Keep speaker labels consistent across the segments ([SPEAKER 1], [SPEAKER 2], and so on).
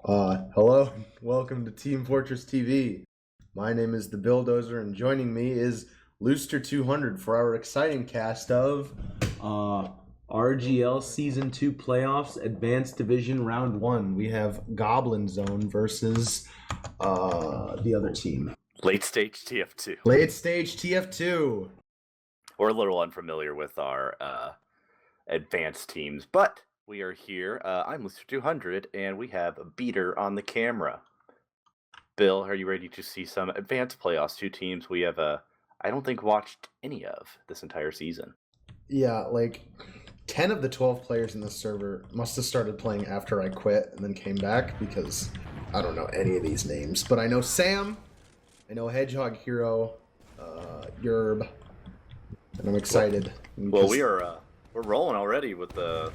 [SPEAKER 1] Hello, welcome to Team Fortress TV. My name is the BILLDOZER, and joining me is Looster 200 for our exciting cast of RGL Season 2 Playoffs Advanced Division Round 1. We have Goblin Zone versus the other team.
[SPEAKER 2] Late stage tf2.
[SPEAKER 1] Late stage TF2.
[SPEAKER 2] We're a little unfamiliar with our advanced teams, but we are here. I'm Looster 200, and we have a beater on the camera. Bill, are you ready to see some advanced playoffs? Two teams we have I don't think watched any of this entire season.
[SPEAKER 1] Yeah, like 10 of the 12 players in this server must have started playing after I quit and then came back because I don't know any of these names. But I know Sam, I know Hedgehog Hero, Yerb, and I'm excited.
[SPEAKER 2] Well, we're rolling already with the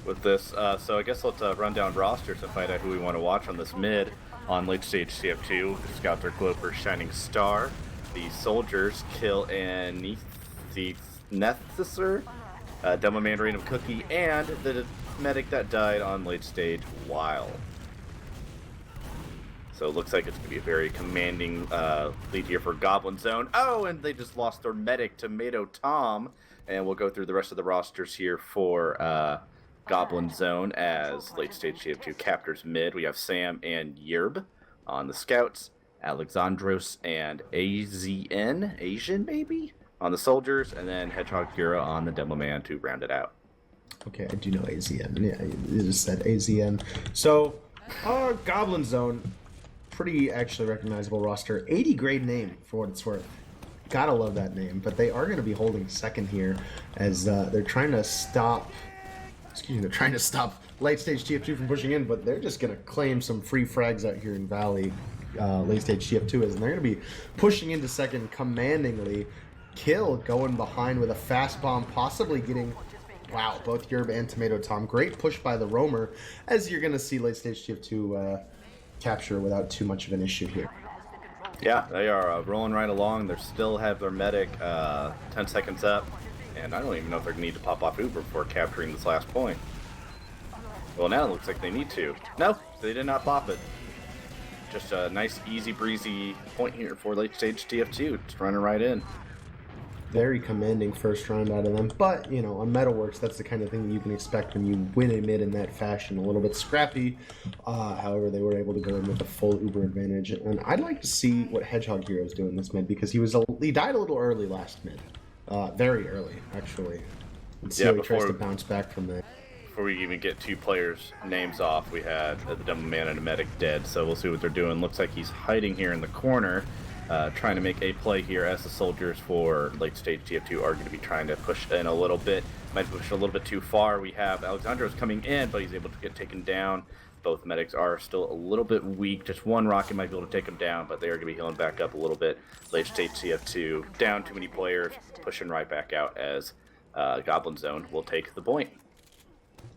[SPEAKER 2] with this. So I guess let's run down rosters and find out who we want to watch on this mid on late stage CF2. The Scouts are Gloper, Shining Star. The Soldiers kill and the Nethisser, Demo Mandarin of Cookie, and the medic that died on late stage Wild. So it looks like it's going to be a very commanding lead here for Goblin Zone. Oh, and they just lost their medic, Tomato Tom. And we'll go through the rest of the rosters here for Goblin Zone as late stage TF2 captors mid. We have Sam and Yerb on the Scouts, Alexandros and AZN, Asian maybe, on the Soldiers, and then Hedgehog Hero on the Demo Man to round it out.
[SPEAKER 1] Okay, I do know AZN. Yeah, you just said AZN. So, Goblin Zone, pretty actually recognizable roster. 80 grade name for what it's worth. Gotta love that name, but they are going to be holding second here as they're trying to stop. They're trying to stop late stage TF2 from pushing in, but they're just going to claim some free frags out here in Valley. Late stage TF2 is, and they're going to be pushing into second commandingly. Kill going behind with a fast bomb, possibly getting. Wow, both Yerb and Tomato Tom. Great push by the Roamer, as you're going to see late stage TF2 capture without too much of an issue here.
[SPEAKER 2] Yeah, they are rolling right along. They still have their medic 10 seconds up, and I don't even know if they're going to need to pop off Uber before capturing this last point. Well, now it looks like they need to. No, they did not pop it. Just a nice, easy breezy point here for late stage TF2. Just running right in.
[SPEAKER 1] Very commanding first round out of them, but you know, on Metalworks, that's the kind of thing that you can expect when you win a mid in that fashion. A little bit scrappy, however, they were able to go in with the full Uber advantage. And I'd like to see what Hedgehog Hero is doing this mid because he died a little early last mid, very early actually. And see how he tries to bounce back from that.
[SPEAKER 2] Before we even get two players' names off, we had the Demo Man and a medic dead, so we'll see what they're doing. Looks like he's hiding here in the corner. Trying to make a play here as the Soldiers for late stage TF2 are going to be trying to push in a little bit. Might push a little bit too far. We have Alexandros coming in, but he's able to get taken down. Both medics are still a little bit weak. Just one rocket might be able to take them down, but they are going to be healing back up a little bit. Late stage TF2 down too many players, pushing right back out as Goblin Zone will take the point.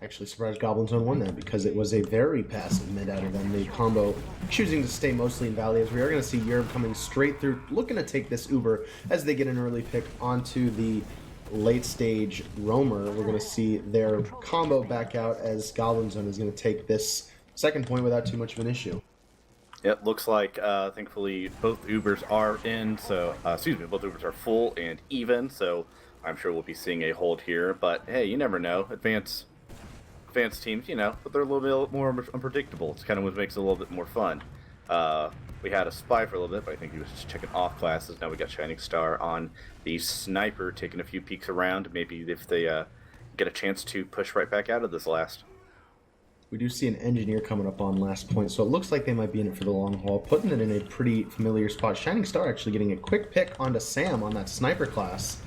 [SPEAKER 1] Actually surprised Goblin Zone won that because it was a very passive mid out of them. The combo choosing to stay mostly in Valley, as we are going to see Yerb coming straight through, looking to take this Uber as they get an early pick onto the late stage Roamer. We're going to see their combo back out as Goblin Zone is going to take this second point without too much of an issue.
[SPEAKER 2] Yep, looks like thankfully both Ubers are in, so both Ubers are full and even, so I'm sure we'll be seeing a hold here. But hey, you never know. Advanced teams, you know, but they're a little bit more unpredictable. It's kind of what makes it a little bit more fun. We had a spy for a little bit, but I think he was just checking off classes. Now we got Shining Star on the Sniper, taking a few peeks around. Maybe if they get a chance to push right back out of this last.
[SPEAKER 1] We do see an Engineer coming up on last point, so it looks like they might be in it for the long haul, putting it in a pretty familiar spot. Shining Star actually getting a quick pick onto Sam on that Sniper class,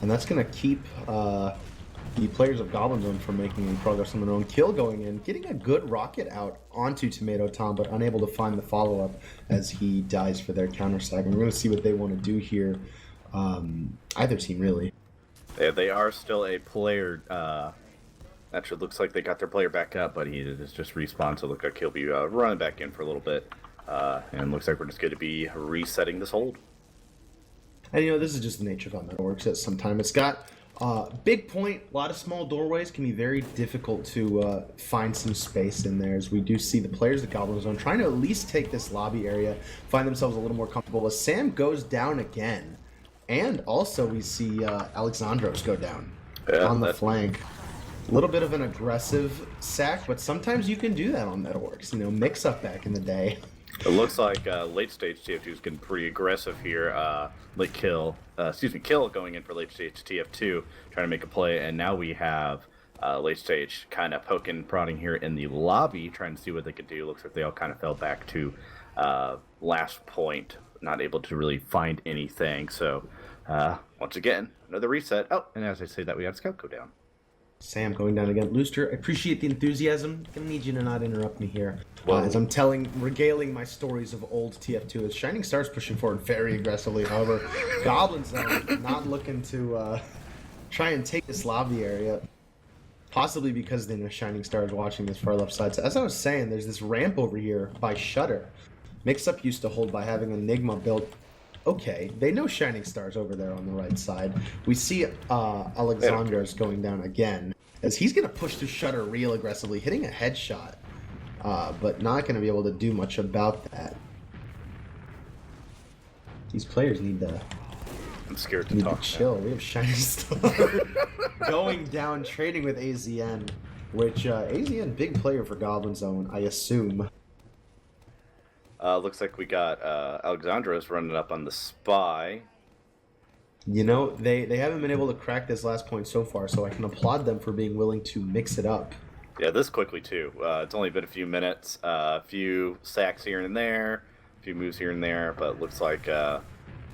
[SPEAKER 1] and that's going to keep the players of Goblin Zone from making any progress on their own. Kill going in, getting a good rocket out onto Tomato Tom, but unable to find the follow-up as he dies for their counter-sag. And we're going to see what they want to do here. Either team, really.
[SPEAKER 2] Yeah, they are still a player. Actually, looks like they got their player back up, but he is just respawned, so look like he'll be running back in for a little bit. And looks like we're just going to be resetting this hold.
[SPEAKER 1] And, you know, this is just the nature of how Metal works at some time. It's got Big point, a lot of small doorways can be very difficult to find some space in there, as we do see the players of Goblin Zone trying to at least take this lobby area, find themselves a little more comfortable. As Sam goes down again, and also we see Alexandros go down on the flank. A little bit of an aggressive sack, but sometimes you can do that on Metalworks. You know, mix up back in the day.
[SPEAKER 2] It looks like late stage TF2 is getting pretty aggressive here. Kill going in for late stage TF2, trying to make a play, and now we have late stage kind of poking, prodding here in the lobby, trying to see what they could do. Looks like they all kind of fell back to last point, not able to really find anything. So once again, another reset. Oh, and as I say that, we have Scout go down.
[SPEAKER 1] Sam going down again. Looster, I appreciate the enthusiasm. Gonna need you to not interrupt me here.
[SPEAKER 2] Well,
[SPEAKER 1] as I'm regaling my stories of old TF2, as Shining Star's pushing forward very aggressively. However, Goblin Zone not looking to try and take this lobby area. Possibly because they know Shining Star is watching this far left side. So as I was saying, there's this ramp over here by Shutter. Mix-Up used to hold by having Enigma built. Okay, they know Shining Star's over there on the right side. We see Alexandros going down again, as he's going to push through Shutter real aggressively, hitting a headshot, but not going to be able to do much about that. These players need to...
[SPEAKER 2] I'm scared to talk.
[SPEAKER 1] Chill. We have Shining Star going down, trading with AZN, which AZN, big player for Goblin Zone, I assume.
[SPEAKER 2] Looks like we got Alexandros running up on the spy.
[SPEAKER 1] You know, they haven't been able to crack this last point so far, so I can applaud them for being willing to mix it up.
[SPEAKER 2] Yeah, this quickly too. It's only been a few minutes, a few sacks here and there, a few moves here and there, but it looks like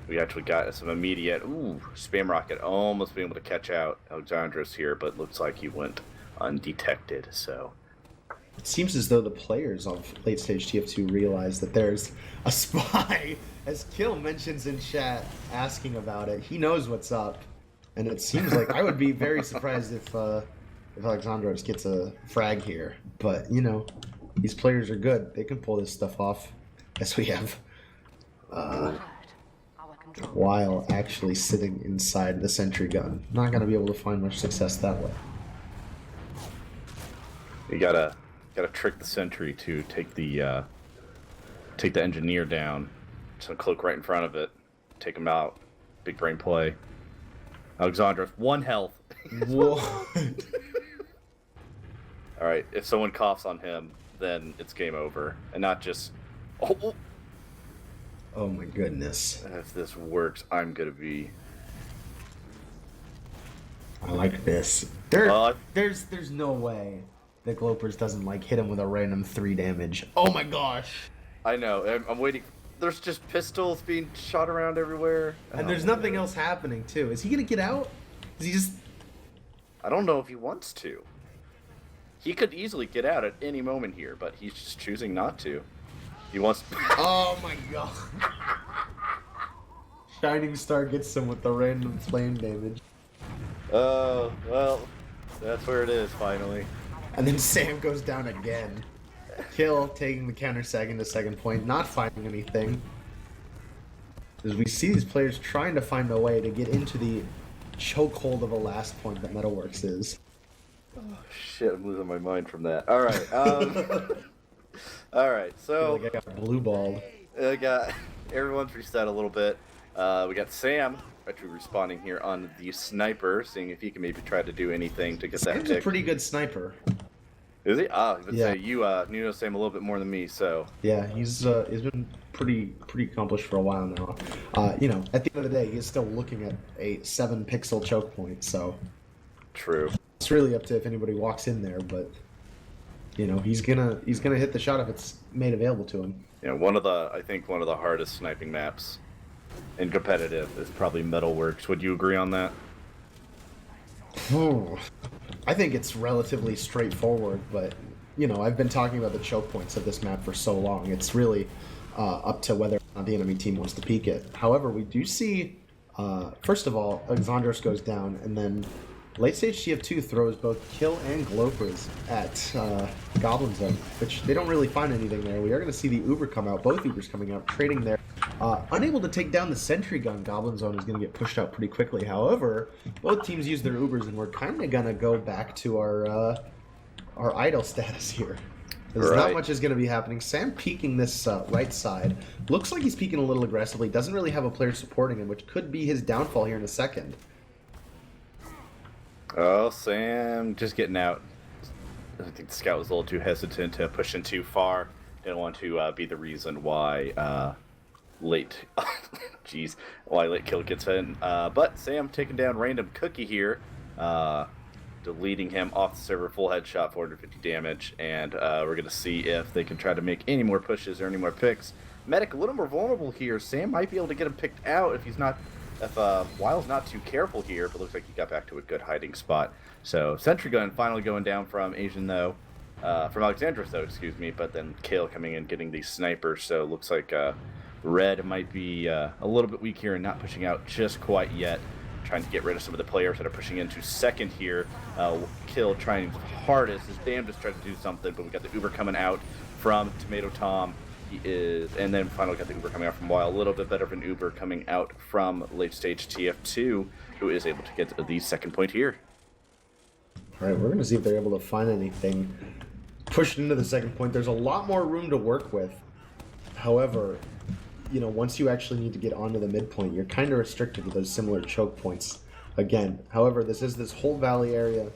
[SPEAKER 2] we actually got some immediate spam rocket, almost being able to catch out Alexandros here, but looks like he went undetected. So
[SPEAKER 1] it seems as though the players of late stage TF2 realize that there's a spy, as Kill mentions in chat, asking about it. He knows what's up, and it seems like I would be very surprised if Alexandros gets a frag here. But you know, these players are good; they can pull this stuff off. As we have, while actually sitting inside the sentry gun, not going to be able to find much success that way.
[SPEAKER 2] You gotta trick the sentry to take the engineer down. Just cloak right in front of it, take him out. Big brain play. Alexandros, 1 health.
[SPEAKER 1] Whoa.
[SPEAKER 2] All right, if someone coughs on him, then it's game over, and not just.
[SPEAKER 1] Oh my goodness.
[SPEAKER 2] If this works, I'm gonna be.
[SPEAKER 1] I like this. There's no way that Glopers doesn't like hit him with a random 3 damage. Oh my gosh.
[SPEAKER 2] I know. I'm waiting. There's just pistols being shot around everywhere.
[SPEAKER 1] And there's nothing else happening too. Is he gonna get out? Is he just...
[SPEAKER 2] I don't know if he wants to. He could easily get out at any moment here, but he's just choosing not to. He wants...
[SPEAKER 1] Oh my god. Shining Star gets him with the random flame damage.
[SPEAKER 2] Oh, well, that's where it is, finally.
[SPEAKER 1] And then Sam goes down again. Kill taking the counter sag into second point, not finding anything. As we see these players trying to find a way to get into the chokehold of a last point that Metalworks is.
[SPEAKER 2] Oh, shit, I'm losing my mind from that. Alright, alright, so...
[SPEAKER 1] I got blue balled.
[SPEAKER 2] Everyone's reset a little bit. We got Sam actually responding here on the sniper, seeing if he can maybe try to do anything to get that pick.
[SPEAKER 1] Sam's a pretty good sniper.
[SPEAKER 2] Is he? I would
[SPEAKER 1] Yeah.
[SPEAKER 2] say you know Sam a little bit more than me, so...
[SPEAKER 1] Yeah, he's been pretty accomplished for a while now. You know, at the end of the day, he's still looking at a 7-pixel choke point, so...
[SPEAKER 2] True.
[SPEAKER 1] It's really up to if anybody walks in there, but... You know, he's gonna hit the shot if it's made available to him.
[SPEAKER 2] Yeah, I think one of the hardest sniping maps in competitive is probably Metalworks. Would you agree on that?
[SPEAKER 1] I think it's relatively straightforward, but you know, I've been talking about the choke points of this map for so long. It's really up to whether or not the enemy team wants to peek it. However, we do see, first of all, Alexandros goes down, and then late stage TF2 throws both Kill and Glopers at Goblin Zone, which they don't really find anything there. We are going to see the Uber come out, both Ubers coming out, trading there Unable to take down the sentry gun, Goblin Zone is going to get pushed out pretty quickly. However, both teams use their Ubers, and we're kind of going to go back to our idle status here. There's not much is going to be happening. Sam peeking this right side. Looks like he's peeking a little aggressively. Doesn't really have a player supporting him, which could be his downfall here in a second.
[SPEAKER 2] Oh, Sam just getting out. I think the scout was a little too hesitant to push in too far. Didn't want to be the reason why late kill gets in. But Sam taking down random Cookie here, deleting him off the server, full headshot, 450 damage, and we're gonna see if they can try to make any more pushes or any more picks. Medic a little more vulnerable here. Sam might be able to get him picked out if Wild's not too careful here, but looks like he got back to a good hiding spot. So sentry gun finally going down from Alexandros though, excuse me, but then Kale coming in getting these snipers, so it looks like Red might be a little bit weak here and not pushing out just quite yet. Trying to get rid of some of the players that are pushing into second here. Kill trying his hardest, his damnedest, trying to do something, but we got the Uber coming out from Tomato Tom. And then finally got the Uber coming out from Wild. A little bit better of an Uber coming out from late stage tf2, who is able to get the second point here.
[SPEAKER 1] All right, we're going to see if they're able to find anything pushed into the second point. There's a lot more room to work with. However, you know, once you actually need to get onto the midpoint, you're kind of restricted to those similar choke points again. However, this whole valley area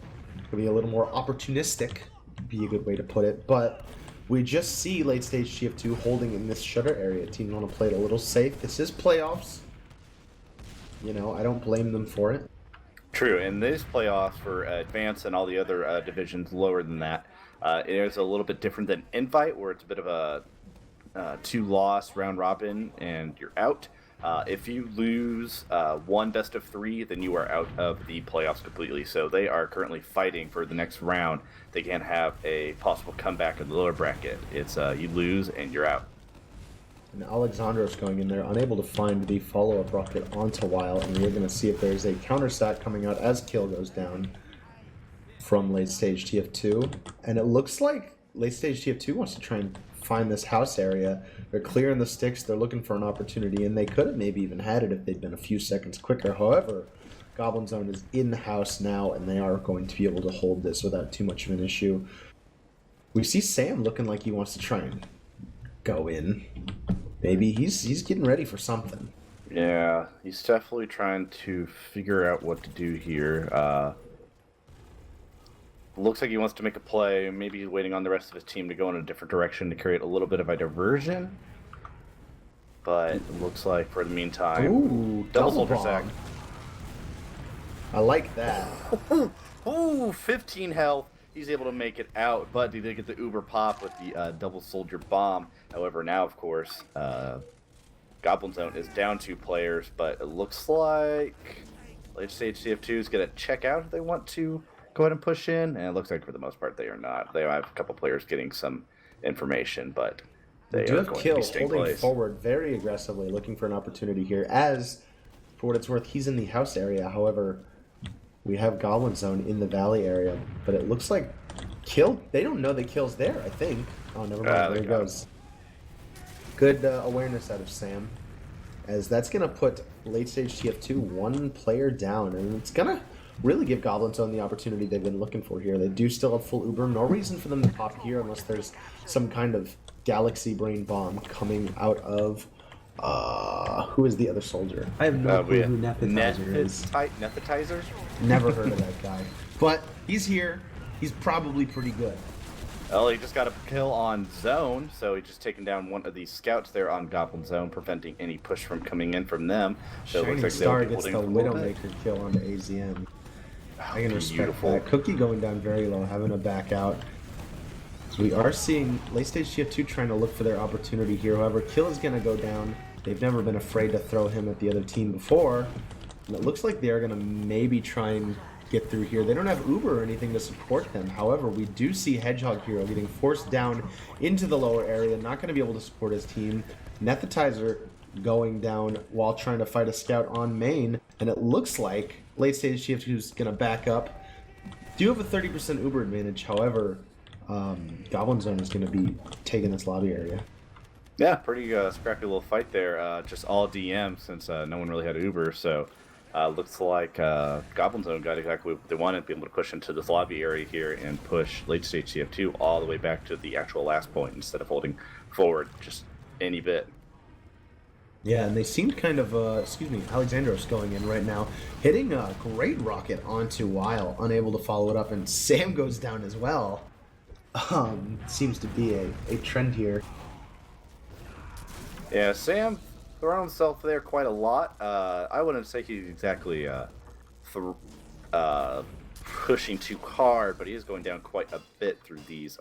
[SPEAKER 1] could be a little more opportunistic, be a good way to put it, but we just see late stage TF2 holding in this shutter area. Teams want to play it a little safe. This is playoffs. You know, I don't blame them for it.
[SPEAKER 2] True, and these playoffs for Advance and all the other divisions lower than that, it is a little bit different than Invite, where it's a bit of a two-loss round robin and you're out. If you lose one best of three, then you are out of the playoffs completely. So they are currently fighting for the next round. They can have a possible comeback in the lower bracket. It's you lose and you're out.
[SPEAKER 1] And Alexandros going in there, unable to find the follow-up rocket onto Wild, and we're going to see if there's a counter stat coming out as Kill goes down from late stage TF2. And it looks like late stage TF2 wants to try and find this house area. They're clearing the sticks, they're looking for an opportunity, and they could have maybe even had it if they'd been a few seconds quicker. However, Goblin Zone is in the house now, and they are going to be able to hold this without too much of an issue. We see Sam looking like he wants to try and go in. Maybe he's getting ready for something.
[SPEAKER 2] Yeah, he's definitely trying to figure out what to do here. Looks like he wants to make a play. Maybe he's waiting on the rest of his team to go in a different direction to create a little bit of a diversion. But it looks like for the meantime,
[SPEAKER 1] ooh,
[SPEAKER 2] double soldier sack.
[SPEAKER 1] I like that.
[SPEAKER 2] Ooh, 15 health. He's able to make it out, but he did get the Uber pop with the double soldier bomb. However, now of course, Goblin Zone is down 2 players, but it looks like late stage CF2 is going to check out if they want to go ahead and push in, and it looks like for the most part they are not. They have a couple players getting some information, but they
[SPEAKER 1] do
[SPEAKER 2] are
[SPEAKER 1] have
[SPEAKER 2] going
[SPEAKER 1] Kill
[SPEAKER 2] to be staying
[SPEAKER 1] holding
[SPEAKER 2] place.
[SPEAKER 1] forward very aggressively, looking for an opportunity here. As, for what it's worth, he's in the house area. However, we have Goblin Zone in the valley area, but it looks like Kill, they don't know that Kill's there, I think. Oh, never mind, there he goes. Good awareness out of Sam, as that's going to put late stage TF2 1 player down, and it's going to really give Goblin Zone the opportunity they've been looking for here. They do still have full Uber, no reason for them to pop here unless there's some kind of galaxy brain bomb coming out of who is the other soldier?
[SPEAKER 3] I have no clue who Nepetizer is.
[SPEAKER 2] Nepetizer?
[SPEAKER 1] Never heard of that guy. But he's here. He's probably pretty good.
[SPEAKER 2] Well, he just got a kill on Zone, so he's just taken down one of these scouts there on Goblin Zone, preventing any push from coming in from them. So it
[SPEAKER 1] Shining
[SPEAKER 2] looks like
[SPEAKER 1] Star
[SPEAKER 2] they'll
[SPEAKER 1] gets
[SPEAKER 2] be
[SPEAKER 1] the
[SPEAKER 2] holding for a little bit.
[SPEAKER 1] Widowmaker kill onto AZM. I can respect
[SPEAKER 2] Beautiful.
[SPEAKER 1] that. Cookie going down very low, having to back out. So we are seeing late stage TF2 trying to look for their opportunity here. However, Kill is going to go down. They've never been afraid to throw him at the other team before. And it looks like they are going to maybe try and get through here. They don't have Uber or anything to support them. However, we do see Hedgehog Hero getting forced down into the lower area, not going to be able to support his team. Nethetizer going down while trying to fight a scout on main, and it looks like late stage TF2 is going to back up. Do have a 30% Uber advantage, however, Goblin Zone is going to be taking this lobby area.
[SPEAKER 2] Yeah, pretty scrappy little fight there. Just all DM since no one really had Uber, so looks like Goblin Zone got exactly what they wanted, be able to push into this lobby area here and push late stage TF2 all the way back to the actual last point instead of holding forward just any bit.
[SPEAKER 1] Yeah, and they seemed kind of, Alexandros going in right now, hitting a great rocket onto Weil, unable to follow it up, and Sam goes down as well. Seems to be a trend here.
[SPEAKER 2] Yeah, Sam throwing himself there quite a lot. I wouldn't say he's exactly pushing too hard, but he is going down quite a bit through these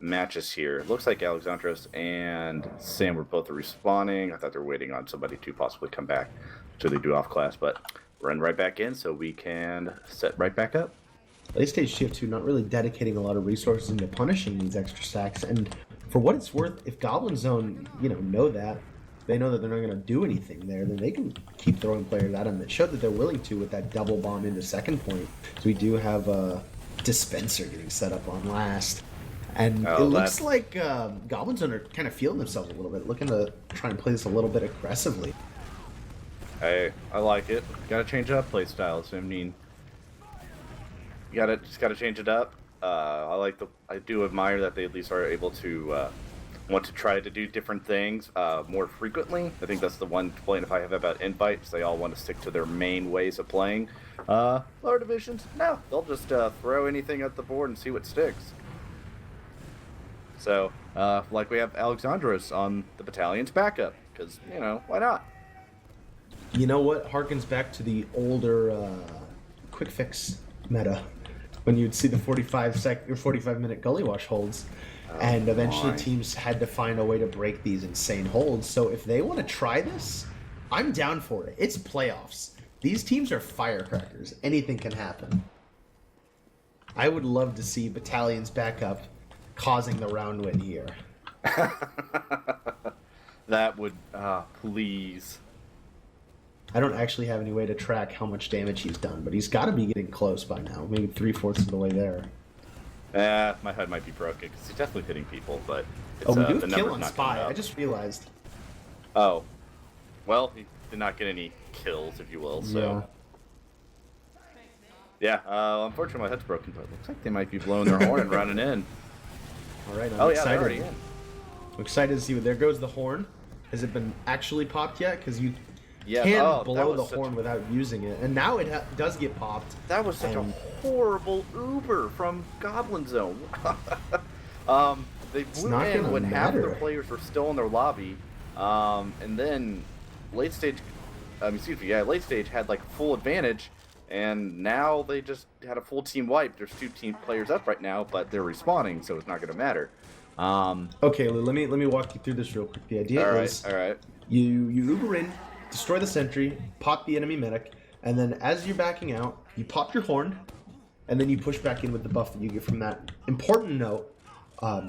[SPEAKER 2] matches here. It looks like Alexandros and Sam were both respawning. I thought they were waiting on somebody to possibly come back so they do off class, but run right back in so we can set right back up.
[SPEAKER 1] Late stage TF2 not really dedicating a lot of resources into punishing these extra stacks, and for what it's worth, if Goblin Zone, know that, they know that they're not going to do anything there, then they can keep throwing players at them. It showed that they're willing to with that double bomb into second point. So we do have a dispenser getting set up on last. And it looks like Goblin Zone are kind of feeling themselves a little bit, looking to try and play this a little bit aggressively.
[SPEAKER 2] Hey, I like it. Got to change up play styles. I mean, just gotta change it up. I do admire that they at least are able to want to try to do different things more frequently. I think that's the one complaint if I have about invites. They all want to stick to their main ways of playing. Lower divisions, no, they'll just throw anything at the board and see what sticks. So, like we have Alexandros on the battalion's backup, because, why not?
[SPEAKER 1] You know what? Harkens back to the older quick fix meta, when you'd see the 45-minute gully wash holds, and eventually teams had to find a way to break these insane holds. So if they want to try this, I'm down for it. It's playoffs. These teams are firecrackers. Anything can happen. I would love to see Battalion's backup causing the round win here.
[SPEAKER 2] That would, please.
[SPEAKER 1] I don't actually have any way to track how much damage he's done, but he's got to be getting close by now. Maybe 3/4 of the way there.
[SPEAKER 2] My HUD might be broken because he's definitely hitting people, but it's,
[SPEAKER 1] we do
[SPEAKER 2] the
[SPEAKER 1] have kill
[SPEAKER 2] number's
[SPEAKER 1] on
[SPEAKER 2] not
[SPEAKER 1] Spy.
[SPEAKER 2] coming up.
[SPEAKER 1] I just realized.
[SPEAKER 2] Oh. Well, he did not get any kills, if you will, so... Yeah, unfortunately my HUD's broken, but it looks like they might be blowing their horn and running in.
[SPEAKER 1] All right, I'm
[SPEAKER 2] they're
[SPEAKER 1] excited.
[SPEAKER 2] already in.
[SPEAKER 1] I'm excited to see what... There goes the horn. Has it been actually popped yet? Because you...
[SPEAKER 2] Yeah,
[SPEAKER 1] can blow the horn without using it, and now it does get popped.
[SPEAKER 2] That was such a horrible Uber from Goblin Zone. They blew in when half of their players were still in their lobby, and then late stage had like full advantage, and now they just had a full team wipe. There's 2 team players up right now, but they're respawning, so it's not going to matter.
[SPEAKER 1] Okay, Lou, let me walk you through this real quick. The idea is,
[SPEAKER 2] all right,
[SPEAKER 1] you Uber in, destroy the sentry, pop the enemy medic, and then as you're backing out, you pop your horn, and then you push back in with the buff that you get from that. Important note,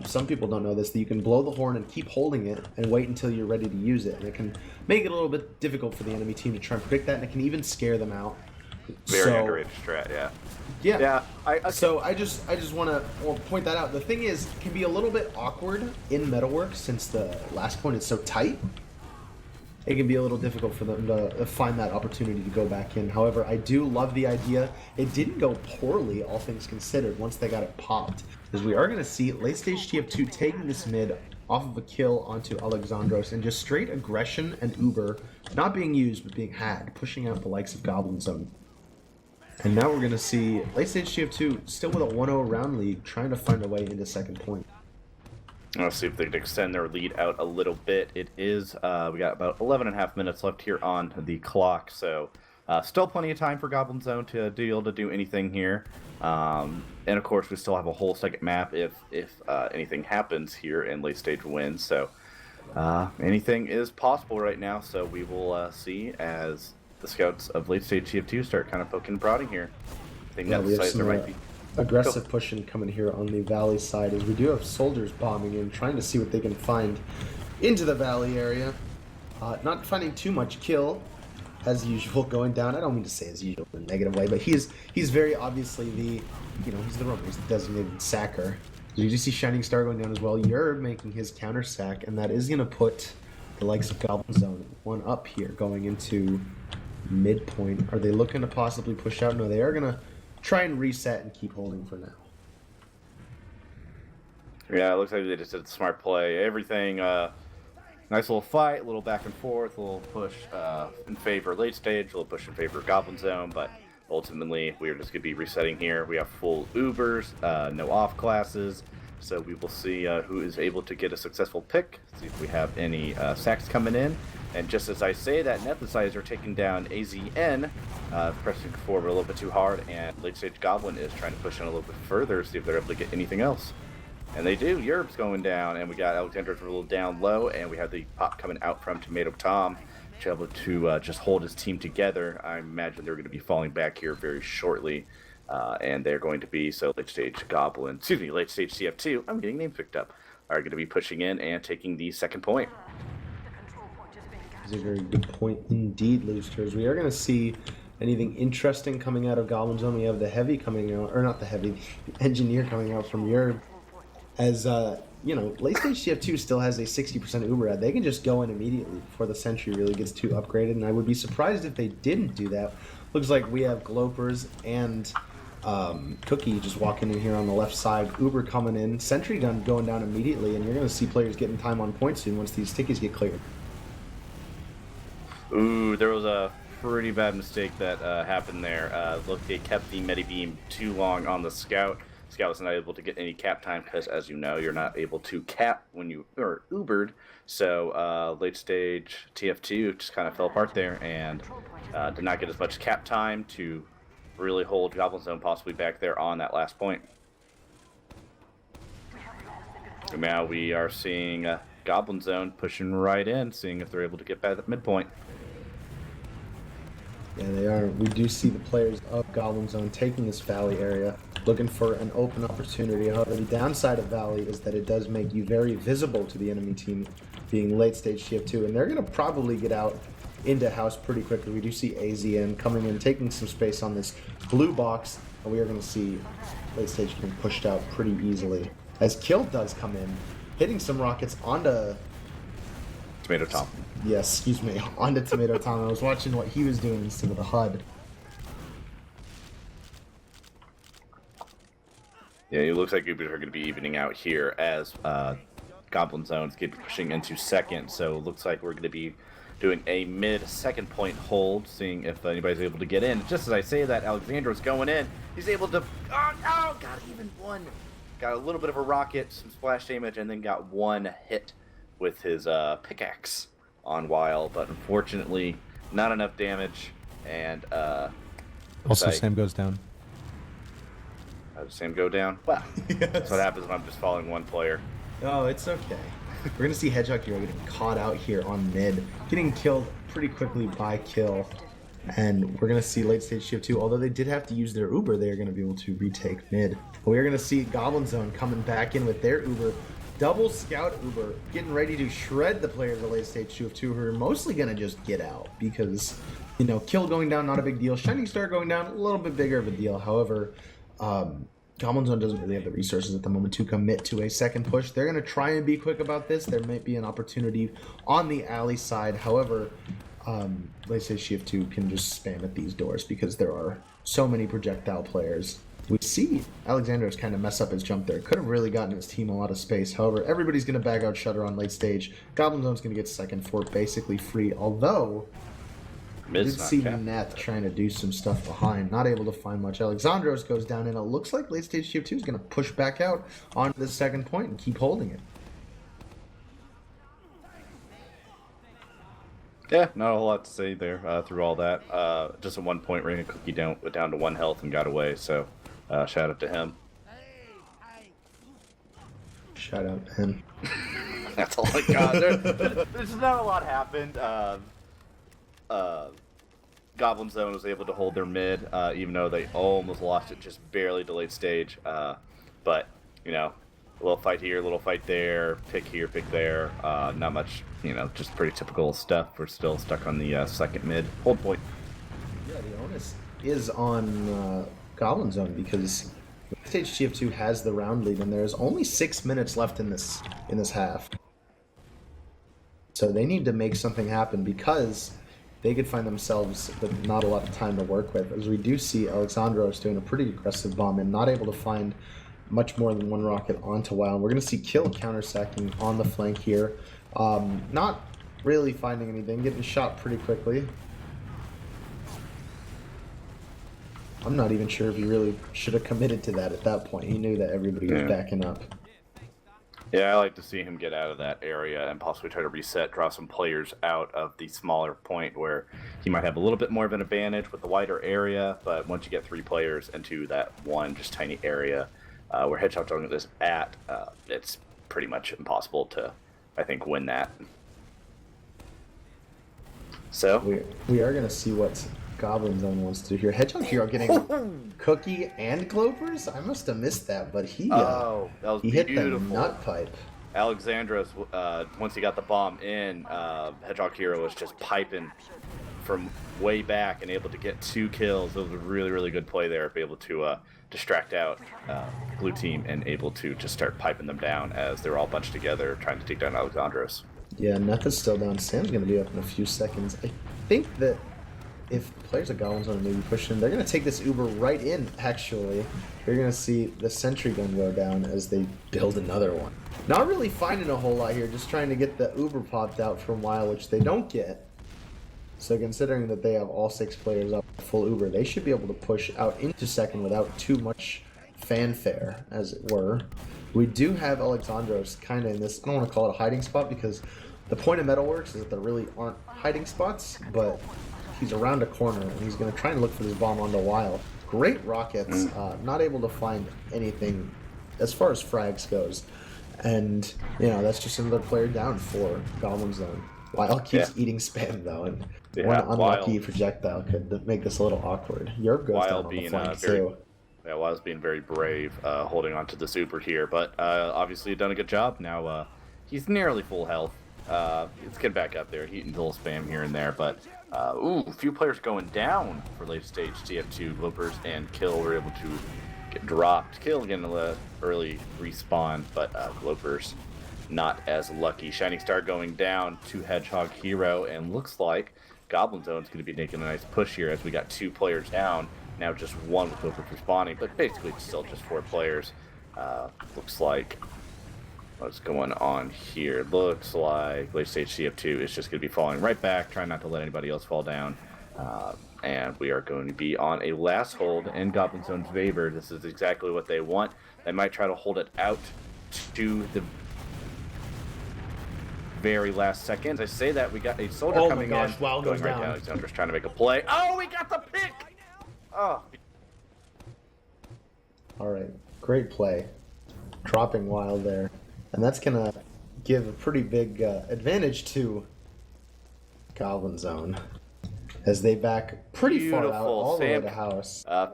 [SPEAKER 1] some people don't know this, that you can blow the horn and keep holding it and wait until you're ready to use it, and it can make it a little bit difficult for the enemy team to try and predict that, and it can even scare them out.
[SPEAKER 2] Very underrated strat, yeah.
[SPEAKER 1] Yeah.
[SPEAKER 2] I
[SPEAKER 1] just want to point that out. The thing is, it can be a little bit awkward in Metalwork since the last point is so tight. It can be a little difficult for them to find that opportunity to go back in. However, I do love the idea. It didn't go poorly, all things considered, once they got it popped. Because we are going to see late stage TF2 taking this mid off of a kill onto Alexandros and just straight aggression and Uber, not being used but being had, pushing out the likes of Goblin Zone. And now we're going to see late stage TF2 still with a 1-0 round lead, trying to find a way into second point.
[SPEAKER 2] Let's see if they can extend their lead out a little bit. It is, we got about 11.5 minutes left here on the clock, so still plenty of time for Goblin Zone to be able to do anything here. And of course, we still have a whole second map if anything happens here in late stage wins. So anything is possible right now, so we will see as the scouts of late stage TF2 start kind of poking and prodding here. I think that the size there might be
[SPEAKER 1] aggressive pushing coming here on the valley side, as we do have soldiers bombing in, trying to see what they can find into the valley area. Not finding too much kill, as usual, going down. I don't mean to say as usual in a negative way, but he's very obviously the, he's the runner, he's the designated sacker. You do see Shining Star going down as well. You're making his counter sack, and that is going to put the likes of Goblin Zone one up here going into midpoint. Are they looking to possibly push out? No, they are going to try and reset and keep holding for now.
[SPEAKER 2] Yeah, it looks like they just did a smart play. Everything, nice little fight, a little back and forth, a little push in favor of late stage, a little push in favor of Goblin Zone, but ultimately we are just going to be resetting here. We have full Ubers, no off classes, so we will see who is able to get a successful pick, see if we have any sacks coming in. And just as I say that, Nethersizer taking down AZN, pressing forward a little bit too hard, and late stage Goblin is trying to push in a little bit further, see if they're able to get anything else. And they do. Yerb's going down, and we got Alexander's a little down low, and we have the pop coming out from Tomato Tom to be able to just hold his team together. I imagine they're going to be falling back here very shortly, and they're going to be, so late stage Goblin, excuse me, late stage CF2, I'm getting names picked up, are going to be pushing in and taking the second point.
[SPEAKER 1] This is a very good point indeed, Loosters. We are going to see anything interesting coming out of Goblin Zone. We have the heavy coming out, or not the heavy, the engineer coming out from Yerb. As, you know, late stage CF2 still has a 60% Uber ad. They can just go in immediately before the Sentry really gets too upgraded, and I would be surprised if they didn't do that. Looks like we have Glopers and Cookie just walking in here on the left side. Uber coming in. Sentry gun going down immediately, and you're going to see players getting time on point soon once these stickies get cleared.
[SPEAKER 2] Ooh, there was a pretty bad mistake that happened there. Look, they kept the Medibeam too long on the Scout. Scout was not able to get any cap time because, as you know, you're not able to cap when you are Ubered. So late stage TF2 just kind of fell apart there and did not get as much cap time to really hold Goblin Zone possibly back there on that last point. So now we are seeing Goblin Zone pushing right in, seeing if they're able to get back at midpoint.
[SPEAKER 1] Yeah, they are. We do see the players of Goblin Zone taking this Valley area, looking for an open opportunity. However, the downside of Valley is that it does make you very visible to the enemy team, being late stage TF2, and they're going to probably get out into house pretty quickly. We do see AZN coming in, taking some space on this blue box, and we are going to see late stage getting pushed out pretty easily. As Kill does come in, hitting some rockets onto
[SPEAKER 2] Tomato Tom.
[SPEAKER 1] Yes, excuse me, onto Tomato Tom. I was watching what he was doing instead of the HUD.
[SPEAKER 2] Yeah, it looks like Ubers are going to be evening out here as Goblin Zone's keep pushing into second. So it looks like we're going to be doing a mid-second point hold, seeing if anybody's able to get in. Just as I say that, Alexander's going in. He's able to... Oh, got even one. Got a little bit of a rocket, some splash damage, and then got one hit with his pickaxe on Weil. But unfortunately, not enough damage. And
[SPEAKER 4] also, Sam goes down.
[SPEAKER 2] Does Sam go down? Well,
[SPEAKER 1] Yes.
[SPEAKER 2] That's what happens when I'm just following one player.
[SPEAKER 1] Oh, it's okay. We're going to see Hedgehog Hero getting caught out here on mid, getting killed pretty quickly by Kill. And we're going to see late stage shift 2. Although they did have to use their Uber, they are going to be able to retake mid. But we are going to see Goblin Zone coming back in with their Uber. Double Scout Uber, getting ready to shred the players of late stage shift 2, who are mostly going to just get out. Because, you know, Kill going down, not a big deal. Shining Star going down, a little bit bigger of a deal. However, Goblin Zone doesn't really have the resources at the moment to commit to a second push. They're going to try and be quick about this. There might be an opportunity on the alley side. However, let's say Shift 2 can just spam at these doors because there are so many projectile players. We see Alexander's kind of mess up his jump there. Could have really gotten his team a lot of space. However, everybody's going to back out Shutter on late stage. Goblin Zone's going to get second for basically free. Although, I did see Neth trying to do some stuff behind. Not able to find much. Alexandros goes down, and it looks like late stage Shift 2 is going to push back out onto the second point and keep holding it.
[SPEAKER 2] Yeah, not a whole lot to say there through all that. Just a 1 point ring. Cookie down to 1 health and got away. So shout out to him.
[SPEAKER 1] Shout out to him.
[SPEAKER 2] That's all I got. There's not a lot happened. Goblin Zone was able to hold their mid, even though they almost lost it just barely to late stage. But, you know, a little fight here, a little fight there, pick here, pick there. Not much, you know, just pretty typical stuff. We're still stuck on the second mid. Hold point.
[SPEAKER 1] Yeah, the onus is on Goblin Zone because Stage TF2 has the round lead, and there's only 6 minutes left in this half. So they need to make something happen because they could find themselves with not a lot of time to work with. As we do see Alexandros doing a pretty aggressive bomb and not able to find much more than one rocket onto Wild. We're going to see Kill counter-sacking on the flank here. Not really finding anything, getting shot pretty quickly. I'm not even sure if he really should have committed to that at that point. He knew that everybody was backing up.
[SPEAKER 2] Yeah, I like to see him get out of that area and possibly try to reset, draw some players out of the smaller point where he might have a little bit more of an advantage with the wider area, but once you get 3 players into that one just tiny area where Hedgehog Zone is at, it's pretty much impossible to, I think, win that. So
[SPEAKER 1] we are going to see what Goblin Zone wants to do here. Hedgehog Hero getting Cookie and Glopers? I must have missed that, but he
[SPEAKER 2] that was
[SPEAKER 1] he
[SPEAKER 2] beautiful.
[SPEAKER 1] hit the nut pipe.
[SPEAKER 2] Alexandros, once he got the bomb in, Hedgehog Hero was just piping from way back and able to get 2 kills. It was a really, really good play there, be able to distract out blue team and able to just start piping them down as they're all bunched together trying to take down Alexandros.
[SPEAKER 1] Yeah, Neth is still down. Sam's going to be up in a few seconds. I think that if the players of Goblin Zone maybe push in, they're going to take this Uber right in, actually. You're going to see the sentry gun go down as they build another one. Not really finding a whole lot here, just trying to get the Uber popped out for a while, which they don't get. So considering that they have all 6 players up full Uber, they should be able to push out into second without too much fanfare, as it were. We do have Alexandros kind of in this, I don't want to call it a hiding spot, because the point of Metalworks is that there really aren't hiding spots, but he's around a corner, and he's going to try and look for this bomb onto Wild. Great rockets, not able to find anything as far as frags goes. And, you know, that's just another player down for Goblin Zone. Wild keeps eating spam, though, and one unlucky projectile could make this a little awkward. Yerb goes down on the flank, too.
[SPEAKER 2] Yeah, Wild's being very brave, holding on to the super here, but obviously done a good job. Now he's nearly full health. Let's get back up there, eating a little spam here and there, but a few players going down for late stage TF2. Glopers and Kill were able to get dropped. Kill getting an early respawn, but Glopers not as lucky. Shining Star going down to Hedgehog Hero, and looks like Goblin Zone's going to be making a nice push here as we got 2 players down. Now just 1 with Glopers respawning, but basically still just 4 players. Looks like what's going on here. Looks like late stage CF2 is just going to be falling right back, trying not to let anybody else fall down. And we are going to be on a last hold in Goblin Zone's favor. This is exactly what they want. They might try to hold it out to the very last seconds. I say that we got a soldier coming in.
[SPEAKER 1] Wild
[SPEAKER 2] going
[SPEAKER 1] goes
[SPEAKER 2] right
[SPEAKER 1] down.
[SPEAKER 2] down. Alexander's trying to make a play. Oh, we got the pick! Oh.
[SPEAKER 1] All right, great play. Dropping Wild there. And that's going to give a pretty big advantage to Goblin Zone as they back pretty far out, all the way to house. And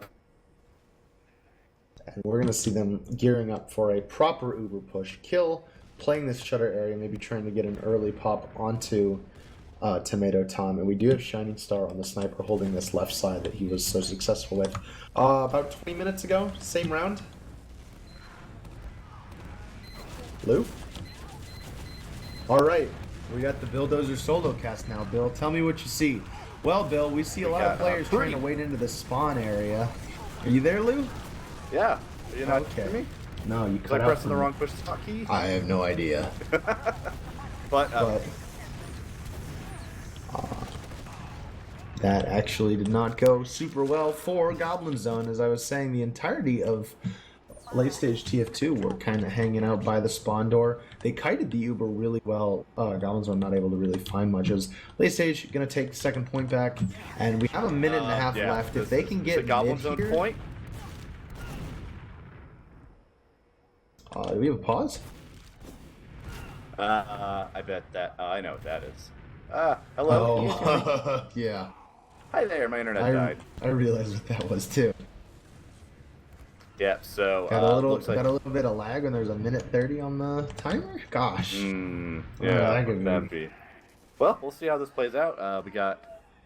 [SPEAKER 1] we're going to see them gearing up for a proper Uber push. Kill, playing this shutter area, maybe trying to get an early pop onto Tomato Tom. And we do have Shining Star on the sniper holding this left side that he was so successful with. About 20 minutes ago, same round. Lou? All right, we got the BILLDOZER solo cast now, Bill. Tell me what you see. Well, Bill, we see a lot of players trying to wade into the spawn area. Are you there, Lou?
[SPEAKER 2] Yeah. You're not
[SPEAKER 1] okay.
[SPEAKER 2] me?
[SPEAKER 1] No, you
[SPEAKER 2] Was
[SPEAKER 1] cut
[SPEAKER 2] I
[SPEAKER 1] out
[SPEAKER 2] pressing the
[SPEAKER 1] from-
[SPEAKER 2] wrong push to talk key?
[SPEAKER 1] I have no idea.
[SPEAKER 2] But
[SPEAKER 1] that actually did not go super well for Goblin Zone. As I was saying, the entirety of late stage TF2 were kind of hanging out by the spawn door. They kited the Uber really well. Goblin Zone not able to really find much. As late stage going to take second point back, and we have a minute and a half left. If they can get
[SPEAKER 2] the Goblin
[SPEAKER 1] mid
[SPEAKER 2] Zone
[SPEAKER 1] here,
[SPEAKER 2] point.
[SPEAKER 1] do we have a pause?
[SPEAKER 2] I bet that I know what that is. Hello. Can you hear me?
[SPEAKER 1] Oh, yeah.
[SPEAKER 2] Hi there. My internet died.
[SPEAKER 1] I realized what that was too.
[SPEAKER 2] Yeah. So
[SPEAKER 1] Got a little
[SPEAKER 2] looks like,
[SPEAKER 1] bit of lag when there's a minute 30 on the timer. Gosh.
[SPEAKER 2] yeah,
[SPEAKER 1] that'd
[SPEAKER 2] be. Well, we'll see how this plays out. We got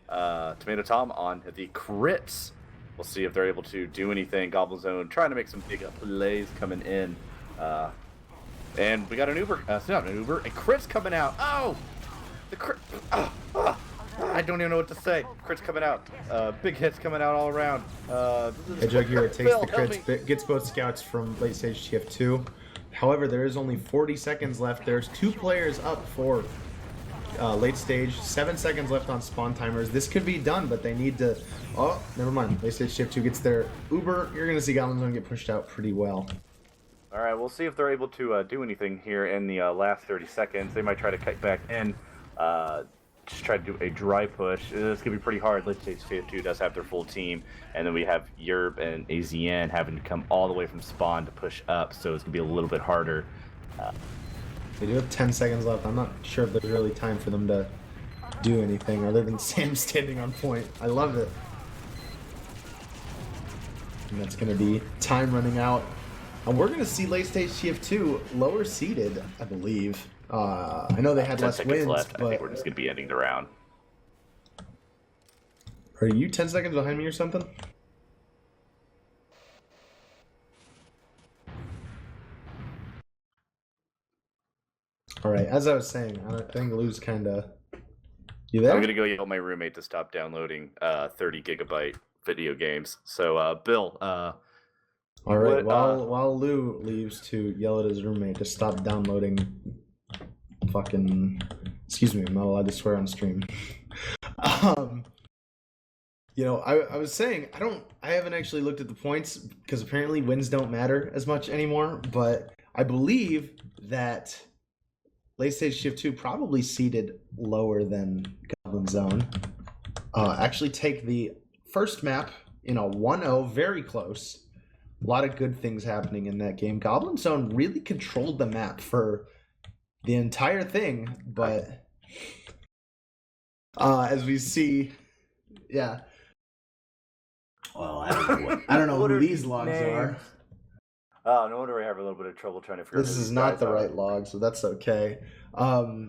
[SPEAKER 2] Tomato Tom on the crits we'll see if they're able to do anything. Goblin Zone trying to make some big plays coming in. And we got an Uber. It's not an Uber. And Crit's coming out. Oh! The Crit. I don't even know what to say. Crit's coming out. Big hits coming out all around.
[SPEAKER 1] Hey, Jug here takes
[SPEAKER 2] Bill,
[SPEAKER 1] the crits, gets both scouts from late stage TF2. However, there is only 40 seconds left. There's 2 players up for late stage. 7 seconds left on spawn timers. This could be done, but they need to... Oh, never mind. Late stage TF2 gets their Uber. You're going to see Goblin Zone get pushed out pretty well.
[SPEAKER 2] All right, we'll see if they're able to do anything here in the last 30 seconds. They might try to cut back in. Just try to do a dry push. It's going to be pretty hard. Late stage TF2 does have their full team. And then we have Yerb and AZN having to come all the way from spawn to push up. So it's going to be a little bit harder.
[SPEAKER 1] They do have 10 seconds left. I'm not sure if there's really time for them to do anything other than Sam standing on point. I love it. And that's going to be time running out. And we're going to see late stage TF2 lower seeded, I believe. I know they had less wins,
[SPEAKER 2] left.
[SPEAKER 1] but...
[SPEAKER 2] I think we're just going to be ending the round.
[SPEAKER 1] Are you 10 seconds behind me or something? Alright, as I was saying, I think Lou's kinda... You there?
[SPEAKER 2] I'm going to go yell at my roommate to stop downloading 30 gigabyte video games. So, Bill,
[SPEAKER 1] Alright, while Lou leaves to yell at his roommate to stop downloading fucking... Excuse me, I'm not allowed to swear on stream. You know, I was saying, I haven't actually looked at the points because apparently wins don't matter as much anymore, but I believe that late stage TF2 probably seeded lower than Goblin Zone. Actually take the first map in a 1-0, very close. A lot of good things happening in that game. Goblin Zone really controlled the map for the entire thing, but as we see, yeah.
[SPEAKER 3] Well, I don't know who these logs are.
[SPEAKER 2] Oh, no wonder we have a little bit of trouble trying to figure
[SPEAKER 1] This is not the right log, so that's okay. Oh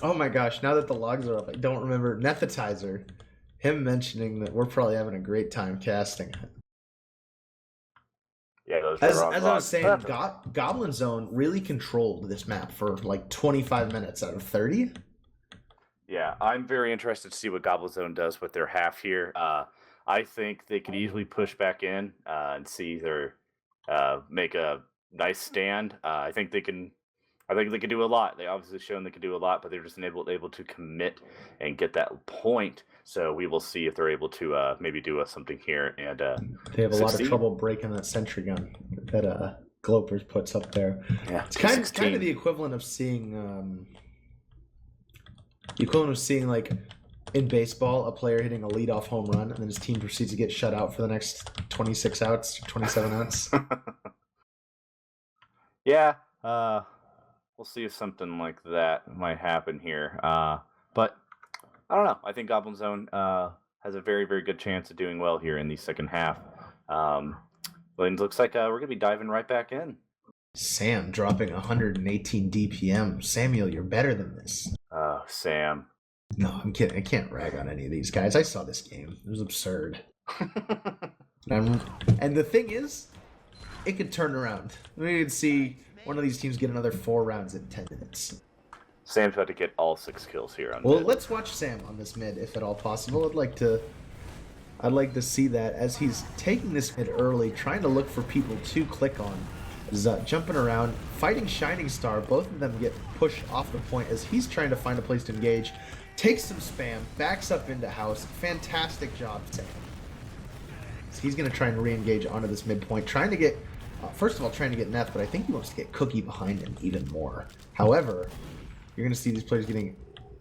[SPEAKER 1] my gosh, now that the logs are up, I don't remember Nethetizer, him mentioning that we're probably having a great time casting.
[SPEAKER 2] Yeah, those
[SPEAKER 1] as I was saying, Goblin Zone really controlled this map for like 25 minutes out of 30.
[SPEAKER 2] Yeah, I'm very interested to see what Goblin Zone does with their half here. I think they could easily push back in and see their make a nice stand. I think they can do a lot. They obviously shown they can do a lot, but they're just able to commit and get that point. So we will see if they're able to maybe do something here and
[SPEAKER 1] they have a lot of
[SPEAKER 2] succeed.
[SPEAKER 1] trouble breaking that sentry gun that Glopers puts up there.
[SPEAKER 2] Yeah,
[SPEAKER 1] it's kind of the equivalent of seeing like in baseball a player hitting a leadoff home run and then his team proceeds to get shut out for the next 26 outs, 27 outs.
[SPEAKER 2] Yeah, we'll see if something like that might happen here. But I don't know. I think Goblin Zone has a very, very good chance of doing well here in the second half. But it looks like we're going to be diving right back in.
[SPEAKER 1] Sam dropping 118 DPM. Samuel, you're better than this.
[SPEAKER 2] Sam.
[SPEAKER 1] No, I'm kidding. I can't rag on any of these guys. I saw this game. It was absurd. And the thing is, it could turn around. We could see one of these teams get another 4 rounds in 10 minutes.
[SPEAKER 2] Sam's about to get all 6 kills here on
[SPEAKER 1] Well,
[SPEAKER 2] mid.
[SPEAKER 1] let's watch Sam on this mid, if at all possible. I'd like to see that as he's taking this mid early, trying to look for people to click on. Is jumping around, fighting Shining Star. Both of them get pushed off the point as he's trying to find a place to engage. Takes some spam, backs up into house. Fantastic job, Sam. So he's going to try and re-engage onto this midpoint, trying to get, first of all, trying to get Neth, but I think he wants to get Cookie behind him even more. However, you're going to see these players getting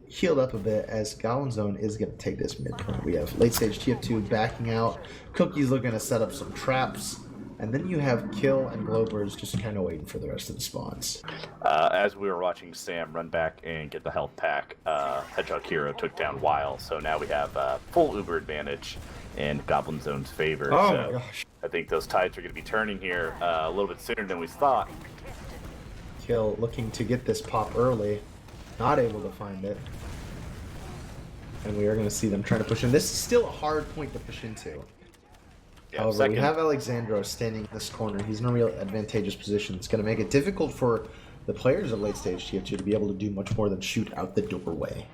[SPEAKER 1] healed up a bit as Goblin Zone is going to take this midpoint. We have late stage TF2 backing out. Cookie's looking to set up some traps. And then you have Kill and Glopers just kind of waiting for the rest of the spawns.
[SPEAKER 2] As we were watching Sam run back and get the health pack, Hedgehog Hero took down Weil. So now we have full Uber advantage in Goblin Zone's favor.
[SPEAKER 1] Oh
[SPEAKER 2] so
[SPEAKER 1] my gosh.
[SPEAKER 2] I think those tides are going to be turning here a little bit sooner than we thought.
[SPEAKER 1] Kill looking to get this pop early. Not able to find it. And we are going to see them trying to push in. This is still a hard point to push into.
[SPEAKER 2] Yeah,
[SPEAKER 1] However,
[SPEAKER 2] second.
[SPEAKER 1] we have Alexandro standing in this corner. He's in a real advantageous position. It's going to make it difficult for the players of late stage TF2 to be able to do much more than shoot out the doorway.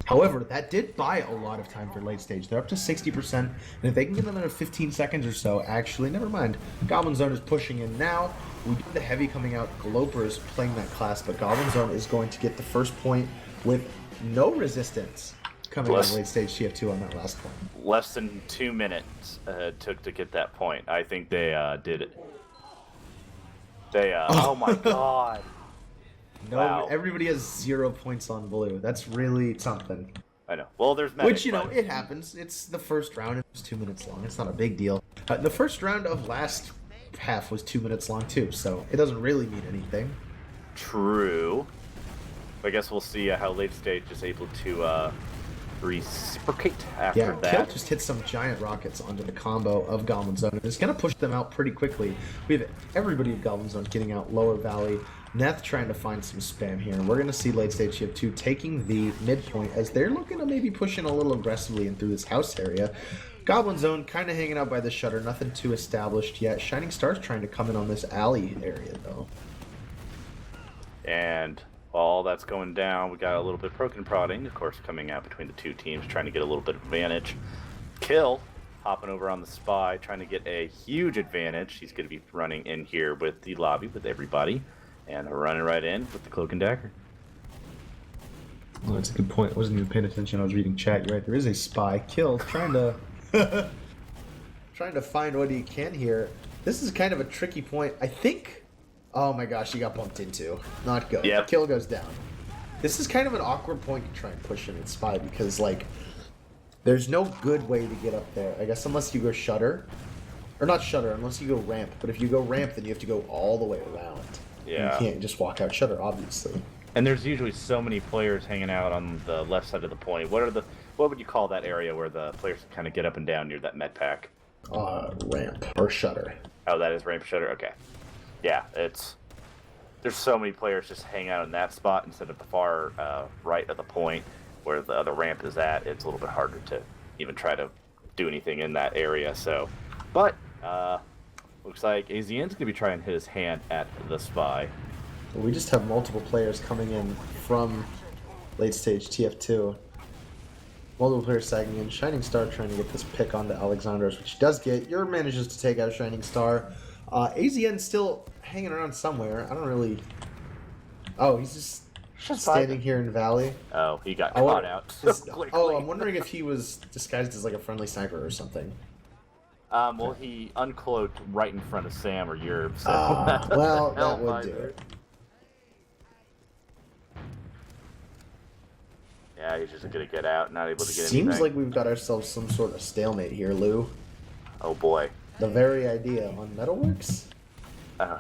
[SPEAKER 1] However, that did buy a lot of time for late stage. They're up to 60%, and if they can get them in 15 seconds or so, actually, never mind. Goblin Zone is pushing in now. We do the heavy coming out. Gloper is playing that class, but Goblin Zone is going to get the first point with no resistance coming out of late stage TF2 on that last point.
[SPEAKER 2] Less than 2 minutes took to get that point. I think they did it. Oh my god.
[SPEAKER 1] No,
[SPEAKER 2] wow.
[SPEAKER 1] Everybody has 0 points on blue. That's really something.
[SPEAKER 2] I know. Well, there's medic,
[SPEAKER 1] Which, you know, it happens. It's the first round. It was 2 minutes long. It's not a big deal. The first round of last half was 2 minutes long, too, so it doesn't really mean anything.
[SPEAKER 2] True. I guess we'll see how late stage is able to reciprocate after that.
[SPEAKER 1] Kill just hit some giant rockets onto the combo of Goblin Zone, and it's going to push them out pretty quickly. We have everybody of Goblin Zone getting out lower valley. Neth trying to find some spam here, and we're going to see late stage TF2 taking the midpoint as they're looking to maybe push in a little aggressively in through this house area. Goblin Zone kind of hanging out by the shutter, nothing too established yet. Shining Star's trying to come in on this alley area, though.
[SPEAKER 2] And while that's going down, we got a little bit of broken prodding, of course, coming out between the two teams, trying to get a little bit of advantage. Kill, hopping over on the spy, trying to get a huge advantage. He's going to be running in here with the lobby with everybody, and running right in with the cloak and dagger.
[SPEAKER 1] Oh, that's a good point. I wasn't even paying attention. I was reading chat. You're right. There is a spy. Kill, trying to find what he can here. This is kind of a tricky point. I think. Oh my gosh, he got bumped into. Not good.
[SPEAKER 2] Yep.
[SPEAKER 1] Kill goes down. This is kind of an awkward point to try and push in spy because like, there's no good way to get up there. I guess unless you go shutter, or not shutter, unless you go ramp. But if you go ramp, then you have to go all the way around.
[SPEAKER 2] Yeah.
[SPEAKER 1] You can't just walk out shutter, obviously.
[SPEAKER 2] And there's usually so many players hanging out on the left side of the point. What would you call that area where the players can kind of get up and down near that med pack?
[SPEAKER 1] Ramp or shutter.
[SPEAKER 2] Oh, that is ramp shutter. Okay. Yeah, there's so many players just hang out in that spot instead of the far right of the point where the other ramp is at. It's a little bit harder to even try to do anything in that area. So, but looks like AZN's gonna be trying to hit his hand at the spy.
[SPEAKER 1] We just have multiple players coming in from late stage TF2. Multiple players sagging in. Shining Star trying to get this pick onto Alexandros, which he does get. Yor manages to take out Shining Star. AZN still hanging around somewhere. I don't really... Oh, he's just standing here in Valley.
[SPEAKER 2] Oh, he got caught out.
[SPEAKER 1] I'm wondering if he was disguised as like a friendly sniper or something.
[SPEAKER 2] Well, he uncloaked right in front of Sam or Yerb. So
[SPEAKER 1] well, that would do it.
[SPEAKER 2] Yeah, he's just gonna get out, not able to get
[SPEAKER 1] Seems
[SPEAKER 2] anything.
[SPEAKER 1] like we've got ourselves some sort of stalemate here, Lou.
[SPEAKER 2] Oh boy.
[SPEAKER 1] The very idea on Metalworks?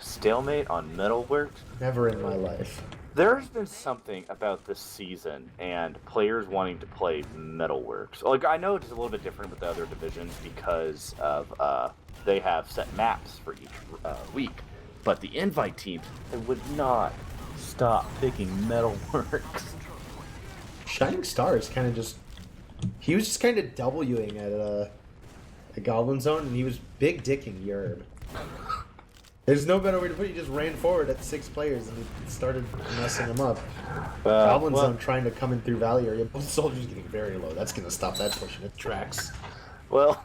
[SPEAKER 2] Stalemate on Metalworks?
[SPEAKER 1] Never in my life.
[SPEAKER 2] There's been something about this season and players wanting to play Metalworks. Like, I know it's a little bit different with the other divisions because of they have set maps for each week, but the invite teams would not stop picking Metalworks.
[SPEAKER 1] Shining Star is kind of just... He was just kind of Wing at a Goblin Zone, and he was big dicking Yerb. There's no better way to put it. He just ran forward at 6 players and he started messing them up. Goblin Zone trying to come in through Valley area. Both soldiers getting very low. That's going to stop that push in its tracks.
[SPEAKER 2] Well...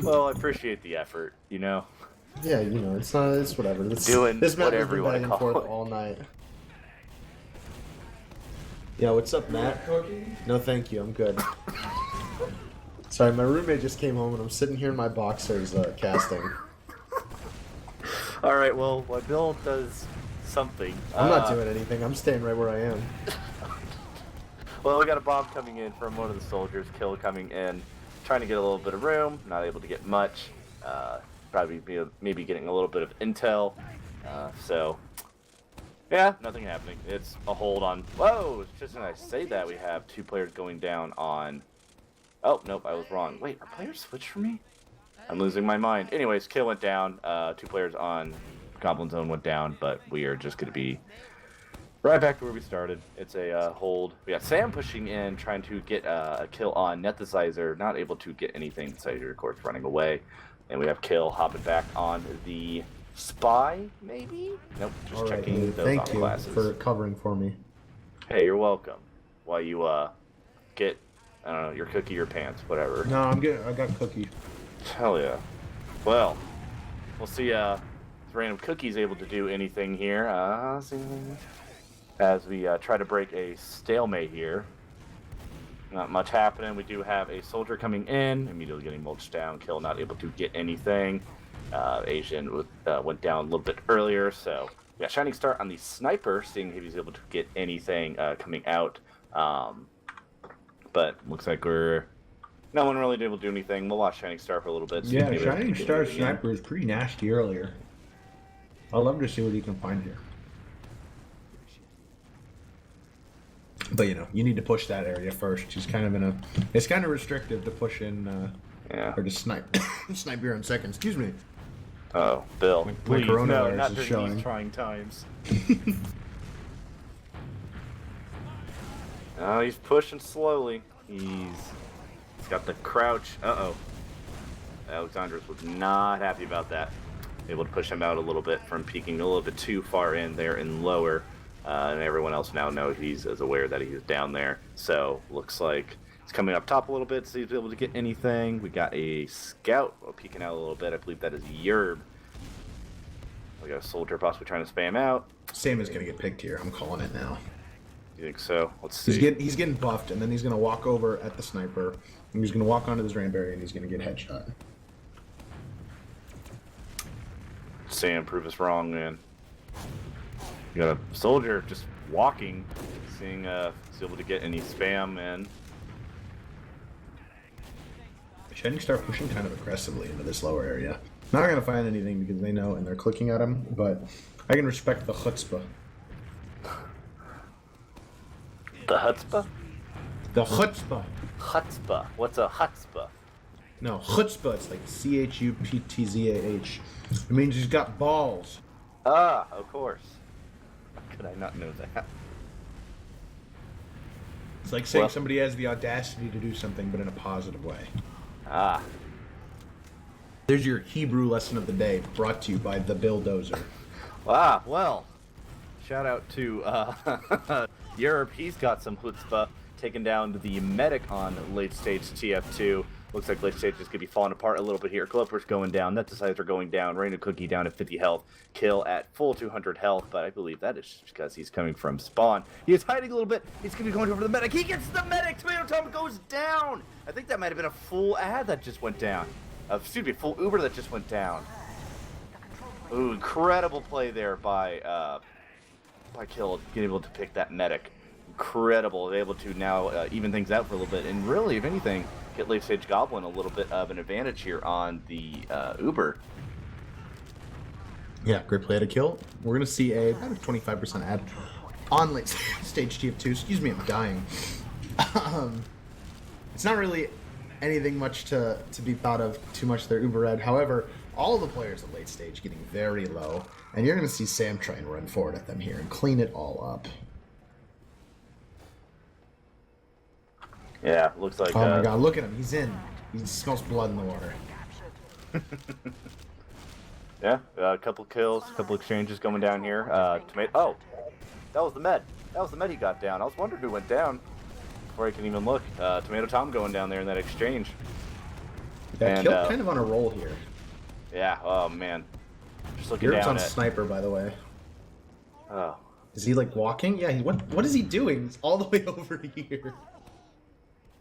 [SPEAKER 2] well, I appreciate the effort, you know?
[SPEAKER 1] Yeah, you know, it's not... It's whatever. This map
[SPEAKER 2] whatever
[SPEAKER 1] has
[SPEAKER 2] you
[SPEAKER 1] been
[SPEAKER 2] want
[SPEAKER 1] back
[SPEAKER 2] to
[SPEAKER 1] and
[SPEAKER 2] call
[SPEAKER 1] forth
[SPEAKER 2] it.
[SPEAKER 1] all night. Yeah, what's up, Matt? No, thank you. I'm good. Sorry, my roommate just came home and I'm sitting here in my boxers casting.
[SPEAKER 2] Alright, well, while Bill does something...
[SPEAKER 1] I'm not doing anything. I'm staying right where I am.
[SPEAKER 2] Well, we got a bomb coming in from one of the soldiers, Kill coming in, trying to get a little bit of room, not able to get much. Probably maybe getting a little bit of intel. So, yeah, nothing happening. It's a hold on... Whoa, it's just when I say that, we have 2 players going down on... Oh, nope, I was wrong. Wait, are players switched for me? I'm losing my mind. Anyways, Kill went down. 2 players on Goblin Zone went down, but we are just going to be Right back to where we started. It's a hold. We got Sam pushing in, trying to get a kill on Nethesizer, not able to get anything. Nethesizer, of course, running away. And we have Kill hopping back on the Spy, maybe? Nope, just checking those
[SPEAKER 1] Thank
[SPEAKER 2] on
[SPEAKER 1] you
[SPEAKER 2] classes.
[SPEAKER 1] for covering for me.
[SPEAKER 2] Hey, you're welcome. While you get, I don't know, your cookie, your pants, whatever.
[SPEAKER 1] No, I'm good. I got cookie.
[SPEAKER 2] Hell yeah. Well, we'll see if Random Cookie's able to do anything here. As we try to break a stalemate here. Not much happening. We do have a soldier coming in, immediately getting mulched down. Kill not able to get anything. Asian went down a little bit earlier, so yeah, Shining Star on the sniper, seeing if he's able to get anything coming out. But looks like no one really able to do anything. We'll watch Shining Star for a little bit.
[SPEAKER 1] Yeah, Shining Star sniper is pretty nasty earlier. I'd love to see what he can find here. But you know, you need to push that area first. He's kind of it's kind of restrictive to push in, or to snipe your own second. Excuse me.
[SPEAKER 2] Oh, Bill, please, no, not
[SPEAKER 1] is
[SPEAKER 2] during
[SPEAKER 1] showing.
[SPEAKER 2] these trying times. Oh, he's pushing slowly. He's got the crouch. Uh-oh. Alexandros was not happy about that. Able to push him out a little bit from peeking a little bit too far in there and lower. And everyone else now knows he's aware that he's down there. So looks like he's coming up top a little bit, so he's able to get anything. We got a scout peeking out a little bit. I believe that is Yerb. We got a soldier possibly trying to spam out.
[SPEAKER 1] Sam is gonna get picked here. I'm calling it now.
[SPEAKER 2] You think so? Let's see.
[SPEAKER 1] He's getting buffed, and then he's gonna walk over at the sniper, and he's gonna walk onto this ramp area, and he's gonna get headshot.
[SPEAKER 2] Sam, prove us wrong, man. You got a soldier just walking, seeing if he's able to get any spam in.
[SPEAKER 1] Shining Star pushing kind of aggressively into this lower area. Not gonna find anything because they know and they're clicking at him, but I can respect the chutzpah.
[SPEAKER 2] The chutzpah?
[SPEAKER 1] The chutzpah.
[SPEAKER 2] Chutzpah. What's a chutzpah?
[SPEAKER 1] No, chutzpah. It's like C-H-U-P-T-Z-A-H. It means he's got balls.
[SPEAKER 2] Ah, of course. How could I not know that?
[SPEAKER 1] It's like saying somebody has the audacity to do something, but in a positive way.
[SPEAKER 2] Ah.
[SPEAKER 1] There's your Hebrew lesson of the day, brought to you by the BILLDOZER.
[SPEAKER 2] Ah, well. Shout out to Europe. He's got some chutzpah, taking down the medic on late stage TF2. Looks like late stage is going to be falling apart a little bit here. Clipper's going down. Nethesizer going down. Rain of Cookie down at 50 health. Kill at full 200 health, but I believe that is because he's coming from spawn. He is hiding a little bit. He's going to be going over to the medic. He gets the medic. Tomato Tom goes down. I think that might have been a full ad that just went down. Excuse me, full Uber that just went down. Ooh, incredible play there by Kill, getting able to pick that medic. Incredible. Able to now even things out for a little bit, and really, if anything, get late stage Goblin a little bit of an advantage here on the Uber.
[SPEAKER 1] Yeah, great play to Kill. We're gonna see about a 25% ad on late stage TF2. Excuse me, I'm dying. It's not really anything much to be thought of too much there, Uber ad. However, all of the players at late stage getting very low, and you're gonna see Sam try and run forward at them here and clean it all up.
[SPEAKER 2] Yeah, looks like.
[SPEAKER 1] Oh my god, look at him. He's in. He smells blood in the water.
[SPEAKER 2] Yeah, a couple kills, a couple exchanges going down here. Tomato. Oh, that was the med. That was the med he got down. I was wondering who went down before I can even look. Tomato Tom going down there in that exchange.
[SPEAKER 1] Yeah,
[SPEAKER 2] and,
[SPEAKER 1] Kill kind of on a roll here.
[SPEAKER 2] Yeah. Oh man. Just looking
[SPEAKER 1] Europe's
[SPEAKER 2] down
[SPEAKER 1] on
[SPEAKER 2] at.
[SPEAKER 1] sniper, by the way.
[SPEAKER 2] Oh.
[SPEAKER 1] Is he like walking? Yeah. What is he doing? He's all the way over here.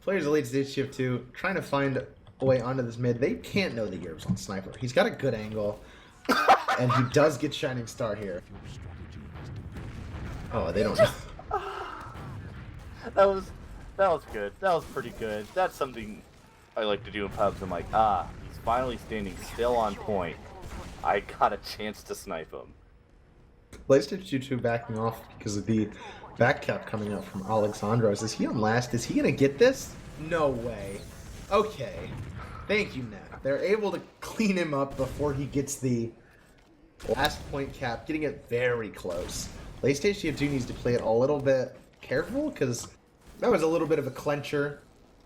[SPEAKER 1] Players at late stage shift 2 trying to find a way onto this mid. They can't know that Europe's on sniper. He's got a good angle, and he does get Shining Star here. Oh, they don't know.
[SPEAKER 2] That was good. That was pretty good. That's something I like to do in pubs. I'm like, he's finally standing still on point. I got a chance to snipe him.
[SPEAKER 1] Late stage 2 backing off because of the back cap coming up from Alexandros. Is he on last? Is he gonna get this? No way. Okay. Thank you, Nat. They're able to clean him up before he gets the last point cap, getting it very close. Late stage TF2 needs to play it a little bit careful because that was a little bit of a clencher.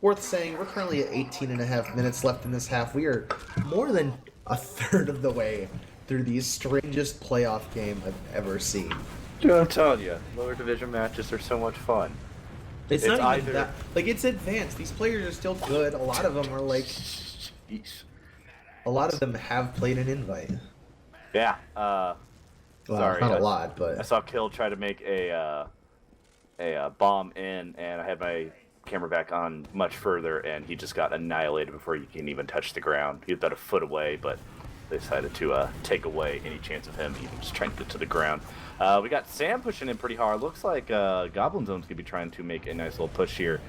[SPEAKER 1] Worth saying, we're currently at 18.5 minutes left in this half. We are more than a third of the way through the strangest playoff game I've ever seen.
[SPEAKER 2] Dude, I'm telling you, lower division matches are so much fun.
[SPEAKER 1] It's not even
[SPEAKER 2] either
[SPEAKER 1] that. Like, it's advanced. These players are still good. A lot of them are like...
[SPEAKER 2] Jeez.
[SPEAKER 1] A lot of them have played an invite.
[SPEAKER 2] Yeah.
[SPEAKER 1] Well,
[SPEAKER 2] sorry,
[SPEAKER 1] not a lot, but...
[SPEAKER 2] I saw Kill try to make a bomb in, and I had my camera back on much further, and he just got annihilated before he can even touch the ground. He was about a foot away, but they decided to take away any chance of him even just trying to get to the ground. We got Sam pushing in pretty hard. Looks like Goblin Zone's going to be trying to make a nice little push here.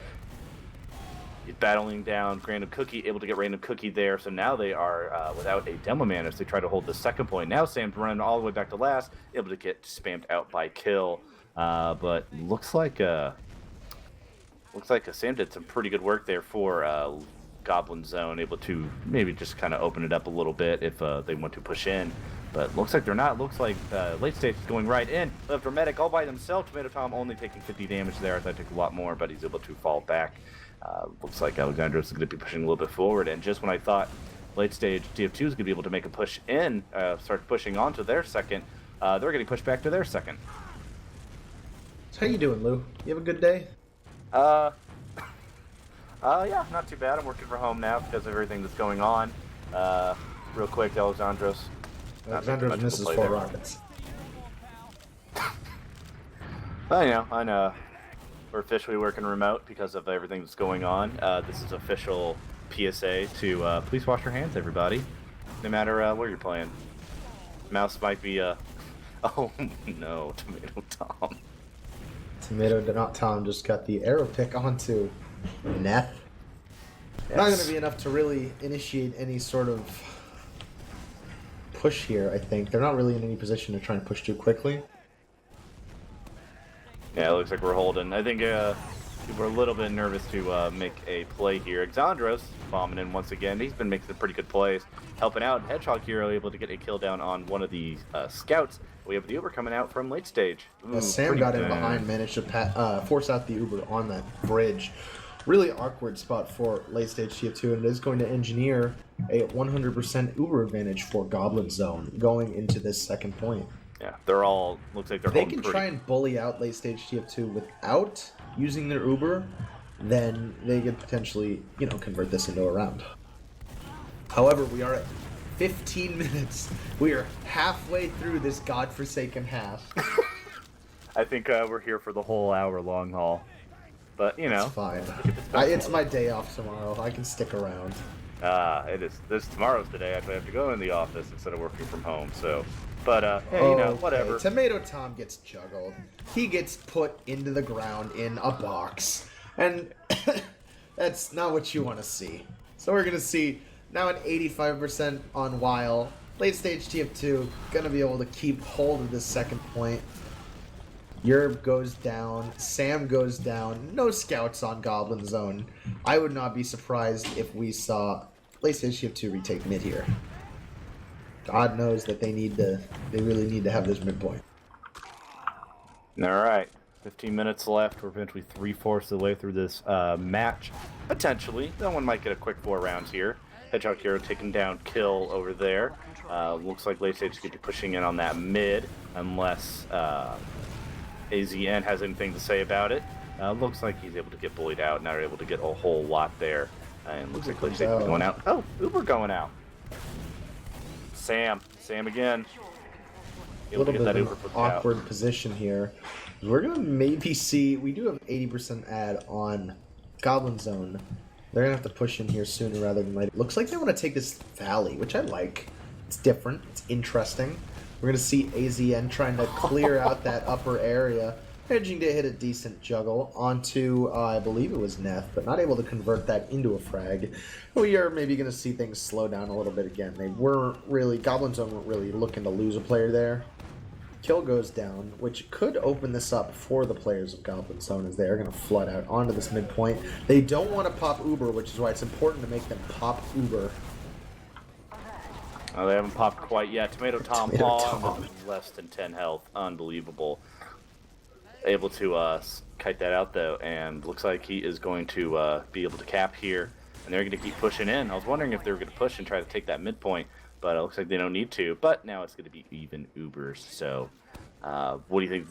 [SPEAKER 2] He's battling down Random Cookie, able to get Random Cookie there, so now they are without a demo man as they try to hold the second point. Now Sam's running all the way back to last, able to get spammed out by Kill, but looks like Sam did some pretty good work there for Goblin Zone, able to maybe just kind of open it up a little bit if they want to push in. But looks like they're not. Looks like late stage is going right in. Left Hermetic all by themselves. Tomato Tom only taking 50 damage there. I thought he took a lot more, but he's able to fall back. Looks like Alexandros is going to be pushing a little bit forward. And just when I thought late stage TF2 is going to be able to make a push in, start pushing on to their second, they're getting pushed back to their second.
[SPEAKER 1] So how you doing, Lou? You have a good day?
[SPEAKER 2] Yeah, not too bad. I'm working from home now because of everything that's going on. Real quick, Alexandros.
[SPEAKER 1] Alexandros misses 4 rockets.
[SPEAKER 2] I know. We're officially working remote because of everything that's going on. This is official PSA to please wash your hands, everybody. No matter where you're playing. Mouse might be oh no, Tomato Tom.
[SPEAKER 1] Tomato Tom just got the arrow pick onto Neth. Yes. Not going to be enough to really initiate any sort of push here, I think. They're not really in any position to try and push too quickly.
[SPEAKER 2] Yeah, it looks like we're holding. I think we're a little bit nervous to make a play here. Exandros bombing in once again. He's been making some pretty good plays, helping out. Hedgehog Hero able to get a kill down on one of the scouts. We have the Uber coming out from late stage. Ooh,
[SPEAKER 1] Sam got in behind, managed to force out the Uber on that bridge. Really awkward spot for late stage TF2, and it is going to engineer a 100% Uber advantage for Goblin Zone going into this second point.
[SPEAKER 2] Yeah, they're all, looks like they're
[SPEAKER 1] If they can try and bully out late stage TF2 without using their Uber, then they could potentially, convert this into a round. However, we are at 15 minutes. We are halfway through this godforsaken half.
[SPEAKER 2] I think we're here for the whole hour long haul. But,
[SPEAKER 1] It's fine. It's my day off tomorrow. I can stick around.
[SPEAKER 2] It is. Tomorrow's the day I have to go in the office instead of working from home, so... But, hey, whatever.
[SPEAKER 1] Tomato Tom gets juggled. He gets put into the ground in a box. And that's not what you want to see. So we're going to see now an 85% on Weil. Late stage TF2 going to be able to keep hold of this second point. Yerb goes down. Sam goes down. No scouts on Goblin Zone. I would not be surprised if we saw late stage TF2 retake mid here. God knows that they really need to have this midpoint.
[SPEAKER 2] All right, 15 minutes left. We're eventually 3/4 of the way through this match. Potentially, no one might get a quick 4 rounds here. Hedgehog Hero taking down Kill over there. Looks like late stage is going to be pushing in on that mid, unless AZN has anything to say about it. Looks like he's able to get bullied out. Now they're able to get a whole lot there. And looks like late stage is going out. Oh, Uber going out. Sam again.
[SPEAKER 1] A little bit of an awkward position here. We're going to maybe see... We do have 80% ad on Goblin Zone. They're going to have to push in here sooner rather than later. Looks like they want to take this valley, which I like. It's different. It's interesting. We're going to see AZN trying to clear out that upper area. Managing to hit a decent juggle onto, I believe it was Neth, but not able to convert that into a frag. We are maybe going to see things slow down a little bit again. They weren't really... Goblin Zone weren't really looking to lose a player there. Kill goes down, which could open this up for the players of Goblin Zone as they are going to flood out onto this midpoint. They don't want to pop Uber, which is why it's important to make them pop Uber.
[SPEAKER 2] Oh, they haven't popped quite yet. Tomato Tom
[SPEAKER 1] Tomato
[SPEAKER 2] on
[SPEAKER 1] Tom.
[SPEAKER 2] with less than 10 health. Unbelievable. Able to kite that out, though, and looks like he is going to be able to cap here. And they're going to keep pushing in. I was wondering if they were going to push and try to take that midpoint, but it looks like they don't need to. But now it's going to be even Ubers. So what do you think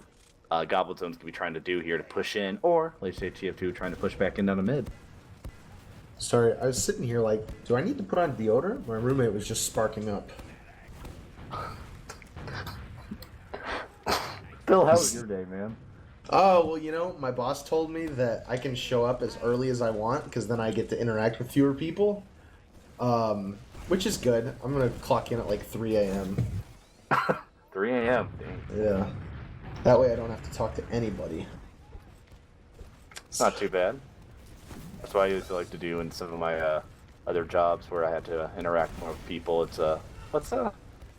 [SPEAKER 2] Goblin Zone's going to be trying to do here to push in? Or, let's say tf2 trying to push back in down the mid.
[SPEAKER 1] Sorry, I was sitting here like, do I need to put on deodorant? My roommate was just sparking up.
[SPEAKER 2] Phil, how was your day, man?
[SPEAKER 1] Oh, well, you know, my boss told me that I can show up as early as I want because then I get to interact with fewer people, which is good. I'm going to clock in at like 3 a.m.
[SPEAKER 2] 3 a.m.
[SPEAKER 1] Yeah. That way I don't have to talk to anybody.
[SPEAKER 2] It's not too bad. That's what I used to like to do in some of my other jobs where I had to interact more with people. It's let's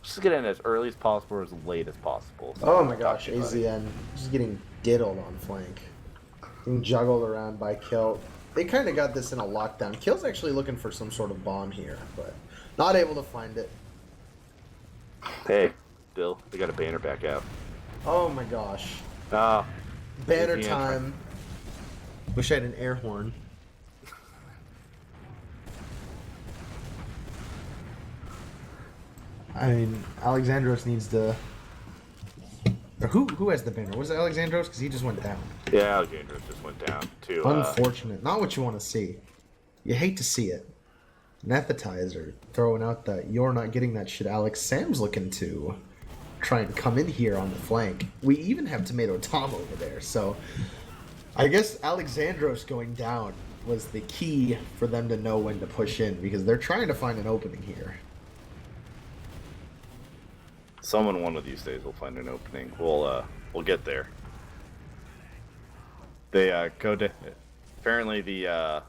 [SPEAKER 2] just get in as early as possible or as late as possible. So
[SPEAKER 1] Oh my gosh, AZN just getting diddled on flank. Being juggled around by Kill. They kind of got this in a lockdown. Kill's actually looking for some sort of bomb here, but not able to find it.
[SPEAKER 2] Hey, Bill, we got a banner back out.
[SPEAKER 1] Oh my gosh.
[SPEAKER 2] Ah,
[SPEAKER 1] Banner
[SPEAKER 2] AZN
[SPEAKER 1] time. Wish I had an air horn. I mean, Alexandros needs to... Or who has the banner? Was it Alexandros? Because he just went down.
[SPEAKER 2] Yeah, Alexandros just went down to.
[SPEAKER 1] Unfortunate. Not what you want to see. You hate to see it. Nethetizer throwing out that you're not getting that shit. Alex Sam's looking to try and come in here on the flank. We even have Tomato Tom over there. So I guess Alexandros going down was the key for them to know when to push in because they're trying to find an opening here.
[SPEAKER 2] Someone one of these days will find an opening. We'll get there. They go to. Apparently, the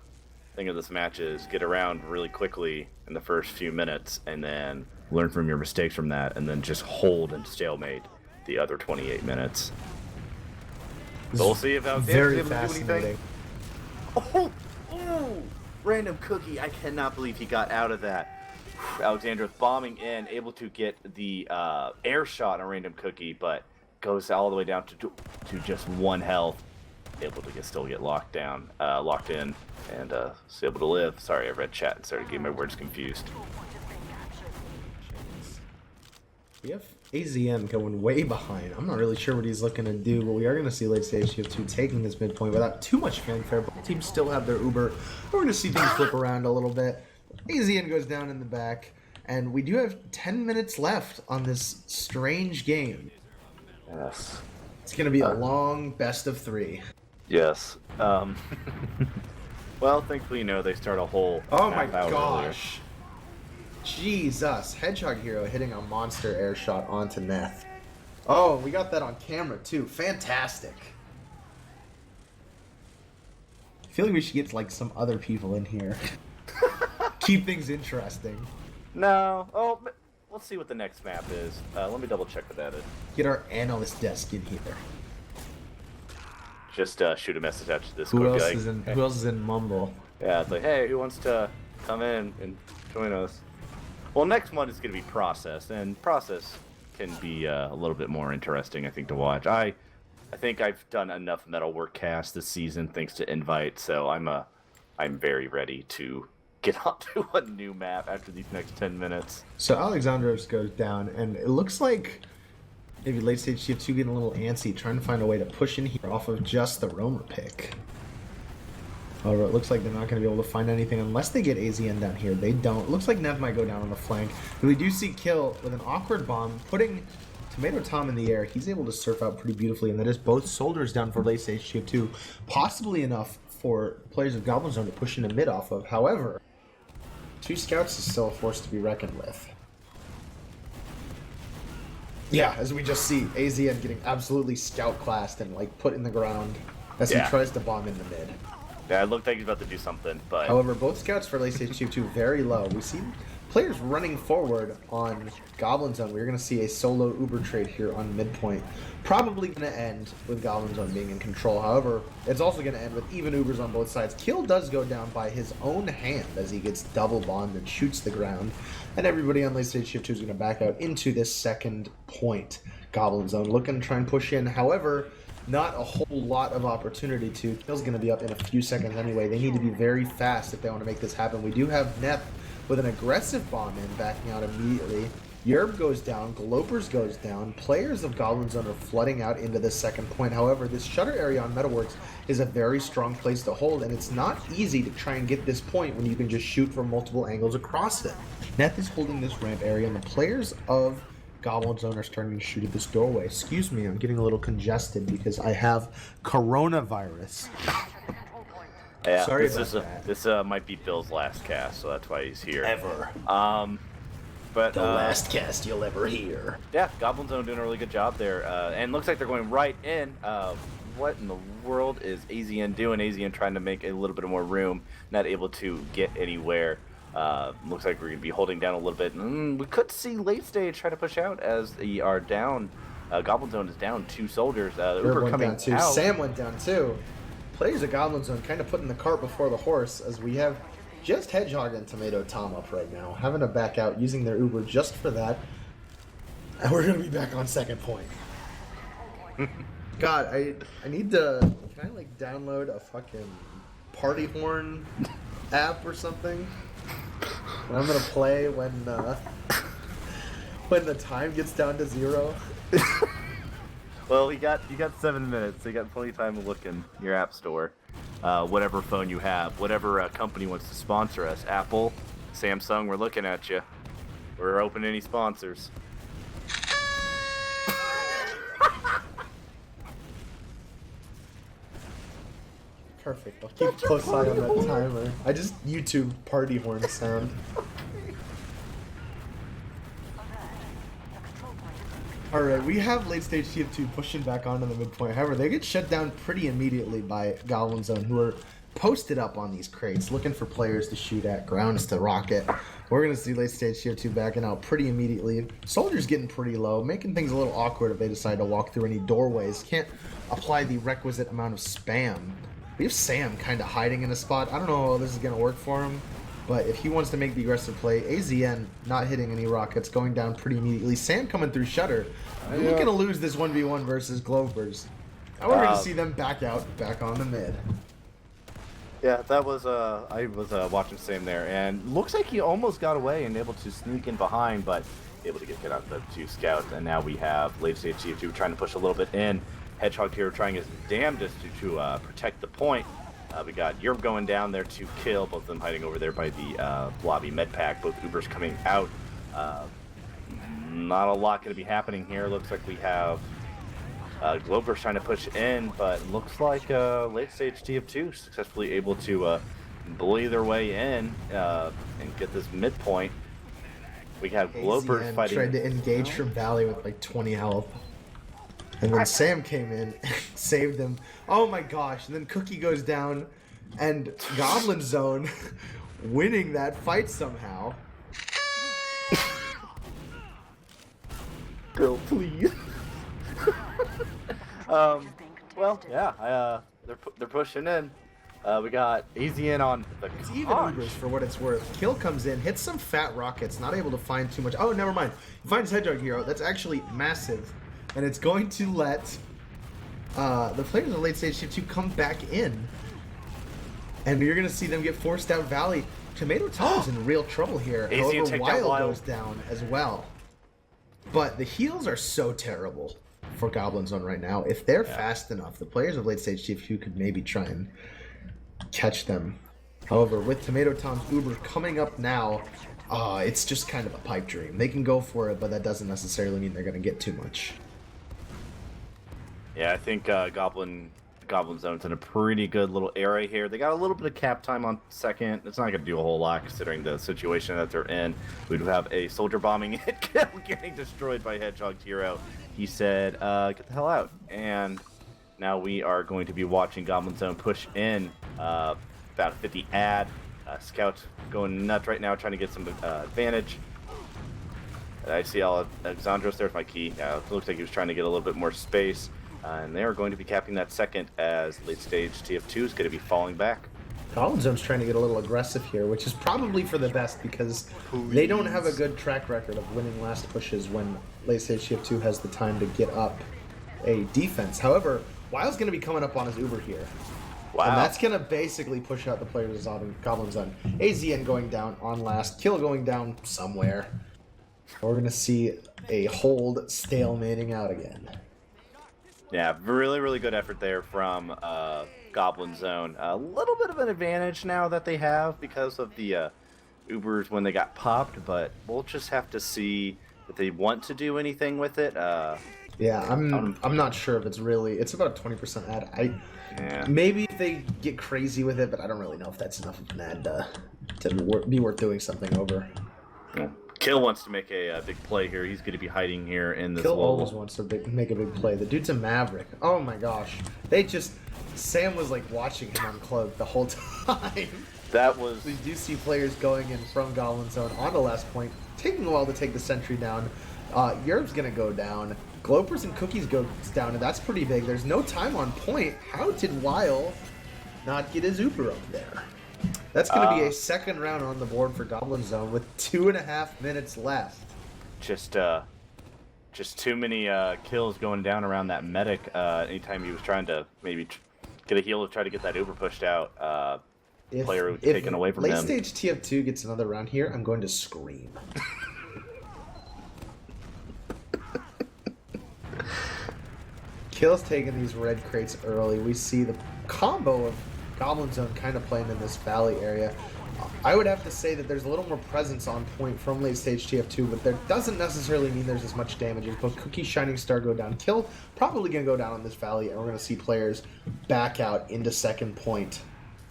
[SPEAKER 2] thing of this match is get around really quickly in the first few minutes, and then learn from your mistakes from that, and then just hold and stalemate the other 28 minutes. So we'll see if Alexander's
[SPEAKER 1] Very
[SPEAKER 2] able to do anything.
[SPEAKER 1] fascinating.
[SPEAKER 2] Oh, random cookie. I cannot believe he got out of that. Alexandros bombing in, able to get the air shot on a random cookie, but goes all the way down to just 1 health. Able to still get locked in, and still able to live. Sorry, I read chat and started getting my words confused.
[SPEAKER 1] We have AZM going way behind. I'm not really sure what he's looking to do, but we are going to see late stage tf2 taking this midpoint without too much fanfare. Both teams still have their Uber. We're going to see things flip around a little bit. AZN goes down in the back, and we do have 10 minutes left on this strange game.
[SPEAKER 2] Yes.
[SPEAKER 1] It's going to be a long best of 3.
[SPEAKER 2] Yes. Well, thankfully, they start a whole.
[SPEAKER 1] Oh my
[SPEAKER 2] half hour
[SPEAKER 1] gosh. Jesus. Hedgehog Hero hitting a monster air shot onto Neth. Oh, we got that on camera too. Fantastic. I feel like we should get like some other people in here. Keep things interesting.
[SPEAKER 2] No. Oh, but let's see what the next map is. Let me double check what that is.
[SPEAKER 1] Get our analyst desk in here.
[SPEAKER 2] Just shoot a message out to this.
[SPEAKER 1] Who else
[SPEAKER 2] like,
[SPEAKER 1] is in?
[SPEAKER 2] hey.
[SPEAKER 1] Who else is in Mumble?
[SPEAKER 2] Yeah, it's like, hey, who wants to come in and join us? Well, next one is going to be Process, and Process can be a little bit more interesting, I think, to watch. I think I've done enough Metalwork cast this season, thanks to Invite, so I'm very ready to get onto a new map after these next 10 minutes.
[SPEAKER 1] So Alexandros goes down, and it looks like maybe late stage tf2 getting a little antsy, trying to find a way to push in here off of just the roamer pick. However, it looks like they're not going to be able to find anything unless they get AZN down here. They don't. It looks like Nev might go down on the flank. But we do see Kill with an awkward bomb, putting Tomato Tom in the air. He's able to surf out pretty beautifully, and that is both soldiers down for late stage tf2. Possibly enough for players of Goblin Zone to push into mid off of. However, 2 scouts is still a force to be reckoned with. Yeah, as we just see, AZN getting absolutely scout classed and like put in the ground as he tries to bomb in the mid.
[SPEAKER 2] Yeah, it looked like he's about to do something, but...
[SPEAKER 1] However, both scouts for late stage tf2 very low. We see players running forward on Goblin Zone. We're going to see a solo Uber trade here on midpoint. Probably going to end with Goblin Zone being in control. However, it's also going to end with even Ubers on both sides. Kill does go down by his own hand as he gets double bombed and shoots the ground. And everybody on late stage shift 2 is going to back out into this second point. Goblin Zone looking to try and push in. However, not a whole lot of opportunity to. Kill's going to be up in a few seconds anyway. They need to be very fast if they want to make this happen. We do have Nep with an aggressive bomb in, backing out immediately. Yerb goes down, Glopers goes down. Players of Goblin Zone are flooding out into this second point. However, this shutter area on Metalworks is a very strong place to hold, and it's not easy to try and get this point when you can just shoot from multiple angles across it. Nep is holding this ramp area, and the players of Goblin Zone are starting to shoot at this doorway. Excuse me, I'm getting a little congested because I have coronavirus.
[SPEAKER 2] Yeah,
[SPEAKER 1] Sorry
[SPEAKER 2] this
[SPEAKER 1] about
[SPEAKER 2] is
[SPEAKER 1] that.
[SPEAKER 2] this might be Bill's last cast, so that's why he's here.
[SPEAKER 3] Ever.
[SPEAKER 2] But
[SPEAKER 3] The last cast you'll ever hear.
[SPEAKER 2] yeah, Goblin Zone doing a really good job there, and looks like they're going right in. What in the world is AZN doing? AZN trying to make a little bit more room, not able to get anywhere. Looks like we're going to be holding down a little bit. We could see late stage try to push out as they are down. Goblin Zone is down 2 soldiers. Uber
[SPEAKER 1] went
[SPEAKER 2] coming
[SPEAKER 1] down too.
[SPEAKER 2] out.
[SPEAKER 1] Sam went down too. Players of Goblin Zone kind of putting the cart before the horse, as we have just Hedgehog and Tomato Tom up right now, having to back out, using their Uber just for that. And we're going to be back on second point. God, I need to, can I like download a fucking party horn app or something? And I'm going to play when the time gets down to 0.
[SPEAKER 2] Well, you got 7 minutes, so you got plenty of time to look in your app store. Whatever phone you have, whatever company wants to sponsor us. Apple, Samsung, we're looking at you. We're open to any sponsors.
[SPEAKER 1] Perfect. I'll keep a close eye on that timer. I just YouTube party horn sound. Alright, we have late stage TF2 pushing back onto the midpoint. However, they get shut down pretty immediately by Goblin Zone, who are posted up on these crates, looking for players to shoot at, grounds to rocket. We're going to see late stage TF2 backing out pretty immediately. Soldiers getting pretty low, making things a little awkward if they decide to walk through any doorways. Can't apply the requisite amount of spam. We have Sam kind of hiding in a spot. I don't know how this is going to work for him, but if he wants to make the aggressive play, AZN not hitting any rockets, going down pretty immediately. Sam coming through Shutter. We're looking to lose this 1v1 versus Glopers. And we're going to see them back out, back on the mid.
[SPEAKER 2] Yeah, that was I was watching Sam there, and looks like he almost got away and able to sneak in behind, but able to get out the 2 scouts. And now we have late stage TF2 trying to push a little bit in. Hedgehog here trying his damnedest to protect the point. We got Yerb going down there to kill, both of them hiding over there by the lobby med pack. Both Ubers coming out. Not a lot going to be happening here. Looks like we have Glopers trying to push in, but looks like late stage TF2 successfully able to bully their way in and get this midpoint. We have Glopers
[SPEAKER 1] AZN
[SPEAKER 2] fighting.
[SPEAKER 1] tried to engage from Valley with like 20 health. And then Sam came in, saved them. Oh my gosh! And then Cookie goes down, and Goblin Zone winning that fight somehow.
[SPEAKER 2] Bill, please. Well, yeah, they're pushing in. We got AZN on the
[SPEAKER 1] It's even
[SPEAKER 2] conch.
[SPEAKER 1] Ubers for what it's worth. Kill comes in, hits some fat rockets, not able to find too much. Oh, never mind. He finds Hedgehog Hero. That's actually massive. And it's going to let the players of late stage shift 2 come back in. And you're going to see them get forced out Valley. Tomato Tom's in real trouble here.
[SPEAKER 2] AZN
[SPEAKER 1] However,
[SPEAKER 2] take down
[SPEAKER 1] Wild
[SPEAKER 2] Wild.
[SPEAKER 1] goes down as well. But the heals are so terrible for Goblin Zone right now. If they're fast enough, the players of late stage shift 2 could maybe try and catch them. However, with Tomato Tom's Uber coming up now, it's just kind of a pipe dream. They can go for it, but that doesn't necessarily mean they're going to get too much.
[SPEAKER 2] Yeah, I think Goblin Zone's in a pretty good little area here. They got a little bit of cap time on second. It's not going to do a whole lot considering the situation that they're in. We do have a soldier bombing it, getting destroyed by Hedgehog Hero. He said, get the hell out. And now we are going to be watching Goblin Zone push in about 50 ad. Scout going nuts right now, trying to get some advantage. I see Alexandros, there's my key. It looks like he was trying to get a little bit more space. And they are going to be capping that second as late stage TF2 is going to be falling back.
[SPEAKER 1] Goblin Zone's trying to get a little aggressive here, which is probably for the best because they don't have a good track record of winning last pushes when late stage TF2 has the time to get up a defense. However, Wild's going to be coming up on his Uber here.
[SPEAKER 2] Wow.
[SPEAKER 1] And that's going to basically push out the players of Goblin Zone. AZN going down on last, Kill going down somewhere. We're going to see a hold stalemating out again.
[SPEAKER 2] Yeah, really, really good effort there from Goblin Zone. A little bit of an advantage now that they have because of the Ubers when they got popped, but we'll just have to see if they want to do anything with it.
[SPEAKER 1] Yeah, I'm not sure if it's really. It's about a 20% ad.
[SPEAKER 2] Yeah.
[SPEAKER 1] Maybe if they get crazy with it, but I don't really know if that's enough of an ad to be worth doing something over.
[SPEAKER 2] Yeah. Kill wants to make a big play here. He's going to be hiding here in this
[SPEAKER 1] Kill
[SPEAKER 2] level.
[SPEAKER 1] always wants to make a big play. The dude's a maverick. Oh my gosh. Sam was like watching him uncloak the whole time.
[SPEAKER 2] That was...
[SPEAKER 1] We do see players going in from Goblin Zone on the last point, taking a while to take the sentry down. Yerb's going to go down. Glopers and Cookies goes down, and that's pretty big. There's no time on point. How did Weil not get his Uber up there? That's going to be a second round on the board for Goblin Zone with 2.5 minutes left.
[SPEAKER 2] Just too many kills going down around that medic. Anytime he was trying to maybe get a heal to try to get that Uber pushed out, player taken away from him.
[SPEAKER 1] Late stage TF2 gets another round here, I'm going to scream. Kill's taking these red crates early. We see the combo of Goblin Zone kind of playing in this valley area. I would have to say that there's a little more presence on point from late stage TF2, but that doesn't necessarily mean there's as much damage. As both Cookie, Shining Star go down. Kill probably going to go down on this valley, and we're going to see players back out into second point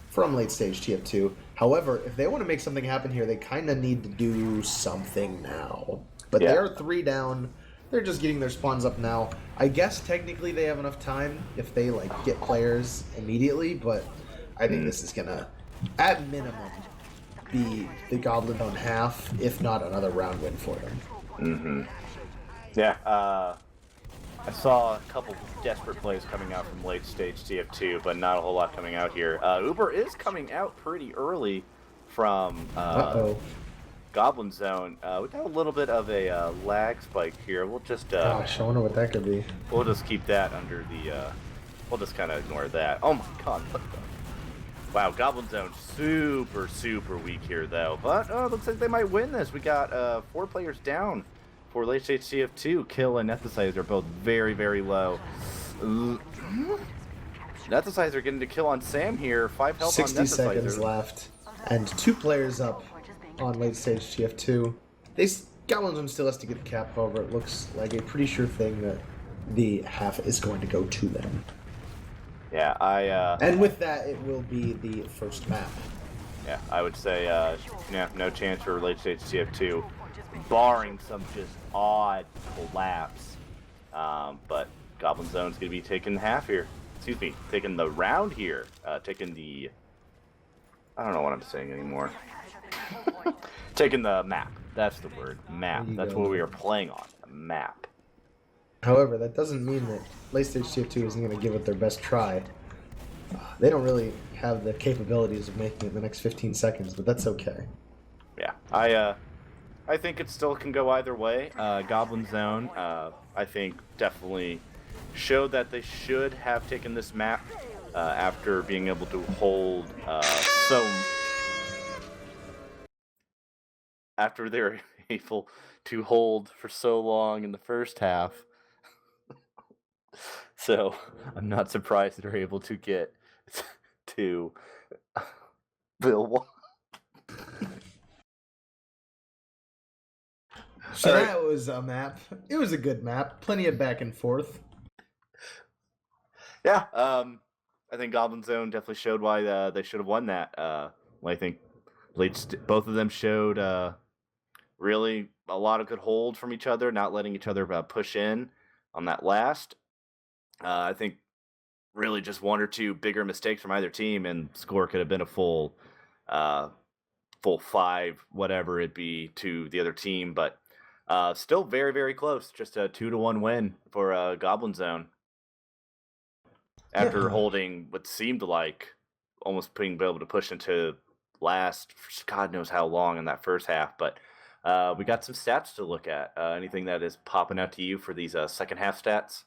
[SPEAKER 1] from late stage TF2. However, if they want to make something happen here, they kind of need to do something now. But
[SPEAKER 2] yeah.
[SPEAKER 1] They're 3 down. They're just getting their spawns up now. I guess technically they have enough time if they like get players immediately, but I think this is gonna, at minimum, be the Goblin Zone half, if not another round win for them.
[SPEAKER 2] Mm-hmm. Yeah, I saw a couple desperate plays coming out from late stage TF2, but not a whole lot coming out here. Uber is coming out pretty early from Goblin Zone. We got a little bit of a lag spike here. We'll just
[SPEAKER 1] gosh, I wonder what that could be.
[SPEAKER 2] We'll just keep that under the. We'll just kind of ignore that. Oh my God! What the? Wow, Goblin Zone super weak here though. But looks like they might win this. We got 4 players down for late stage CF2. Kill and Nethicizer are both very low. Nethicizer getting to kill on Sam here. 5 health on Nethicizer.
[SPEAKER 1] 60 seconds left, and 2 players up on late stage TF2. Goblin Zone still has to get a cap, however, it looks like a pretty sure thing that the half is going to go to them.
[SPEAKER 2] Yeah,
[SPEAKER 1] and with that, it will be the first map.
[SPEAKER 2] Yeah, I would say, no chance for late stage TF2, barring some just odd collapse. But Goblin Zone's going to be taking the half here. Excuse me, taking the round here. Taking the... I don't know what I'm saying anymore. Taking the map. That's the word. Map. That's what we are playing on. A map.
[SPEAKER 1] However, that doesn't mean that late stage TF2 isn't going to give it their best try. They don't really have the capabilities of making it in the next 15 seconds, but that's okay.
[SPEAKER 2] Yeah, I think it still can go either way. Goblin Zone, I think, definitely showed that they should have taken this map after being able to hold after they were able to hold for so long in the first half. So I'm not surprised they're able to get to Bill.
[SPEAKER 1] So that was a map. It was a good map. Plenty of back and forth.
[SPEAKER 2] Yeah, I think Goblin Zone definitely showed why they should have won that. I think both of them showed really a lot of good hold from each other, not letting each other push in on that last. I think really just 1 or 2 bigger mistakes from either team, and score could have been a full full 5, whatever it be, to the other team. But still very, very close. Just a 2-1 win for Goblin Zone. After holding what seemed like almost being able to push into last for God knows how long in that first half. But we got some stats to look at. Anything that is popping out to you for these second half stats?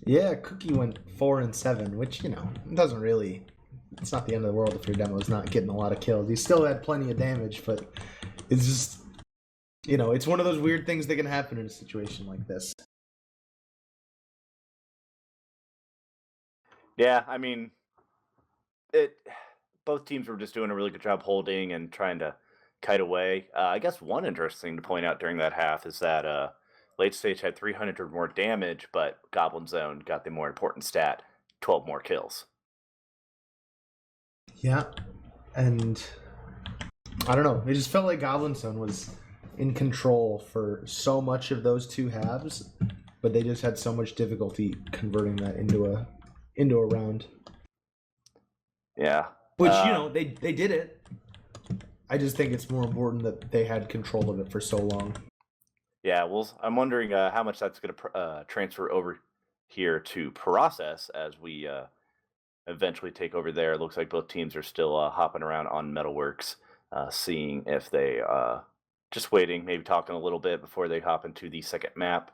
[SPEAKER 1] Yeah, Cookie went 4-7, which, you know, doesn't really... It's not the end of the world if your demo's not getting a lot of kills. He still had plenty of damage, but it's just... You know, it's one of those weird things that can happen in a situation like this.
[SPEAKER 2] Yeah, I mean, both teams were just doing a really good job holding and trying to kite away. I guess one interesting thing to point out during that half is that Late Stage had 300 more damage, but Goblin Zone got the more important stat, 12 more kills.
[SPEAKER 1] Yeah, and I don't know. It just felt like Goblin Zone was in control for so much of those two halves, but they just had so much difficulty converting that into a round.
[SPEAKER 2] Yeah.
[SPEAKER 1] Which, you know, they did it. I just think it's more important that they had control of it for so long.
[SPEAKER 2] Yeah, well, I'm wondering how much that's going to transfer over here to Process as we eventually take over there. It looks like both teams are still hopping around on Metalworks, seeing if they just waiting, maybe talking a little bit before they hop into the second map.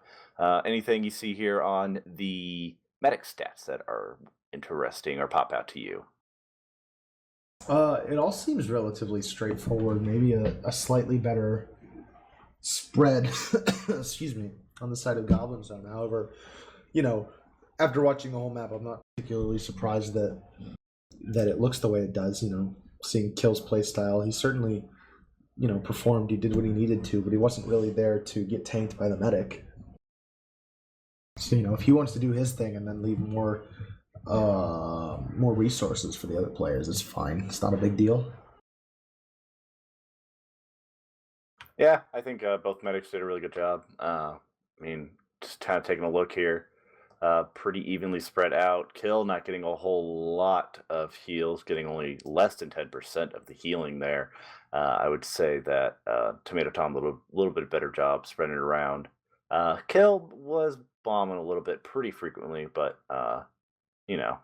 [SPEAKER 2] Anything you see here on the medic stats that are interesting or pop out to you?
[SPEAKER 1] It all seems relatively straightforward. Maybe a slightly better spread, excuse me, on the side of Goblin Zone. However, you know, after watching the whole map, I'm not particularly surprised that it looks the way it does. You know, seeing Kill's play style, he certainly, you know, performed. He did what he needed to, but he wasn't really there to get tanked by the medic. So, you know, if he wants to do his thing and then leave more resources for the other players, it's fine. It's not a big deal.
[SPEAKER 2] Yeah, I think both medics did a really good job. I mean, just kind of taking a look here, pretty evenly spread out. Kill not getting a whole lot of heals, getting only less than 10% of the healing there. I would say that Tomato Tom a little bit better job spreading it around. Kill was bombing a little bit pretty frequently, but you know.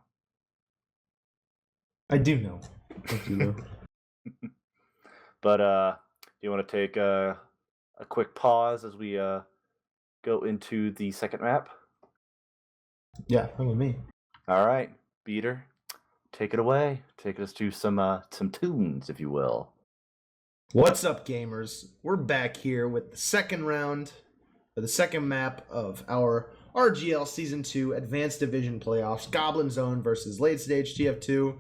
[SPEAKER 1] I do know. I do know.
[SPEAKER 2] But do you want to take a quick pause as we go into the second map?
[SPEAKER 1] Yeah, come with me.
[SPEAKER 2] All right, Beater, take it away. Take us to some tunes, if you will.
[SPEAKER 1] What's up, gamers? We're back here with the second round, or the second map of our RGL Season 2 Advanced Division Playoffs, Goblin Zone versus Late Stage tf2.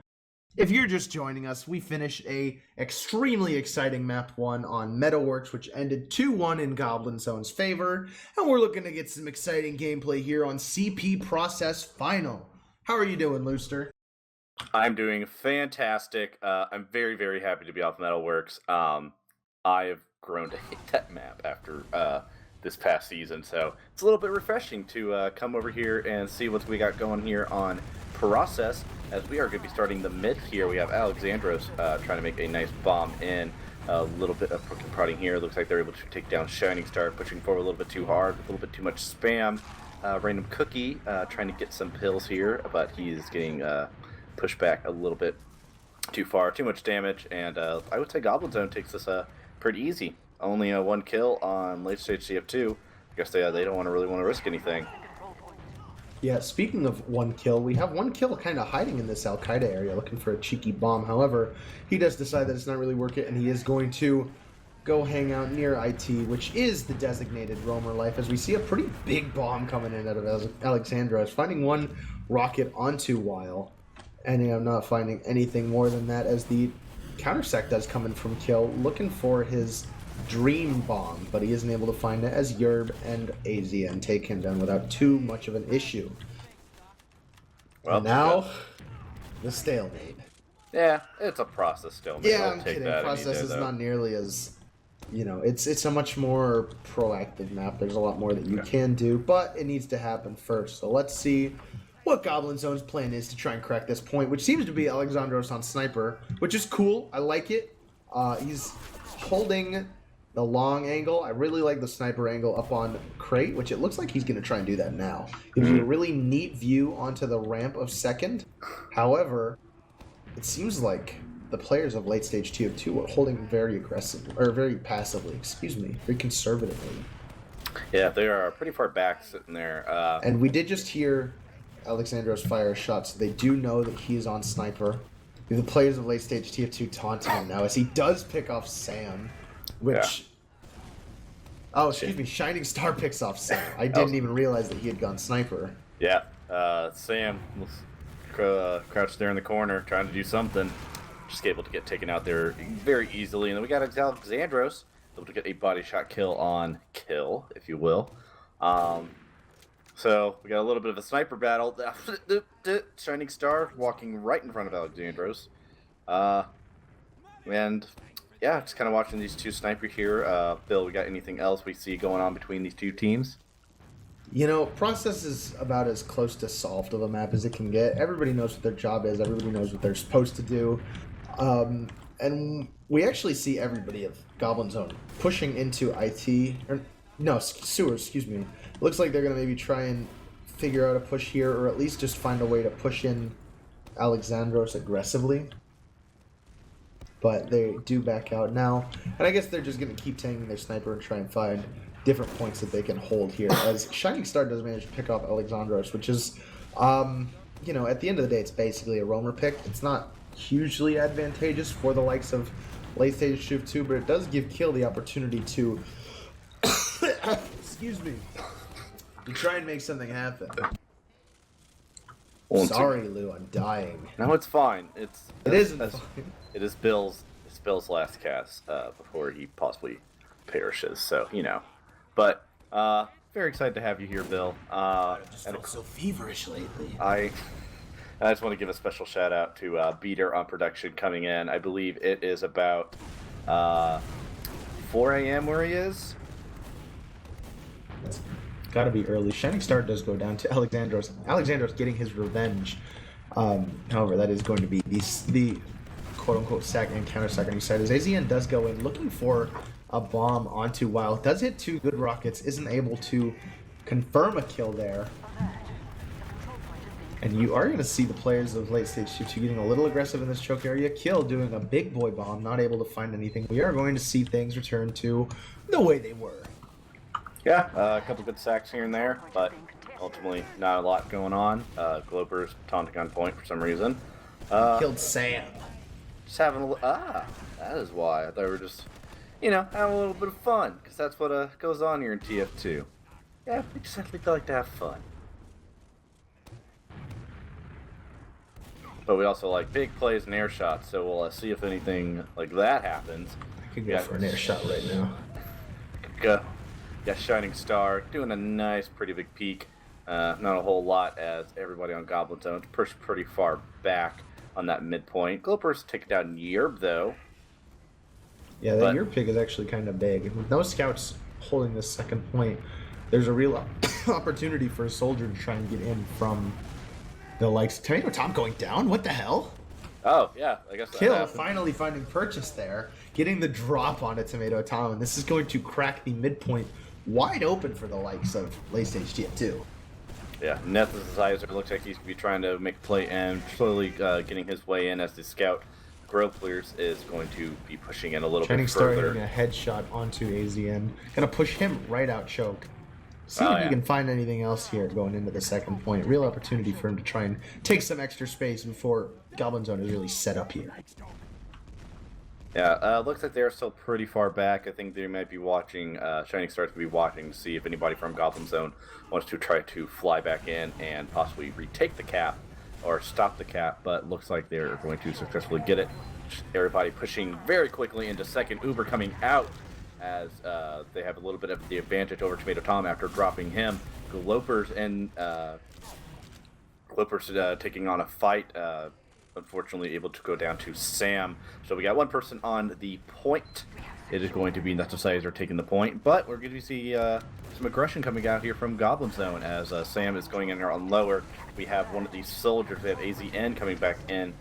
[SPEAKER 1] If you're just joining us, we finished a extremely exciting map 1 on Metalworks, which ended 2-1 in Goblin Zone's favor, and we're looking to get some exciting gameplay here on CP Process Final. How are you doing, Looster?
[SPEAKER 2] I'm doing fantastic. I'm very, very happy to be off Metalworks. I have grown to hate that map after this past season, so it's a little bit refreshing to come over here and see what we got going here on Process, as we are going to be starting the mid here. We have Alexandros trying to make a nice bomb in. A little bit of poking prodding here. Looks like they're able to take down Shining Star, pushing forward a little bit too hard, a little bit too much spam. Random Cookie trying to get some pills here, but he's getting pushed back a little bit too far, too much damage, and I would say Goblin Zone takes this pretty easy. Only one kill on late stage CF2. I guess they don't really want to risk anything.
[SPEAKER 1] Yeah, speaking of one kill, we have one kill kind of hiding in this Al-Qaeda area looking for a cheeky bomb. However, he does decide that it's not really working, and he is going to go hang out near IT, which is the designated roamer life, as we see a pretty big bomb coming in out of Alexandros, finding one rocket onto Weil, and I'm not finding anything more than that, as the countersec does come in from Kill, looking for his dream bomb, but he isn't able to find it, as Yerb and AZN take him down without too much of an issue. Well, and now, the stalemate.
[SPEAKER 2] Yeah, it's a process stalemate.
[SPEAKER 1] Yeah, I'm kidding. Process is not nearly as, you know, it's a much more proactive map. There's a lot more that you can do, but it needs to happen first. So let's see what Goblin Zone's plan is to try and crack this point, which seems to be Alexandros on Sniper, which is cool. I like it. He's holding the long angle. I really like the sniper angle up on crate, which it looks like he's going to try and do that now. Gives you a really neat view onto the ramp of second. However, it seems like the players of late stage tf2 are holding very aggressive, or very passively, excuse me, very conservatively.
[SPEAKER 2] Yeah, they are pretty far back sitting there.
[SPEAKER 1] And we did just hear Alexandros fire a shot, so they do know that he is on sniper. The players of late stage tf2 taunting him now as he does pick off Sam, which...
[SPEAKER 2] Yeah.
[SPEAKER 1] Oh, excuse me, Shining Star picks off Sam. I didn't even realize that he had gone sniper.
[SPEAKER 2] Yeah, Sam was crouched there in the corner trying to do something. Just able to get taken out there very easily. And then we got Alexandros able to get a body shot kill on kill, if you will. So we got a little bit of a sniper battle. Shining Star walking right in front of Alexandros. And yeah, just kind of watching these two snipers here. Bill, we got anything else we see going on between these two teams?
[SPEAKER 1] You know, Process is about as close to solved of a map as it can get. Everybody knows what their job is. Everybody knows what they're supposed to do. And we actually see everybody of Goblin Zone pushing into IT, or no, sewers, excuse me. Looks like they're going to maybe try and figure out a push here, or at least just find a way to push in Alexandros aggressively. But they do back out now. And I guess they're just going to keep taking their sniper and try and find different points that they can hold here. As Shining Star does manage to pick off Alexandros, which is, you know, at the end of the day, it's basically a roamer pick. It's not hugely advantageous for the likes of late stage shift 2, but it does give Kill the opportunity to, excuse me, to try and make something happen. Sorry, Lou, I'm dying.
[SPEAKER 2] No, it's fine.
[SPEAKER 1] It isn't fine.
[SPEAKER 2] It is Bill's last cast before he possibly perishes. So you know, but very excited to have you here, Bill.
[SPEAKER 3] I just felt so feverish lately.
[SPEAKER 2] I just want to give a special shout out to Beater on production coming in. I believe it is about 4 a.m. where he is.
[SPEAKER 1] It's gotta be early. Shining Star does go down to Alexandros. Alexandros getting his revenge. However, that is going to be the quote-unquote sack and counter-sacking side. As AZN does go in looking for a bomb onto Wild. Does hit 2 good rockets. Isn't able to confirm a kill there. And you are going to see the players of late stage 2 getting a little aggressive in this choke area. Kill doing a big boy bomb, not able to find anything. We are going to see things return to the way they were.
[SPEAKER 2] Yeah, a couple good sacks here and there, but ultimately not a lot going on. Glober's taunting on point for some reason.
[SPEAKER 1] Killed Sam.
[SPEAKER 2] Just having a that is why. I thought we were just, you know, having a little bit of fun, because that's what goes on here in TF2. Yeah, we just simply like to have fun. But we also like big plays and air shots, so we'll see if anything like that happens.
[SPEAKER 1] I could go for an air shot right now.
[SPEAKER 2] Go. Yeah, Shining Star doing a nice, pretty big peek. Not a whole lot as everybody on Goblin Zone pushed pretty far back on that midpoint. Glopers take down Yerb though.
[SPEAKER 1] Yeah, that Yerb pick is actually kind of big. With no scouts holding this second point, there's a real opportunity for a soldier to try and get in from the likes. Tomato Tom going down? What the hell?
[SPEAKER 2] Oh, yeah, I guess that
[SPEAKER 1] Kill
[SPEAKER 2] happened.
[SPEAKER 1] finally finding purchase there, getting the drop on a Tomato Tom, and this is going to crack the midpoint wide open for the likes of late stage TF2.
[SPEAKER 2] Yeah, Nethersizer looks like he's going to be trying to make a play and slowly getting his way in as the scout. Growplers is going to be pushing in a little
[SPEAKER 1] Shining
[SPEAKER 2] bit
[SPEAKER 1] Star
[SPEAKER 2] further.
[SPEAKER 1] hitting a headshot onto AZN. Gonna push him right out choke. See if
[SPEAKER 2] yeah.
[SPEAKER 1] you can find anything else here going into the second point. Real opportunity for him to try and take some extra space before Goblin Zone is really set up here.
[SPEAKER 2] Yeah, looks like they're still pretty far back. I think they might be watching, Shining Stars will be watching to see if anybody from Goblin Zone wants to try to fly back in and possibly retake the cap or stop the cap, but looks like they're going to successfully get it. Everybody pushing very quickly into second. Uber coming out as they have a little bit of the advantage over Tomato Tom after dropping him. Glopers and taking on a fight. Unfortunately able to go down to Sam. So we got one person on the point. It is going to be Nethersizer taking the point, but we're going to see some aggression coming out here from Goblin Zone as Sam is going in there on lower. We have one of these soldiers. We have AZN coming back in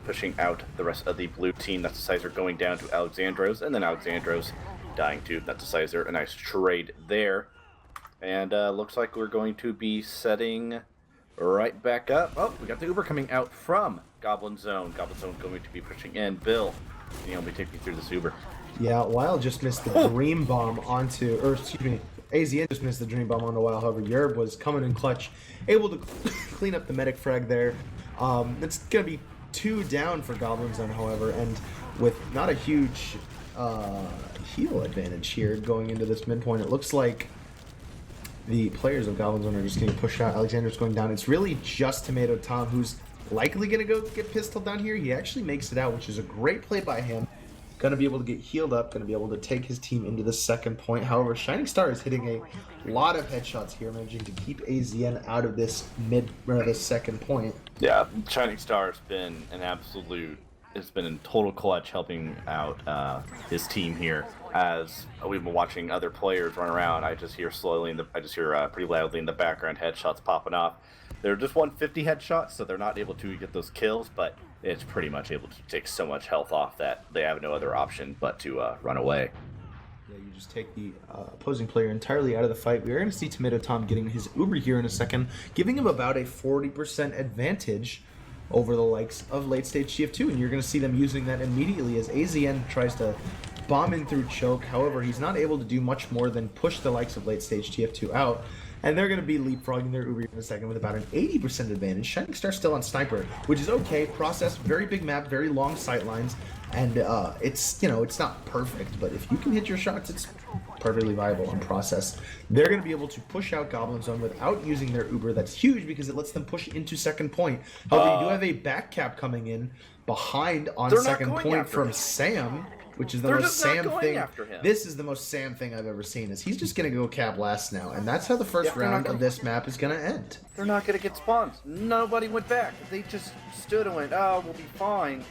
[SPEAKER 2] pushing out the rest of the blue team. Nuticizer going down to Alexandros, and then Alexandros dying to Nuticizer. A nice trade there. And looks like we're going to be setting right back up. Oh, we got the Uber coming out from Goblin Zone. Goblin Zone going to be pushing in. Bill, can you help me take me through this Uber?
[SPEAKER 1] Yeah, Wild just missed the Dream Bomb onto, or excuse me, AZN just missed the Dream Bomb onto Wild. However, Yerb was coming in clutch, able to clean up the medic frag there. It's going to be 2 down for Goblin Zone, however, and with not a huge heal advantage here going into this midpoint. It looks like the players of Goblin Zone are just getting pushed out. Alexander's going down. It's really just Tomato Tom who's likely going to go get pistol down here. He actually makes it out, which is a great play by him. Going to be able to get healed up, going to be able to take his team into the second point. However, Shining Star is hitting a lot of headshots here, managing to keep AZN out of this this second point.
[SPEAKER 2] Yeah, Shining Star has been an absolute, it's been in total clutch helping out his team here. As we've been watching other players run around, I just hear pretty loudly in the background headshots popping off. They're just 150 headshots, so they're not able to get those kills, but it's pretty much able to take so much health off that they have no other option but to run away.
[SPEAKER 1] Yeah, you just take the opposing player entirely out of the fight. We're going to see Tomato Tom getting his Uber here in a second, giving him about a 40% advantage over the likes of late stage TF2, and you're going to see them using that immediately as AZN tries to bomb in through choke. However, he's not able to do much more than push the likes of late stage TF2 out, and they're going to be leapfrogging their Uber in a second with about an 80% advantage. Shining Star still on Sniper, which is okay. Process, very big map, very long sight lines, and it's, you know, it's not perfect, but if you can hit your shots, it's perfectly viable on Process. They're going to be able to push out Goblin Zone without using their Uber. That's huge because it lets them push into second point. However, you do have a back cap coming in behind on second point from Sam, which is the most Sam thing. This is the most Sam thing I've ever seen. Is he's just gonna go cap last now, and that's how the first round of this map is gonna end.
[SPEAKER 2] They're not gonna get spawns. Nobody went back. They just stood and went, "Oh, we'll be fine."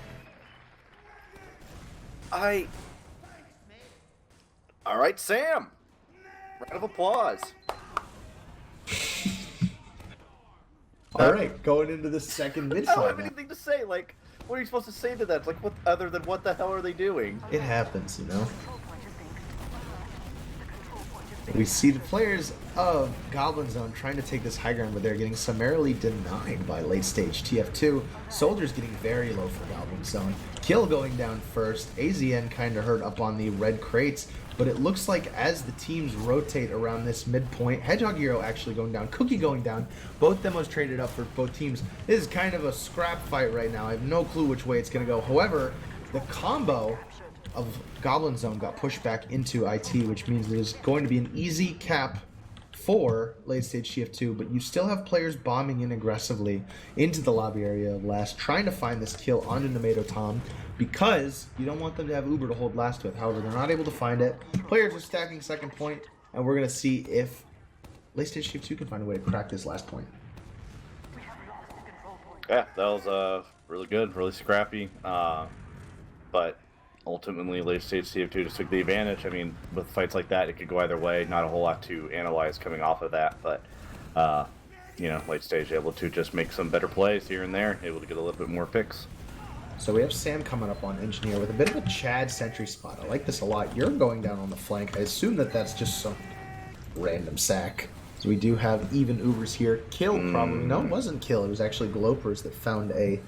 [SPEAKER 2] All right, Sam. Round of applause.
[SPEAKER 1] All right, going into the second mid
[SPEAKER 2] I don't
[SPEAKER 1] fight.
[SPEAKER 2] have anything to say. Like, what are you supposed to say to that? It's like, what other than what the hell are they doing?
[SPEAKER 1] It happens, you know. We see the players of Goblin Zone trying to take this high ground, but they're getting summarily denied by late stage TF2. Soldiers getting very low for Goblin Zone. Kill going down first. AZN kind of hurt up on the red crates, but it looks like as the teams rotate around this midpoint, Hedgehog Hero actually going down, Cookie going down, both demos traded up for both teams. This is kind of a scrap fight right now. I have no clue which way it's going to go. However, the combo of Goblin Zone got pushed back into IT, which means there's going to be an easy cap for late stage TF2, but you still have players bombing in aggressively into the lobby area of last, trying to find this kill onto Tomato Tom, because you don't want them to have Uber to hold last with. However, they're not able to find it. Players are stacking second point, and we're going to see if late stage TF2 can find a way to crack this last point.
[SPEAKER 2] Yeah, that was really good, really scrappy, but ultimately late stage TF2 just took the advantage. I mean, with fights like that, it could go either way. Not a whole lot to analyze coming off of that, but you know, late stage able to just make some better plays here and there, able to get a little bit more picks.
[SPEAKER 1] So we have Sam coming up on Engineer with a bit of a Chad sentry spot. I like this a lot. You're going down on the flank. I assume that that's just some random sack. So we do have even Ubers here. Kill probably. No, it wasn't Kill. It was actually Glopers that found a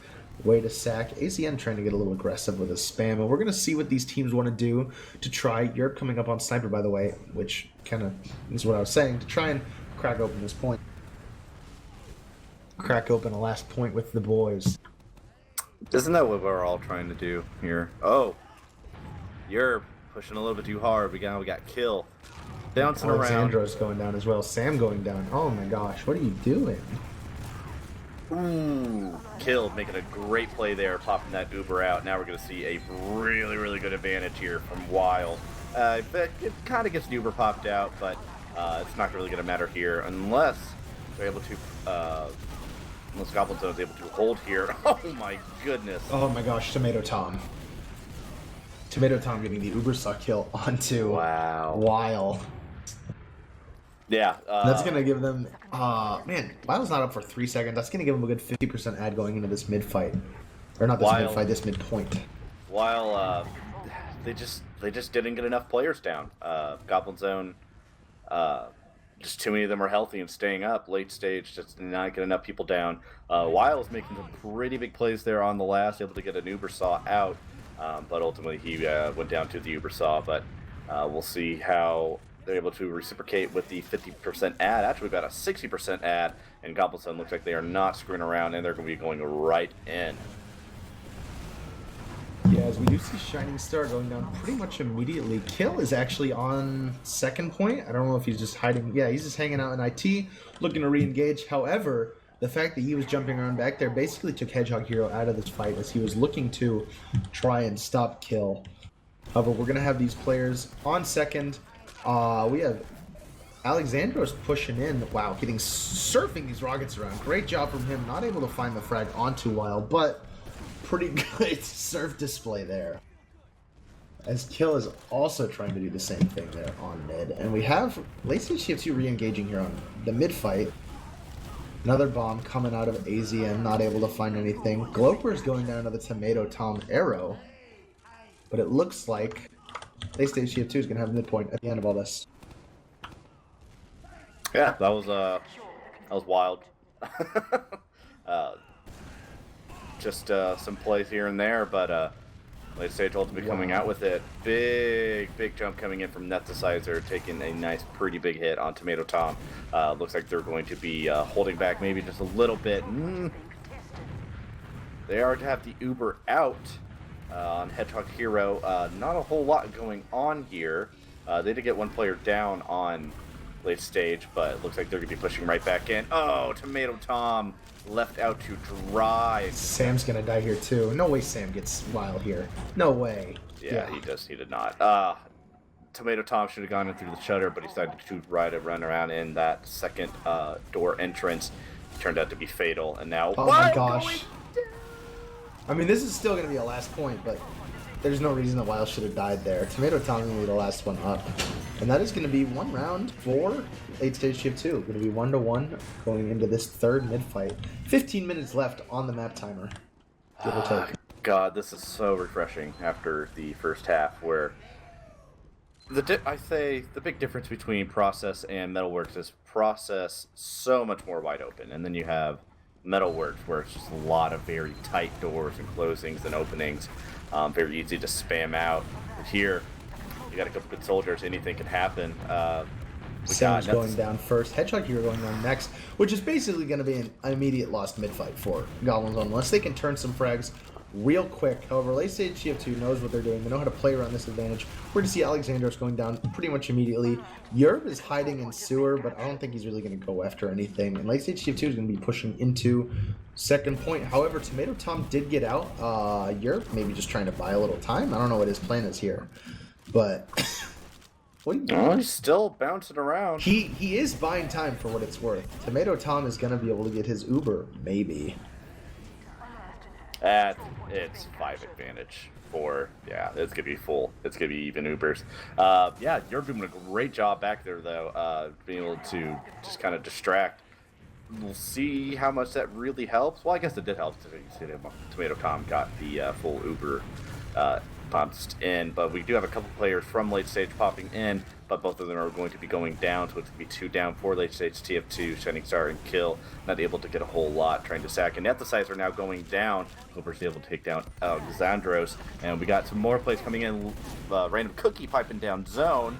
[SPEAKER 1] way to sack. ACN trying to get a little aggressive with his spam. And we're going to see what these teams want to do to try. You're coming up on Sniper, by the way, which kind of is what I was saying, to try and crack open this point. Crack open a last point with the boys.
[SPEAKER 2] Isn't that what we're all trying to do here? Oh, you're pushing a little bit too hard. We got Kill. Bouncing around.
[SPEAKER 1] Alexandro's going down as well. Sam going down. Oh my gosh, what are you doing?
[SPEAKER 2] Ooh, Kill making a great play there, popping that Uber out. Now we're going to see a really, really good advantage here from Wild. But it kind of gets the Uber popped out, but it's not really going to matter here unless they're able to, unless Goblin Zone is able to hold here. Oh my goodness.
[SPEAKER 1] Oh my gosh, Tomato Tom. Tomato Tom getting the Uber suck kill onto Wild.
[SPEAKER 2] Yeah.
[SPEAKER 1] That's going to give them, man, Wild's not up for 3 seconds. That's going to give them a good 50% ad going into this mid-fight. Or not this
[SPEAKER 2] While-
[SPEAKER 1] mid-fight, this midpoint.
[SPEAKER 2] While they just didn't get enough players down. Goblin Zone, just too many of them are healthy and staying up. Late stage, just did not get enough people down. Weil was making some pretty big plays there on the last, able to get an Uber Saw out, but ultimately he went down to the Uber Saw. But we'll see how they're able to reciprocate with the 50% ad. Actually, we've got a 60% ad, and Goblin Zone looks like they are not screwing around, and they're going to be going right in.
[SPEAKER 1] Yeah, as we do see Shining Star going down pretty much immediately. Kill is actually on second point. I don't know if he's just hiding. Yeah, he's just hanging out in IT, looking to re-engage. However, the fact that he was jumping around back there basically took Hedgehog Hero out of this fight as he was looking to try and stop Kill. However, we're going to have these players on second. We have Alexandros pushing in. Wow, surfing these rockets around. Great job from him. Not able to find the frag onto Wild, but pretty good surf display there. As Kill is also trying to do the same thing there on mid. And we have late stage tf2 re-engaging here on the mid fight. Another bomb coming out of AZM, not able to find anything. Gloper is going down to the Tomato Tom arrow. But it looks like late stage tf2 is going to have midpoint at the end of all this.
[SPEAKER 2] Yeah, that was wild. Just some plays here and there, but late stage ultimate coming out with it. Big jump coming in from Nethicizer, taking a nice, pretty big hit on Tomato Tom. Looks like they're going to be holding back maybe just a little bit. They are to have the Uber out on Hedgehog Hero. Not a whole lot going on here. They did get one player down on late stage, but it looks like they're going to be pushing right back in. Oh, Tomato Tom left out to dry.
[SPEAKER 1] Sam's going to die here too. No way Sam gets Wild here. No way.
[SPEAKER 2] Yeah, he did not. Tomato Tom should have gone in through the shutter, but he decided to run around in that second door entrance. It turned out to be fatal, and now...
[SPEAKER 1] Oh my gosh. I mean, this is still going to be a last point, but there's no reason that Wild should have died there. Tomato Tom is going to be the last one up. And that is going to be one round for 8-stage shift 2. Going to be 1-1 going into this third mid-fight. 15 minutes left on the map timer. Give or take.
[SPEAKER 2] God, this is so refreshing after the first half, where I say the big difference between Process and Metalworks is Process so much more wide open, and then you have Metalworks where it's just a lot of very tight doors and closings and openings, very easy to spam out. But here, you got a couple good soldiers, anything can happen.
[SPEAKER 1] Sam's going down first. Hedgehog Hero going down next, which is basically going to be an immediate lost mid-fight for Goblin Zone, unless they can turn some frags real quick. However, late stage TF2 knows what they're doing. They know how to play around this advantage. We're going to see Alexandros going down pretty much immediately. Yerb is hiding in sewer, but I don't think he's really going to go after anything. And late stage TF2 is going to be pushing into second point. However, Tomato Tom did get out. Yerb maybe just trying to buy a little time. I don't know what his plan is here, but... What are you doing?
[SPEAKER 2] Oh, he's still bouncing around.
[SPEAKER 1] He is buying time for what it's worth. Tomato Tom is going to be able to get his Uber, maybe.
[SPEAKER 2] It's 5 advantage for, yeah, it's going to be full. It's going to be even Ubers. Yeah, you're doing a great job back there, though, being able to just kind of distract. We'll see how much that really helps. Well, I guess it did help. Tomato Tom got the full Uber bounced in, but we do have a couple players from late stage popping in, but both of them are going to be going down, so it's going to be 2 down for late stage TF2, Shining Star and Kill, not able to get a whole lot, trying to sack, and Nethicizer now going down. Hooper's able to take down Alexandros, and we got some more plays coming in, random Cookie piping down Zone,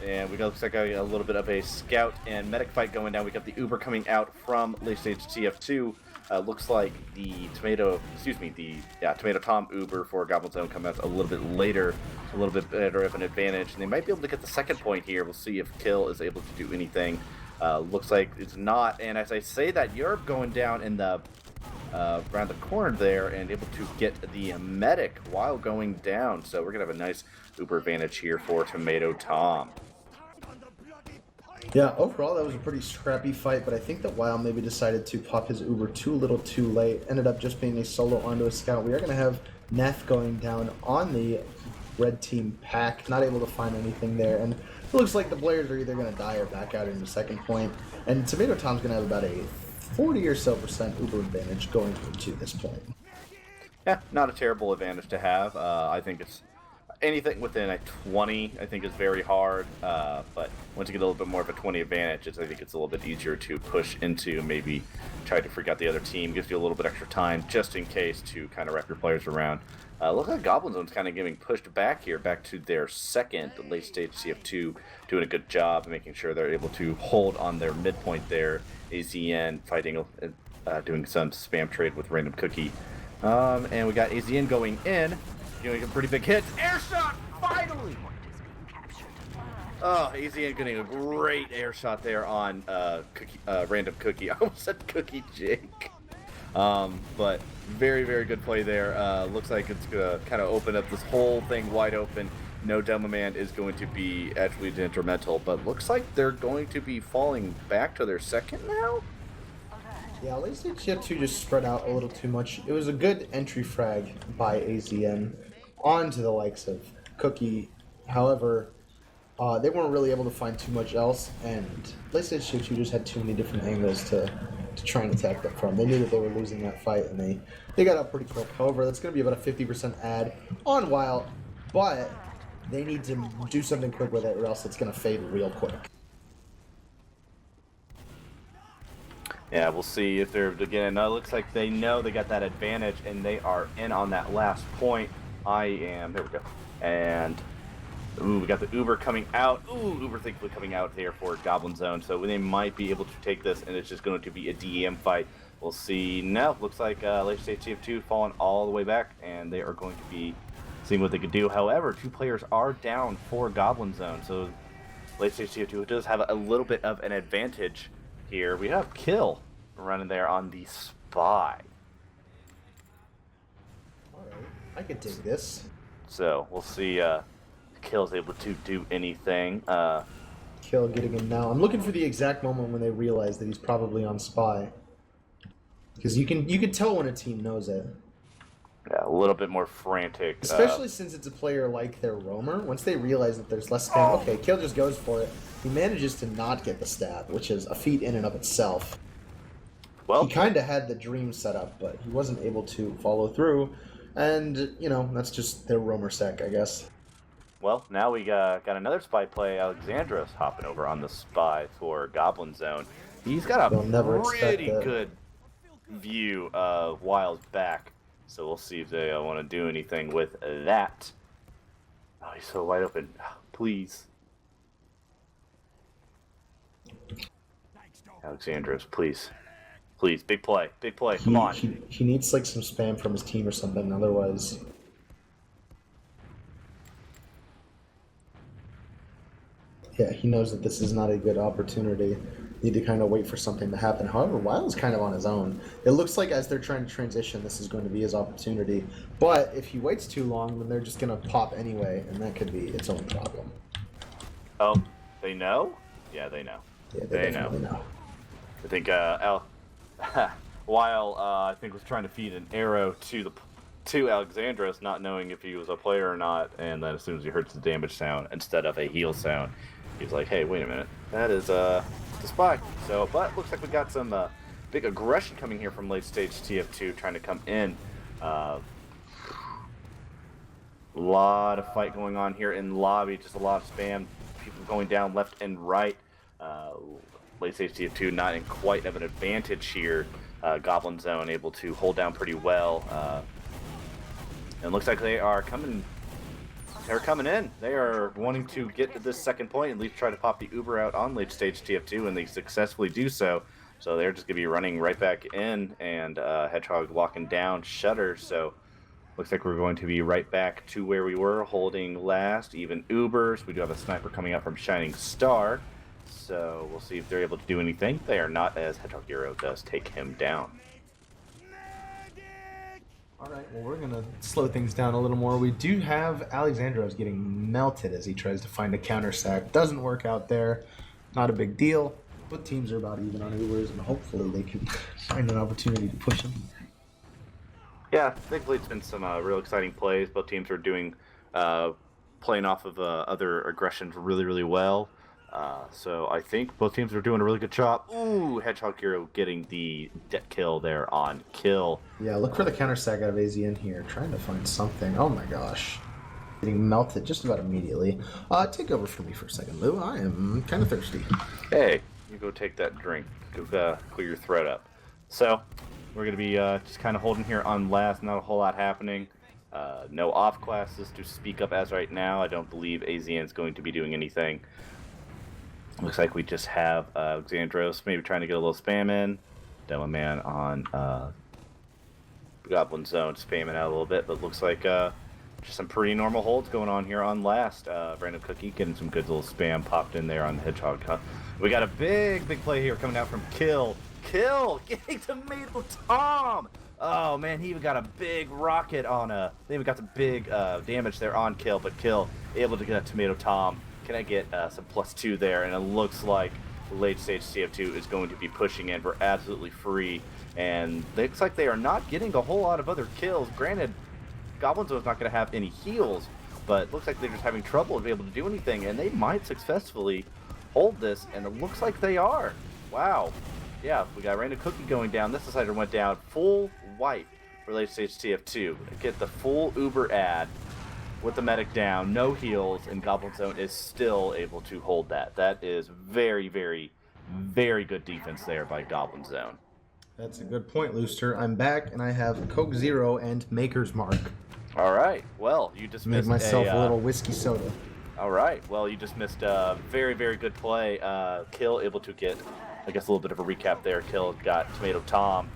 [SPEAKER 2] and we got, looks like a little bit of a scout and medic fight going down. We got the Uber coming out from late stage TF2. Looks like the Tomato Tom Uber for Goblin Zone comes out a little bit later, a little bit better of an advantage, and they might be able to get the second point here. We'll see if Kill is able to do anything. Looks like it's not, and as I say that, Europe going down in the around the corner there and able to get the medic while going down, so we're gonna have a nice Uber advantage here for Tomato Tom.
[SPEAKER 1] Yeah, overall that was a pretty scrappy fight, but I think that Wild maybe decided to pop his Uber too little too late. Ended up just being a solo onto a scout. We are going to have Neth going down on the red team pack, not able to find anything there. And it looks like the players are either going to die or back out in the second point. And Tomato Tom's going to have about a 40% or so Uber advantage going into this point.
[SPEAKER 2] Yeah, not a terrible advantage to have. I think it's anything within a 20, I think, is very hard. But once you get a little bit more of a 20 advantage, I think it's a little bit easier to push into, maybe try to freak out the other team. Gives you a little bit extra time just in case to kind of wrap your players around. Look like Goblin Zone's kind of getting pushed back here, back to their second late stage CF2, doing a good job making sure they're able to hold on their midpoint there. AZN fighting, doing some spam trade with Random Cookie. And we got AZN going in, doing a pretty big hit. Air shot, finally! Oh, AZN getting a great air shot there on Random Cookie. I almost said Cookie Jake. But very, very good play there. Looks like it's going to kind of open up this whole thing wide open. No Demo Man is going to be actually detrimental, but looks like they're going to be falling back to their second now?
[SPEAKER 1] Yeah, late stage TF2 just spread out a little too much. It was a good entry frag by AZN onto the likes of Cookie. However, they weren't really able to find too much else, and late stage TF2 just had too many different angles to try and attack them from. They knew that they were losing that fight, and they got up pretty quick. However, that's going to be about a 50% add on Wild, but they need to do something quick with it, or else it's going to fade real quick.
[SPEAKER 2] Yeah, we'll see if they're again. It looks like they know they got that advantage, and they are in on that last point. There we go. And ooh, we got the Uber coming out. Ooh, Uber thankfully coming out there for Goblin Zone, so they might be able to take this, and it's just going to be a DEM fight. We'll see. No, looks like late stage TF2 falling all the way back, and they are going to be seeing what they could do. However, 2 players are down for Goblin Zone, so late stage TF2 does have a little bit of an advantage here. We have Kill running there on the Spy.
[SPEAKER 1] Alright, I could take this.
[SPEAKER 2] So we'll see if Kill's able to do anything.
[SPEAKER 1] Kill getting him now. I'm looking for the exact moment when they realize that he's probably on Spy. Because you can tell when a team knows it.
[SPEAKER 2] Yeah, a little bit more frantic.
[SPEAKER 1] Especially since it's a player like their roamer. Once they realize that there's less spam, okay, Kill just goes for it. He manages to not get the stab, which is a feat in and of itself.
[SPEAKER 2] Well,
[SPEAKER 1] he kind of had the dream set up, but he wasn't able to follow through. And, you know, that's just their roamer sec, I guess.
[SPEAKER 2] Well, now we got another Spy play. Alexandros hopping over on the Spy for Goblin Zone. He's got a pretty good view of Wild's back. So we'll see if they want to do anything with that. Oh, he's so wide open. Please. Alexandros, please. Please, big play. Big play. Come on.
[SPEAKER 1] He needs like some spam from his team or something, otherwise. Yeah, he knows that this is not a good opportunity. Need to kind of wait for something to happen. However, Wild's kind of on his own. It looks like as they're trying to transition, this is going to be his opportunity. But if he waits too long, then they're just going to pop anyway, and that could be its own problem.
[SPEAKER 2] Oh, they know? Yeah, they know.
[SPEAKER 1] Yeah, they definitely know.
[SPEAKER 2] I think Weil, I think, was trying to feed an arrow to Alexandros, not knowing if he was a player or not, and then as soon as he heard the damage sound instead of a heal sound, he was like, hey, wait a minute, that is the Spy. So, but looks like we got some big aggression coming here from late stage TF2 trying to come in. A lot of fight going on here in lobby, just a lot of spam, people going down left and right. Late stage TF2 not in quite of an advantage here. Goblin Zone able to hold down pretty well. And looks like they are coming. They're coming in. They are wanting to get to this second point, at least try to pop the Uber out on late stage TF2, and they successfully do so. So they're just going to be running right back in, and Hedgehog locking down Shutter. So looks like we're going to be right back to where we were, holding last, even Ubers. We do have a sniper coming out from Shining Star. So we'll see if they're able to do anything. They are not, as Hedgehog Hero does take him down.
[SPEAKER 1] Alright, well, we're going to slow things down a little more. We do have Alexandros getting melted as he tries to find a counter sack. Doesn't work out there. Not a big deal. Both teams are about even on Ubers, and hopefully they can find an opportunity to push him.
[SPEAKER 2] Yeah, thankfully it's been some real exciting plays. Both teams are doing, playing off of other aggressions really, really well. So I think both teams are doing a really good job. Ooh, Hedgehog Hero getting the kill there on kill.
[SPEAKER 1] Yeah, look for the counter stack out of AZN here. Trying to find something. Oh my gosh. Getting melted just about immediately. Take over for me for a second, Lou. I am kind of thirsty.
[SPEAKER 2] Hey, you go take that drink. Go clear your throat up. So, we're going to be just kind of holding here on last. Not a whole lot happening. No off classes to speak up as right now. I don't believe AZN is going to be doing anything. Looks like we just have Xandros maybe trying to get a little spam in. Demo Man on Goblin Zone spamming out a little bit, but looks like just some pretty normal holds going on here on last. Random Cookie getting some good little spam popped in there on the Hedgehog. We got a big play here coming out from Kill. Kill getting Tomato Tom. Oh man, he even got a big rocket on they even got some big damage there on Kill, but Kill able to get a Tomato Tom. Can I get some +2 there? And it looks like late stage TF2 is going to be pushing in for absolutely free. And it looks like they are not getting a whole lot of other kills. Granted, Goblin Zone's not going to have any heals, but it looks like they're just having trouble being able to do anything. And they might successfully hold this, and it looks like they are. Wow. Yeah, we got Random Cookie going down. This decider went down. Full wipe for late stage TF2. Get the full Uber ad with the medic down, no heals, and Goblin Zone is still able to hold that. That is very, very, very good defense there by Goblin Zone.
[SPEAKER 1] That's a good point, Looster. I'm back, and I have Coke Zero and Maker's Mark.
[SPEAKER 2] All right. Well, you just
[SPEAKER 1] Made
[SPEAKER 2] missed
[SPEAKER 1] myself a little whiskey soda.
[SPEAKER 2] All right. Well, you just missed a very, very good play. Kill able to get, I guess, a little bit of a recap there. Kill got Tomato Tom,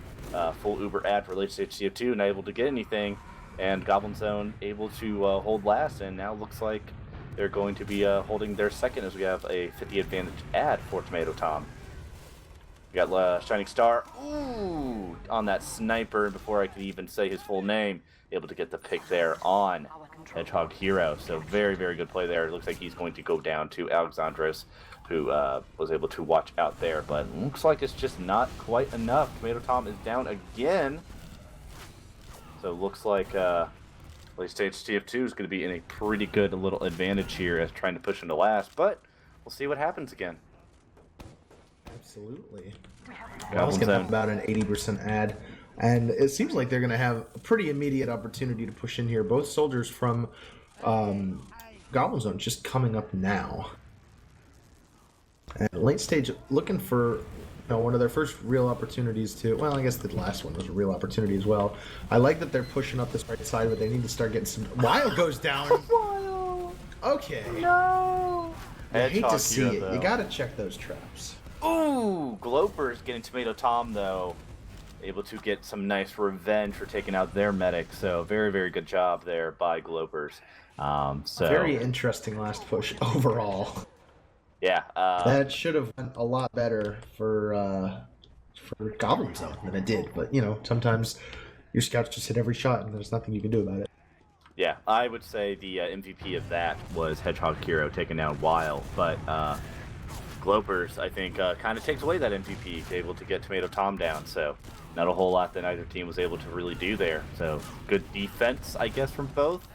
[SPEAKER 2] full Uber ad for late stage TF2, not able to get anything. And Goblin Zone able to hold last, and now looks like they're going to be holding their second as we have a 50 advantage ad for Tomato Tom. We got Shining Star, ooh, on that sniper before I could even say his full name, able to get the pick there on Hedgehog Hero. So very, very good play there. It looks like he's going to go down to Alexandros, who was able to watch out there, but looks like it's just not quite enough. Tomato Tom is down again. So it looks like late stage TF2 is going to be in a pretty good little advantage here as trying to push into last, but we'll see what happens again.
[SPEAKER 1] Absolutely. I was going to have about an 80% ad, and it seems like they're going to have a pretty immediate opportunity to push in here. Both soldiers from Goblin Zone just coming up now. And late stage looking for one of their first real opportunities to, well, I guess the last one was a real opportunity as well. I like that they're pushing up this right side, but they need to start getting some... Wild goes down! Wild! Okay.
[SPEAKER 2] No!
[SPEAKER 1] I hate to see it. You gotta check those traps.
[SPEAKER 2] Ooh! Gloper's getting Tomato Tom, though. Able to get some nice revenge for taking out their medic, so very, very good job there by Glopers.
[SPEAKER 1] Very interesting last push overall.
[SPEAKER 2] Yeah.
[SPEAKER 1] That should have went a lot better for Goblin Zone than it did. But, sometimes your scouts just hit every shot and there's nothing you can do about it.
[SPEAKER 2] Yeah, I would say the MVP of that was Hedgehog Hero taking down Wild. But Glopers, I think, kind of takes away that MVP, able to get Tomato Tom down. So not a whole lot that either team was able to really do there. So good defense, I guess, from both.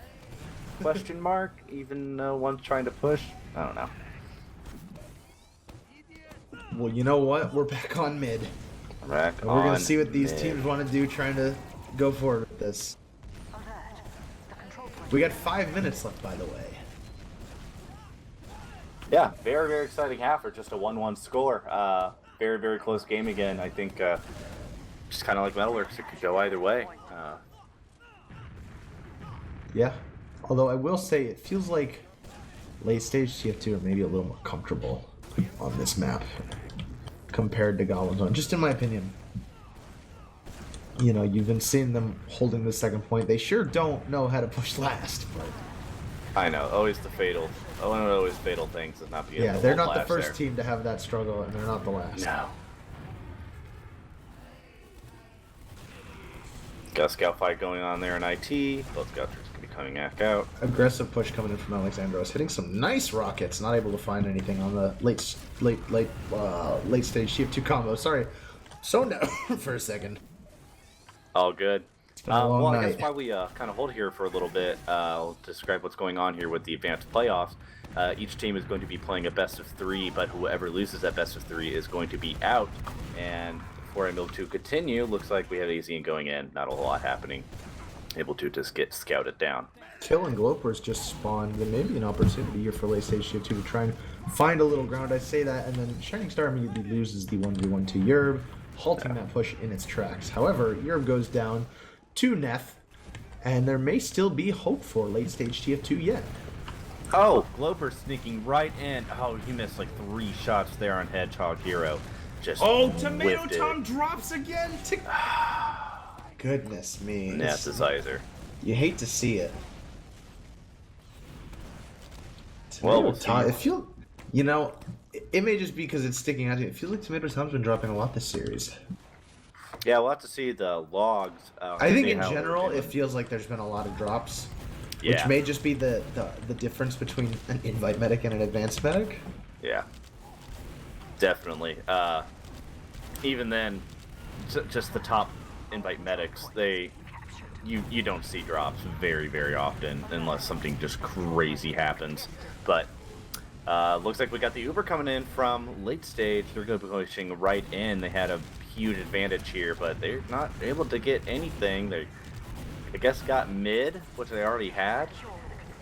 [SPEAKER 2] Question mark, even one's trying to push. I don't know.
[SPEAKER 1] Well, you know what? We're back on mid. We're going to see what these teams want to do trying to go forward with this. We got 5 minutes left, by the way.
[SPEAKER 2] Yeah, very, very exciting half for just a 1-1 score. Very, very close game again. I think just kind of like Metalworks, it could go either way.
[SPEAKER 1] Yeah. Although I will say it feels like late stage TF2 are maybe a little more comfortable on this map compared to Goblin Zone, just in my opinion. You've been seeing them holding the second point. They sure don't know how to push last, but
[SPEAKER 2] I know, always the fatal, always fatal things is not being.
[SPEAKER 1] Yeah, they're not the first team to have that struggle, and they're not the last.
[SPEAKER 2] No. Got a scout fight going on there in IT. Both scouts are going to be coming back out.
[SPEAKER 1] Aggressive push coming in from Alexandros, hitting some nice rockets. Not able to find anything on the late stage TF2 combo. Sorry, zoned out for a second.
[SPEAKER 2] All good.
[SPEAKER 1] been a long
[SPEAKER 2] I
[SPEAKER 1] night.
[SPEAKER 2] guess while we kind of hold here for a little bit, I'll describe what's going on here with the advanced playoffs. Each team is going to be playing a best of 3, but whoever loses that best of 3 is going to be out. And before I'm able to continue, looks like we have AZN going in. Not a whole lot happening. Able to just get scouted down.
[SPEAKER 1] Kill and Glopers just spawned. There may be an opportunity here for late stage tier 2 to try and find a little ground. I say that, and then Shining Star immediately loses the 1v1 to Yerb, halting that push in its tracks. However, Yerb goes down to Neth, and there may still be hope for late stage TF2 yet.
[SPEAKER 2] Oh, Gloper sneaking right in. Oh, he missed like 3 shots there on Hedgehog Hero. Just
[SPEAKER 1] Tomato
[SPEAKER 2] whipped
[SPEAKER 1] Tom drops again. Goodness me.
[SPEAKER 2] Nethicizer.
[SPEAKER 1] You hate to see it.
[SPEAKER 2] Well,
[SPEAKER 1] Tomato
[SPEAKER 2] we'll
[SPEAKER 1] Tom,
[SPEAKER 2] see.
[SPEAKER 1] it feels, you know, it may just be because it's sticking out to you. It feels like Tomato Tom's been dropping a lot this series.
[SPEAKER 2] Yeah, we'll have to see the logs.
[SPEAKER 1] I think
[SPEAKER 2] see
[SPEAKER 1] in
[SPEAKER 2] how
[SPEAKER 1] general,
[SPEAKER 2] we're doing.
[SPEAKER 1] it feels like there's been a lot of drops.
[SPEAKER 2] Yeah.
[SPEAKER 1] Which may just be the difference between an invite medic and an advanced medic.
[SPEAKER 2] Yeah. Definitely. Even then, just the top invite medics, you don't see drops very, very often unless something just crazy happens. But looks like we got the Uber coming in from late stage. They're going to be pushing right in. They had a huge advantage here, but they're not able to get anything. They, I guess, got mid, which they already had.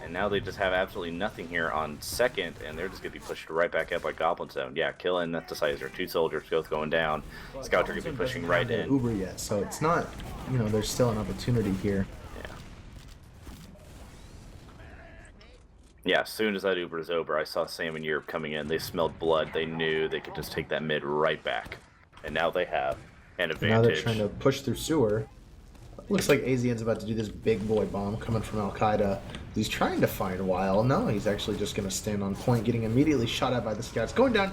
[SPEAKER 2] And now they just have absolutely nothing here on second, and they're just going to be pushed right back up by Goblin Zone. Yeah, Kill and Nethicizer, 2 soldiers both going down. Scouts are going to be pushing right in.
[SPEAKER 1] Uber yet, so it's not, you know, there's still an opportunity here.
[SPEAKER 2] Yeah. Yeah, as soon as that Uber is over, I saw Sam and Europe coming in. They smelled blood. They knew they could just take that mid right back. And now they have an advantage.
[SPEAKER 1] Now they're trying to push through sewer. Looks like AZN's about to do this big boy bomb coming from Al-Qaeda. He's trying to find Weil. No, he's actually just going to stand on point, getting immediately shot at by the scouts. Going down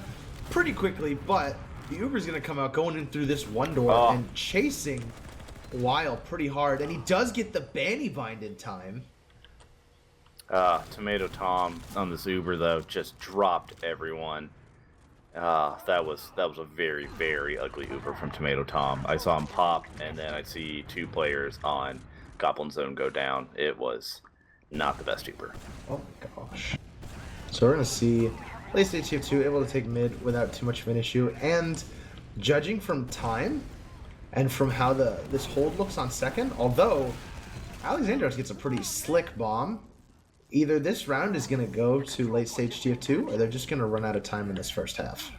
[SPEAKER 1] pretty quickly, but the Uber's going to come out, going in through this one door and chasing Weil pretty hard. And he does get the Banny Bind in time.
[SPEAKER 2] Tomato Tom on this Uber, though, just dropped everyone. That was a very, very ugly Uber from Tomato Tom. I saw him pop, and then I see 2 players on Goblin Zone go down. It was not the best Uber.
[SPEAKER 1] Oh my gosh. So we're going to see late stage TF2 able to take mid without too much of an issue. And judging from time and from how this hold looks on second, although Alexandros gets a pretty slick bomb, either this round is going to go to late stage TF2 or they're just going to run out of time in this first half.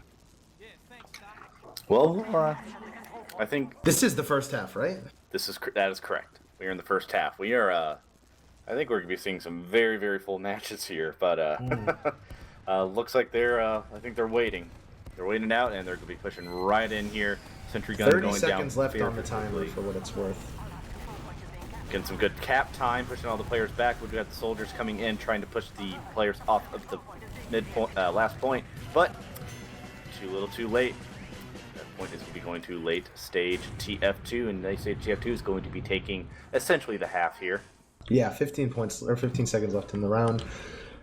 [SPEAKER 2] Well, I think
[SPEAKER 1] This is the first half, right?
[SPEAKER 2] that is correct. We are in the first half. We are. I think we're gonna be seeing some very, very full matches here, but looks like they're. I think they're waiting. They're waiting out, and they're gonna be pushing right in here. Sentry gun
[SPEAKER 1] 30
[SPEAKER 2] going down.
[SPEAKER 1] seconds left on the
[SPEAKER 2] very
[SPEAKER 1] timer
[SPEAKER 2] quickly.
[SPEAKER 1] for what it's worth.
[SPEAKER 2] Getting some good cap time, pushing all the players back. We've got the soldiers coming in, trying to push the players off of the last point, but too little, too late. That point is going to be going to late stage TF2, and late stage TF2 is going to be taking essentially the half here.
[SPEAKER 1] Yeah, 15 points or 15 seconds left in the round,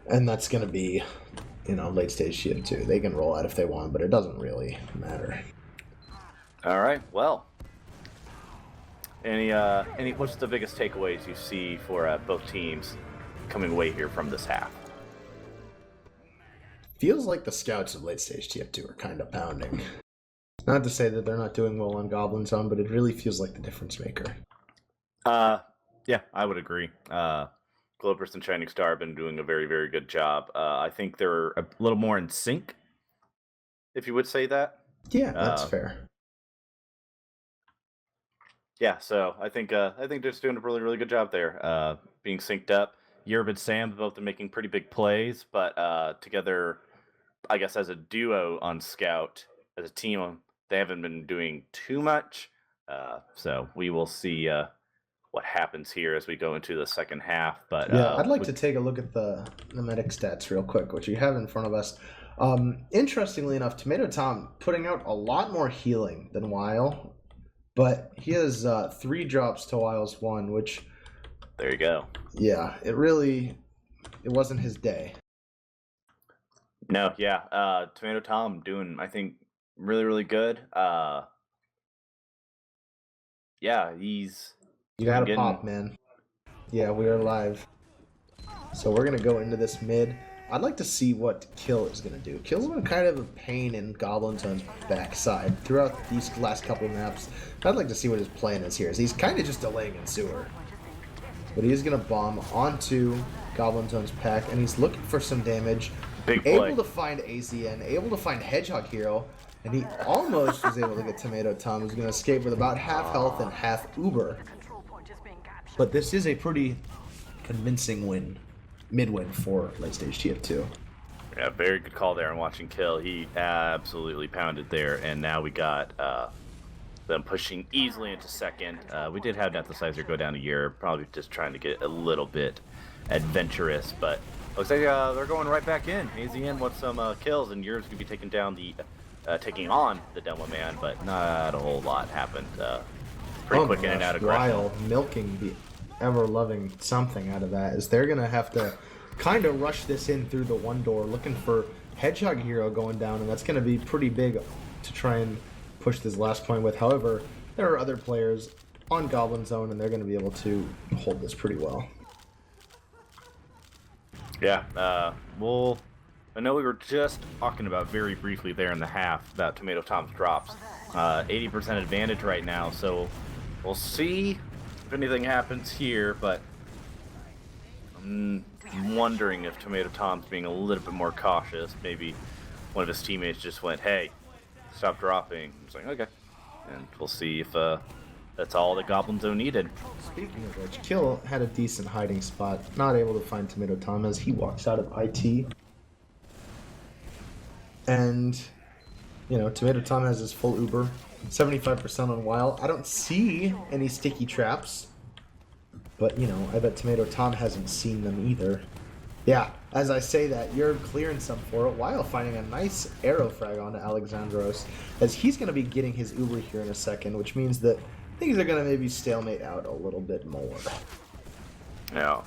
[SPEAKER 1] and that's going to be, you know, late stage TF2. They can roll out if they want, but it doesn't really matter.
[SPEAKER 2] All right, well. Any what's the biggest takeaways you see for both teams coming away here from this half?
[SPEAKER 1] Feels like the scouts of late stage TF2 are kind of pounding. Not to say that they're not doing well on Goblin Zone, but it really feels like the difference maker.
[SPEAKER 2] Yeah, I would agree. Globers and Shining Star have been doing a very, very good job. I think they're a little more in sync, if you would say that.
[SPEAKER 1] Yeah, that's fair.
[SPEAKER 2] Yeah, so I think they're just doing a really, really good job there. Being synced up. Yerb and Sam both are making pretty big plays, but together, I guess as a duo on Scout, as a team, they haven't been doing too much. So we will see what happens here as we go into the second half. But
[SPEAKER 1] yeah, I'd like to take a look at the medic stats real quick, which you have in front of us. Interestingly enough, Tomato Tom putting out a lot more healing than Weil, but he has 3 drops to Weil's 1, which...
[SPEAKER 2] There you go.
[SPEAKER 1] Yeah, it wasn't his day.
[SPEAKER 2] No, yeah. Tomato Tom doing, I think, really, really good. Yeah, he's
[SPEAKER 1] You gotta
[SPEAKER 2] Getting-
[SPEAKER 1] pop, man. Yeah, we are live. So we're gonna go into this mid. I'd like to see what Kill is gonna do. Kill's been kind of a pain in Goblin Zone's backside throughout these last couple maps. I'd like to see what his plan is here. He's kind of just delaying in sewer. But he is gonna bomb onto Goblin Zone's pack, and he's looking for some damage.
[SPEAKER 2] Big play.
[SPEAKER 1] Able to find AZN, able to find Hedgehog Hero, and he almost was able to get Tomato Tom, who's gonna escape with about half health and half Uber. But this is a pretty convincing win, mid-win for late stage TF2.
[SPEAKER 2] Yeah, very good call there on watching Kill. He absolutely pounded there, and now we got them pushing easily into second. We did have Nethicizer go down a year, probably just trying to get a little bit adventurous, but looks like they're going right back in. AZN wants some kills, and yours could be taking down the taking on the Demo Man, but not a whole lot happened. Pretty quick in and out aggression.
[SPEAKER 1] While milking the ever-loving something out of that is they're gonna have to kind of rush this in through the one door, looking for Hedgehog Hero going down, and that's gonna be pretty big to try and push this last point with. However, there are other players on Goblin Zone, and they're gonna be able to hold this pretty well.
[SPEAKER 2] Yeah, I know we were just talking about very briefly there in the half about Tomato Tom's drops. 80% advantage right now, so we'll see if anything happens here, but I'm wondering if Tomato Tom's being a little bit more cautious. Maybe one of his teammates just went, hey, stop dropping. He's like, okay. And we'll see if that's all the Goblin Zone needed.
[SPEAKER 1] Speaking of which, Kill had a decent hiding spot, not able to find Tomato Tom as he walks out of IT. And, you know, Tomato Tom has his full Uber, 75% on Wild. I don't see any sticky traps, but, you know, I bet Tomato Tom hasn't seen them either. Yeah, as I say that, you're clearing some for it, while finding a nice arrow frag onto Alexandros, as he's going to be getting his Uber here in a second, which means that things are going to maybe stalemate out a little bit more.
[SPEAKER 2] Yeah.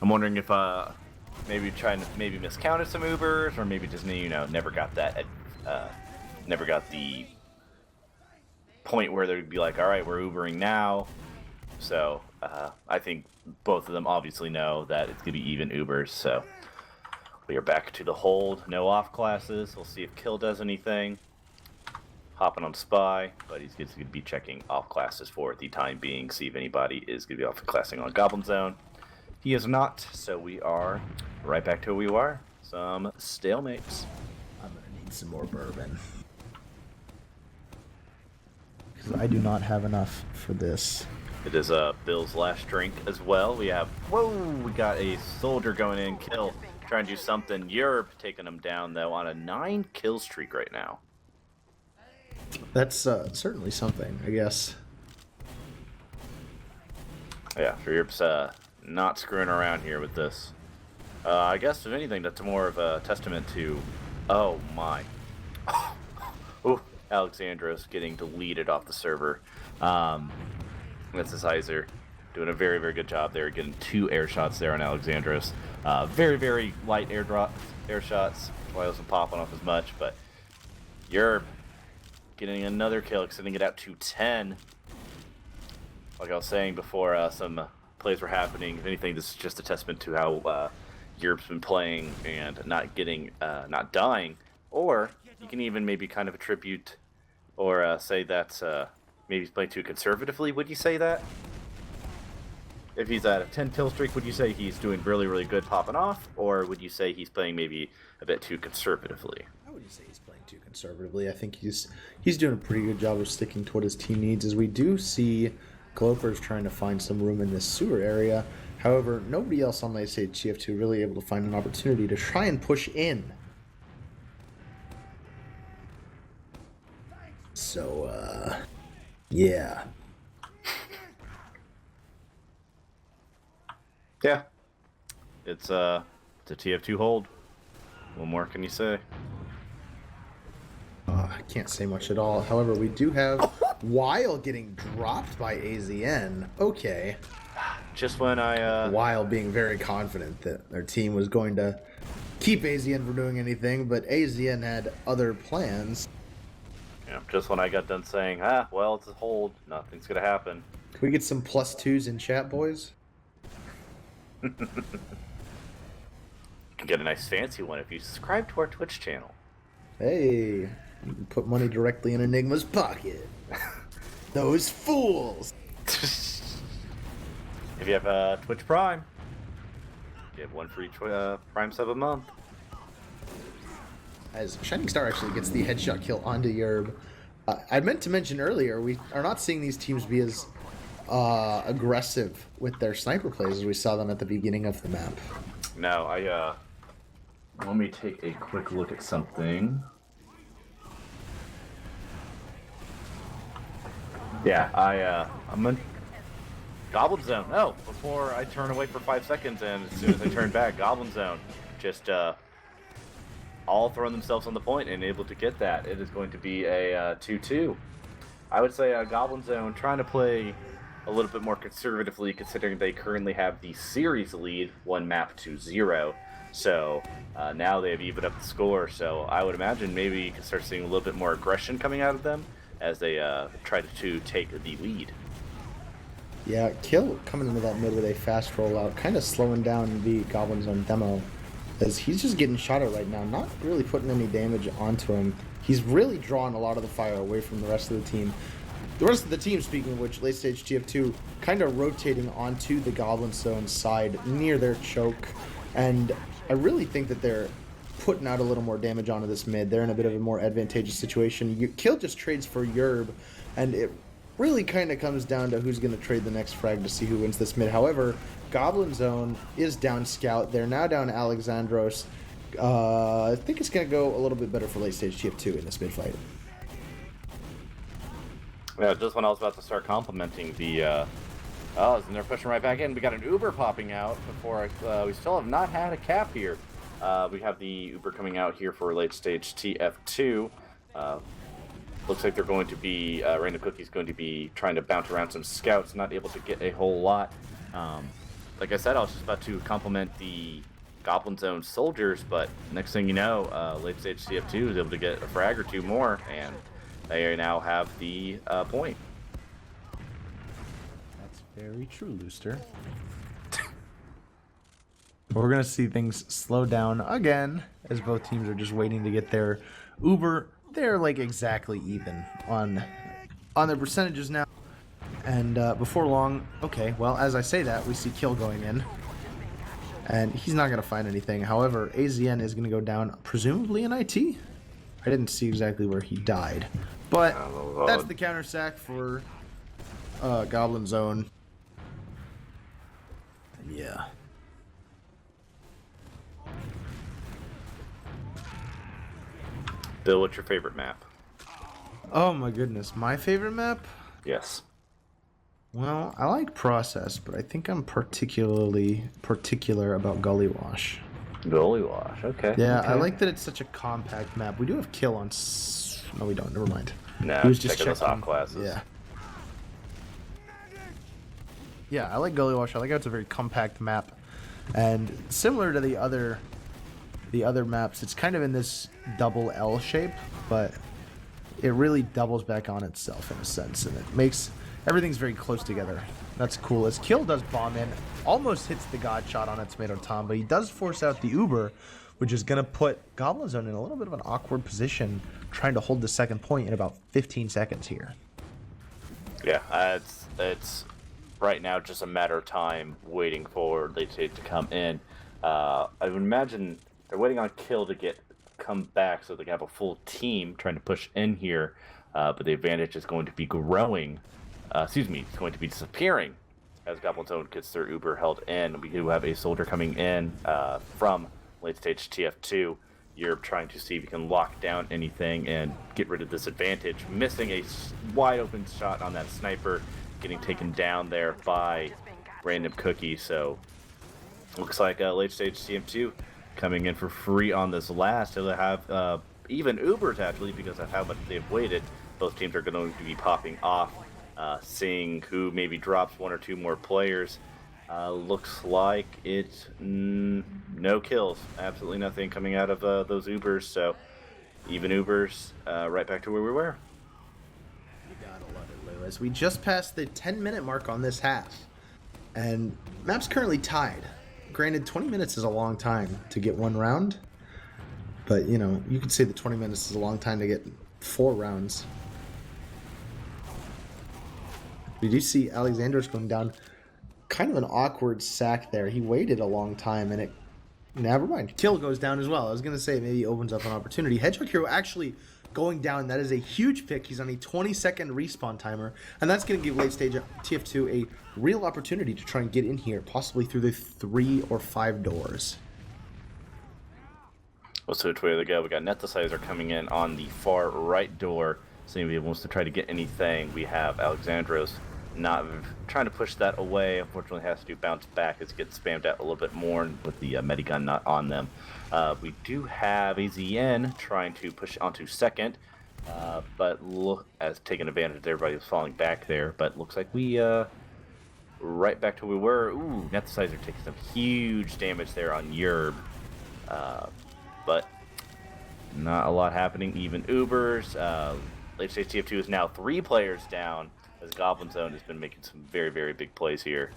[SPEAKER 2] I'm wondering if maybe trying to miscounted some Ubers, or maybe just, you know, never got that never got the point where they'd be like, all right, we're Ubering now. So I think both of them obviously know that it's gonna be even Ubers. So we are back to the hold, no off classes. We'll see if Kill does anything. Hopping on Spy, but he's going to be checking off classes for the time being, see if anybody is going to be off classing on Goblin Zone. He is not, so we are right back to where we were. Some stalemates.
[SPEAKER 3] I'm gonna need some more bourbon. Because I do not have enough for this.
[SPEAKER 2] It is Bill's last drink as well. We have, we got a soldier going in, Kill, trying to do something. Europe taking him down, though, on a 9 kill streak right now.
[SPEAKER 1] That's certainly something, I guess.
[SPEAKER 2] Yeah, Europe's not screwing around here with this. I guess, if anything, that's more of a testament to, oh my. Ooh, Alexandros getting deleted off the server. Nethicizer doing a very, very good job there, getting 2 air shots there on Alexandros. Very, very light air shots. Why wasn't popping off as much, but Europe getting another kill, extending it out to 10. Like I was saying before, some plays were happening. If anything, this is just a testament to how Europe's been playing and not dying. Or you can even maybe kind of attribute or say that maybe he's playing too conservatively. Would you say that? If he's at a 10 kill streak, would you say he's doing really, really good popping off? Or would you say he's playing maybe a bit too conservatively?
[SPEAKER 1] I wouldn't say he's playing too conservatively. I think he's doing a pretty good job of sticking to what his team needs, as we do see Gloper's trying to find some room in this sewer area. However, nobody else on late stage TF2 really able to find an opportunity to try and push in. So, yeah.
[SPEAKER 2] Yeah. It's a TF2 hold. What more can you say?
[SPEAKER 1] I can't say much at all. However, we do have Weil getting dropped by AZN. Okay.
[SPEAKER 2] Just when I
[SPEAKER 1] Weil being very confident that their team was going to keep AZN from doing anything, but AZN had other plans.
[SPEAKER 2] just when I got done saying, well, it's a hold, nothing's gonna happen.
[SPEAKER 1] Can we get some +2s in chat, boys?
[SPEAKER 2] You can get a nice fancy one if you subscribe to our Twitch channel.
[SPEAKER 1] Hey, you can put money directly in Enigma's pocket. Those fools!
[SPEAKER 2] If you have Twitch Prime, you have one free Prime sub a month.
[SPEAKER 1] As Shining Star actually gets the headshot kill onto Yerb. I meant to mention earlier, we are not seeing these teams be as aggressive with their sniper plays as we saw them at the beginning of the map.
[SPEAKER 2] No, let me take a quick look at something. Yeah, I'm in Goblin Zone. No, before I turn away for 5 seconds, and as soon as I turn back, Goblin Zone just all throwing themselves on the point and able to get that. It is going to be a 2-2. I would say Goblin Zone trying to play a little bit more conservatively, considering they currently have the series lead, 1 map to 0. So now they have evened up the score. So I would imagine maybe you can start seeing a little bit more aggression coming out of them as they try to take the lead.
[SPEAKER 1] Yeah, Kill coming into that mid with a fast rollout, kind of slowing down the Goblin Zone demo, as he's just getting shot at right now, not really putting any damage onto him. He's really drawing a lot of the fire away from the rest of the team. The rest of the team, speaking of which, late stage TF2, kind of rotating onto the Goblin Zone side near their choke, and I really think that they're putting out a little more damage onto this mid. They're in a bit of a more advantageous situation. Kill just trades for Yerb, and it really kind of comes down to who's going to trade the next frag to see who wins this mid. However, Goblin Zone is down Scout. They're now down Alexandros. I think it's going to go a little bit better for late stage TF2 in this mid fight.
[SPEAKER 2] Yeah, just when I was about to start complimenting the oh, and they're pushing right back in. We got an Uber popping out before we still have not had a cap here. We have the Uber coming out here for late stage TF2. Looks like they're going to be, Random Cookie's going to be trying to bounce around some scouts, not able to get a whole lot. Like I said, I was just about to compliment the Goblin Zone soldiers, but next thing you know, late stage TF2 is able to get a frag or 2 more, and they now have the point.
[SPEAKER 4] That's very true, Looster. We're going to see things slow down again as both teams are just waiting to get their Uber. They're like exactly even on their percentages now. And before long, okay, well, as I say that, we see Kill going in. And he's not going to find anything. However, AZN is going to go down, presumably in IT. I didn't see exactly where he died. But that's the counter sack for Goblin Zone. And yeah.
[SPEAKER 2] Bill, what's your favorite map?
[SPEAKER 1] Oh my goodness, my favorite map?
[SPEAKER 2] Yes.
[SPEAKER 1] Well, I like Process, but I think I'm particularly particular about Gully Wash.
[SPEAKER 2] Gully Wash, okay.
[SPEAKER 1] Yeah,
[SPEAKER 2] okay.
[SPEAKER 1] I like that it's such a compact map. We do have Kill on... No, we don't. Never mind.
[SPEAKER 2] No,
[SPEAKER 1] he was just
[SPEAKER 2] checking those
[SPEAKER 1] checking.
[SPEAKER 2] off classes.
[SPEAKER 1] Yeah. Yeah, I like Gully Wash. I like how it's a very compact map. And similar to the other maps, it's kind of in this double L shape, but it really doubles back on itself in a sense, and it makes everything's very close together. That's cool. As Kill does bomb in, almost hits the God shot on its tomato Tom, but he does force out the Uber, which is going to put Goblin Zone in a little bit of an awkward position, trying to hold the second point in about 15 seconds here.
[SPEAKER 2] Yeah, it's right now just a matter of time waiting for late stage to come in. I would imagine they're waiting on Kill to come back so they can have a full team trying to push in here, but the advantage is going to be growing. It's going to be disappearing as Goblin Zone gets their Uber held in. We do have a soldier coming in from late stage TF2. You're trying to see if you can lock down anything and get rid of this advantage. Missing a wide open shot on that sniper, getting taken down there by Random Cookie. So looks like late stage TF2 coming in for free on this last. They'll have even Ubers actually because of how much they've waited. Both teams are going to be popping off, seeing who maybe drops 1 or 2 more players. Looks like it's no kills, absolutely nothing coming out of those Ubers. So even Ubers, right back to where we were.
[SPEAKER 3] You gotta love it,
[SPEAKER 4] as we just passed the 10-minute mark on this half. And map's currently tied. Granted, 20 minutes is a long time to get one round. But, you know, you could say that 20 minutes is a long time to get 4 rounds. We do see Alexandros going down. Kind of an awkward sack there. He waited a long time and it... Never mind. Kill goes down as well. I was going to say maybe he opens up an opportunity. Hedgehog Hero actually going down. That is a huge pick. He's on a 20-second respawn timer. And that's going to give late stage TF2 a real opportunity to try and get in here. Possibly through the 3 or 5 doors.
[SPEAKER 2] Well, so which way they go? We got Neticizer coming in on the far right door. So anybody wants to try to get anything. We have Alexandros not trying to push that away. Unfortunately, has to do bounce back as it gets spammed out a little bit more with the Medigun not on them. We do have AZN trying to push onto second, but look as taking advantage of everybody who's falling back there. But looks like we right back to where we were. Ooh, Neticizer taking some huge damage there on Yerb, but not a lot happening. Even Ubers. Late stage TF2 is now 3 players down, as Goblin Zone has been making some very, very big plays here.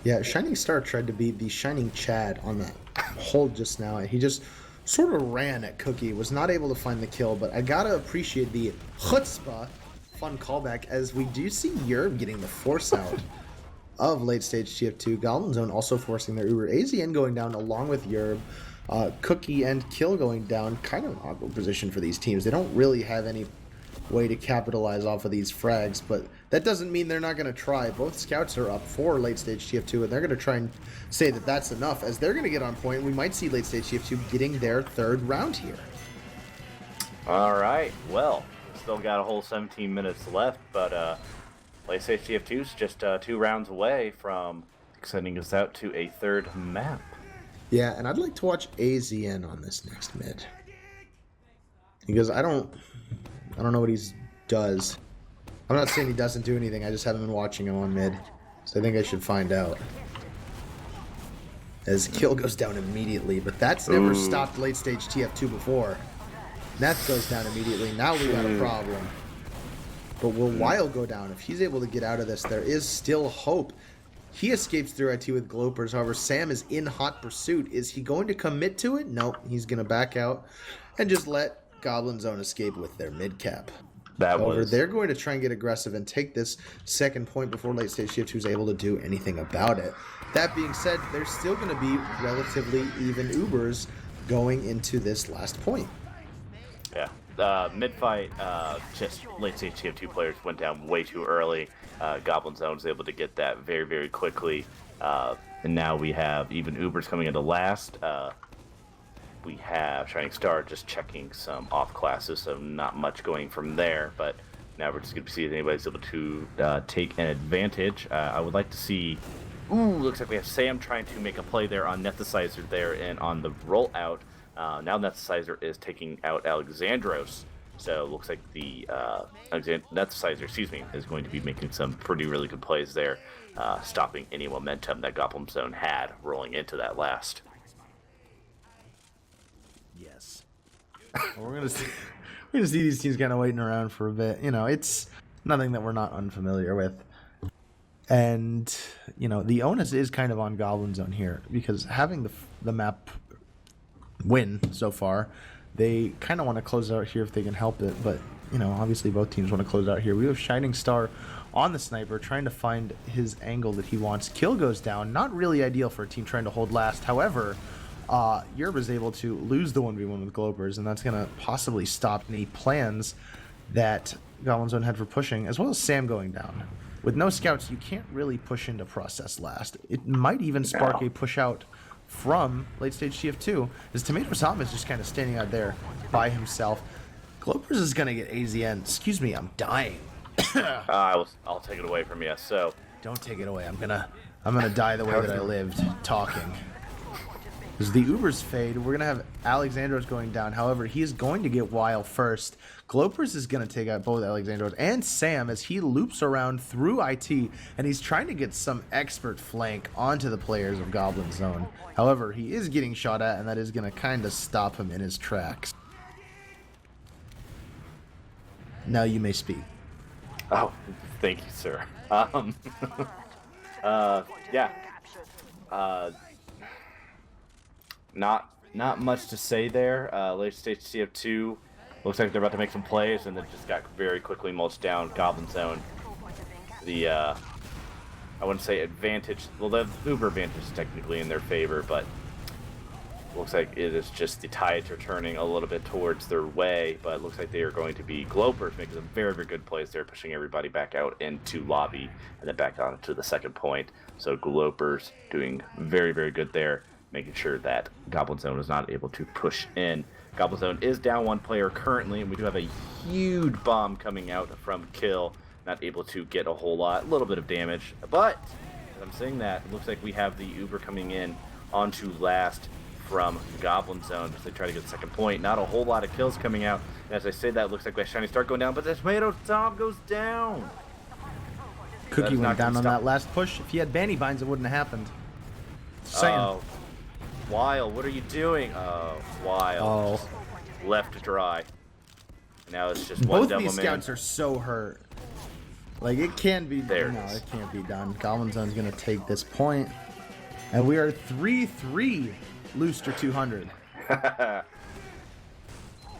[SPEAKER 4] Yeah, Shining Star tried to be the Shining Chad on that hold just now. He just sort of ran at Cookie, was not able to find the kill, but I gotta appreciate the chutzpah, fun callback, as we do see Yerb getting the force out of late stage TF2. Goblin Zone also forcing their Uber. AZN going down along with Yerb. Cookie and Kill going down. Kind of an awkward position for these teams. They don't really have any way to capitalize off of these frags, but that doesn't mean they're not going to try. Both scouts are up for late stage TF2, and they're going to try and say that that's enough, as they're going to get on point. We might see late stage TF2 getting their 3rd round here.
[SPEAKER 2] All right, well, still got a whole 17 minutes left, but late stage TF2 is just 2 rounds away from sending us out to a 3rd map.
[SPEAKER 4] Yeah, and I'd like to watch AZN on this next mid, because I don't know what he does. I'm not saying he doesn't do anything, I just haven't been watching him on mid, so I think I should find out. As Kill goes down immediately, but that's never stopped late stage TF2 before. Neth goes down immediately, now we got a problem. But will Weil go down? If he's able to get out of this, there is still hope. He escapes through IT with Glopers. However, Sam is in hot pursuit. Is he going to commit to it? Nope. He's going to back out and just let Goblin Zone escape with their mid cap. However, they're going to try and get aggressive and take this 2nd point before late stage TF2 is able to do anything about it. That being said, there's still going to be relatively even Ubers going into this last point.
[SPEAKER 2] Yeah. Mid-fight, just late stage TF2 players went down way too early. Goblin Zone was able to get that very, very quickly. And now we have even Ubers coming into last. We have Shining Star just checking some off classes, so not much going from there. But now we're just going to see if anybody's able to take an advantage. I would like to see... Ooh, looks like we have Sam trying to make a play there on Neticizer there and on the rollout. Now Neticizer is taking out Alexandros. So it looks like the Neticizer, is going to be making some pretty really good plays there, stopping any momentum that Goblin Zone had rolling into that last.
[SPEAKER 4] Yes. Well, we're gonna see these teams kind of waiting around for a bit. You know, it's nothing that we're not unfamiliar with. And, you know, the onus is kind of on Goblin Zone here, because having the map win so far, they kind of want to close out here if they can help it, but, you know, obviously both teams want to close out here. We have Shining Star on the sniper, trying to find his angle that he wants. Kill goes down. Not really ideal for a team trying to hold last. However, Yerb is able to lose the 1v1 with Glopers, and that's going to possibly stop any plans that Goblin Zone had for pushing, as well as Sam going down. With no scouts, you can't really push into process last. It might even spark a push out from late stage TF2, as Tomato Sam is just kind of standing out there by himself. Glopers is going to get AZN. Excuse me, I'm dying.
[SPEAKER 2] I'll take it away from you. So
[SPEAKER 4] don't take it away. I'm gonna die the way that I lived, talking. As the Ubers fade, we're gonna have Alexandros going down. However, he is going to get Weil first. Glopers is gonna take out both Alexandros and Sam as he loops around through IT, and he's trying to get some expert flank onto the players of Goblin Zone. However, he is getting shot at, and that is gonna kind of stop him in his tracks. Now you may speak.
[SPEAKER 2] Oh, thank you, sir. Yeah. Not much to say there. Late stage tf2 looks like they're about to make some plays, and they just got very quickly mulched down. Goblin Zone. The I wouldn't say advantage. Well, the Uber advantage is technically in their favor, but looks like it is just the tides are turning a little bit towards their way. But it looks like they are going to be Glopers making some very, very good plays there, pushing everybody back out into lobby and then back on to the second point. So Glopers doing very, very good there, making sure that Goblin Zone is not able to push in. Goblin Zone is down one player currently, and we do have a huge bomb coming out from Kill. Not able to get a whole lot, a little bit of damage. But, as I'm saying that, it looks like we have the Uber coming in onto last from Goblin Zone as they try to get the second point. Not a whole lot of kills coming out. And as I say that, it looks like that Shiny Star going down, but the Tomato Tom goes down.
[SPEAKER 4] Cookie went down on that last push. If he had Banny Binds, it wouldn't have happened.
[SPEAKER 2] Oh, Wild, what are you doing? Oh, Wild. Oh. Left dry. Now it's just one
[SPEAKER 4] Both
[SPEAKER 2] double
[SPEAKER 4] these scouts are so hurt. Like, it can be done. No, it can't be done. Goblin Zone's going to take this point. And we are 3-3 Looster 200.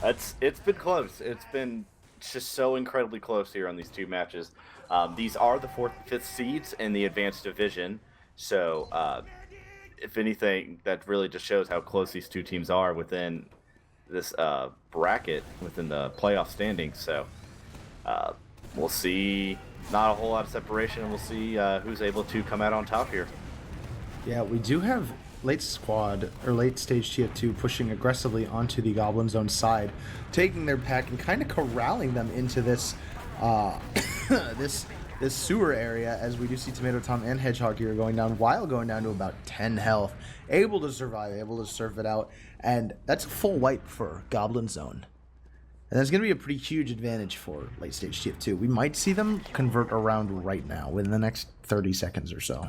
[SPEAKER 2] It's been close. It's been just so incredibly close here on these two matches. These are the 4th and 5th seeds in the advanced division. So, if anything, that really just shows how close these two teams are within this bracket, within the playoff standings. So, we'll see. Not a whole lot of separation, and we'll see who's able to come out on top here.
[SPEAKER 4] Yeah, we do have late squad or late stage TF2 pushing aggressively onto the Goblin Zone side, taking their pack and kind of corralling them into this this sewer area, as we do see Tomato Tom and Hedgehog here going down, while going down to about 10 health, able to survive, able to surf it out, and that's a full wipe for Goblin Zone. And that's going to be a pretty huge advantage for late stage TF2. We might see them convert around right now within the next 30 seconds or so.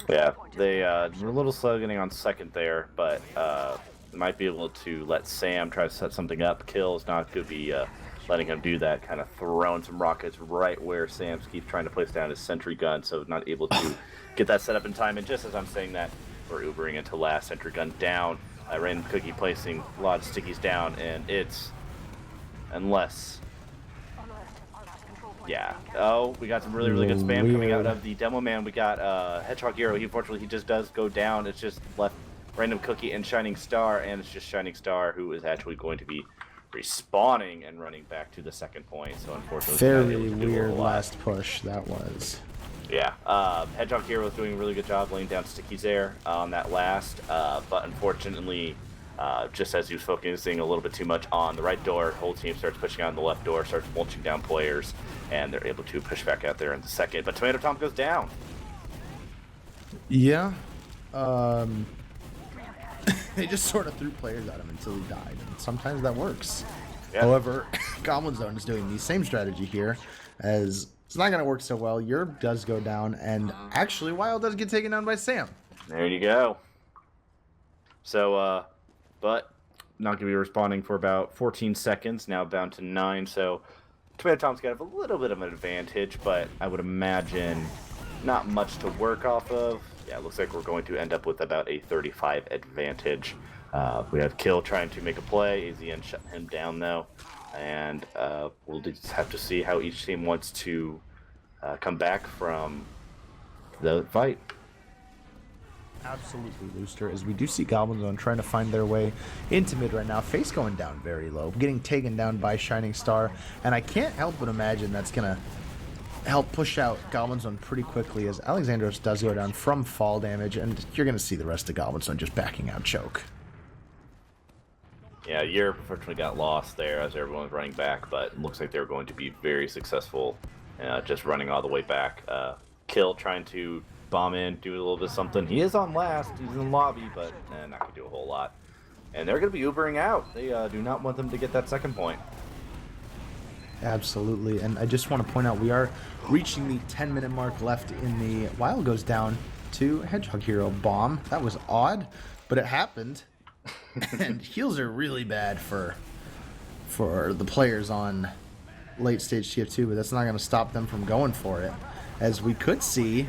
[SPEAKER 2] Yeah, they were a little slow getting on second there, but might be able to let Sam try to set something up. Kill is not going to be letting him do that, kind of throwing some rockets right where Sam keeps trying to place down his sentry gun, so not able to get that set up in time. And just as I'm saying that, we're Ubering into last, sentry gun down. Random Cookie placing a lot of stickies down, and it's... Unless... Yeah. Oh, we got some really, really good spam coming out of the Demo Man. We got Hedgehog Hero. Unfortunately, he just does go down. It's just left Random Cookie and Shining Star, and it's just Shining Star who is actually going to be respawning and running back to the second point. So unfortunately,
[SPEAKER 4] very weird last push that was.
[SPEAKER 2] Yeah. Hedgehog Hero was doing a really good job laying down stickies there on that last, but unfortunately, just as he was focusing a little bit too much on the right door, whole team starts pushing on the left door, starts mulching down players, and they're able to push back out there in the second. But Tomato Tom goes down.
[SPEAKER 4] Yeah. They just sort of threw players at him until he died, and sometimes that works. Yeah. However, Goblin Zone is doing the same strategy here, as it's not going to work so well. Yerb does go down, and actually Wild does get taken down by Sam.
[SPEAKER 2] There you go. So, but not going to be responding for about 14 seconds, now down to 9, so Tomato Tom's got a little bit of an advantage, but I would imagine not much to work off of. Yeah, it looks like we're going to end up with about a 35 advantage. We have Kill trying to make a play. AZN shut him down, though. And we'll just have to see how each team wants to come back from the fight.
[SPEAKER 4] Absolutely, Looster, as we do see Goblin Zone trying to find their way into mid right now. Face going down very low, getting taken down by Shining Star. And I can't help but imagine that's going to help push out Goblin Zone pretty quickly, as Alexandros does go down from fall damage, and you're going to see the rest of Goblin Zone just backing out choke.
[SPEAKER 2] Yeah, Europe unfortunately got lost there as everyone was running back, but it looks like they're going to be very successful just running all the way back. Kill trying to bomb in, do a little bit of something. He is on last, he's in the lobby, but not going to do a whole lot. And they're going to be Ubering out. They do not want them to get that second point.
[SPEAKER 4] Absolutely, and I just want to point out we are reaching the 10-minute mark left in the... Wild goes down to Hedgehog Hero bomb. That was odd, but it happened. And heals are really bad for the players on late stage TF2, but that's not going to stop them from going for it. As we could see,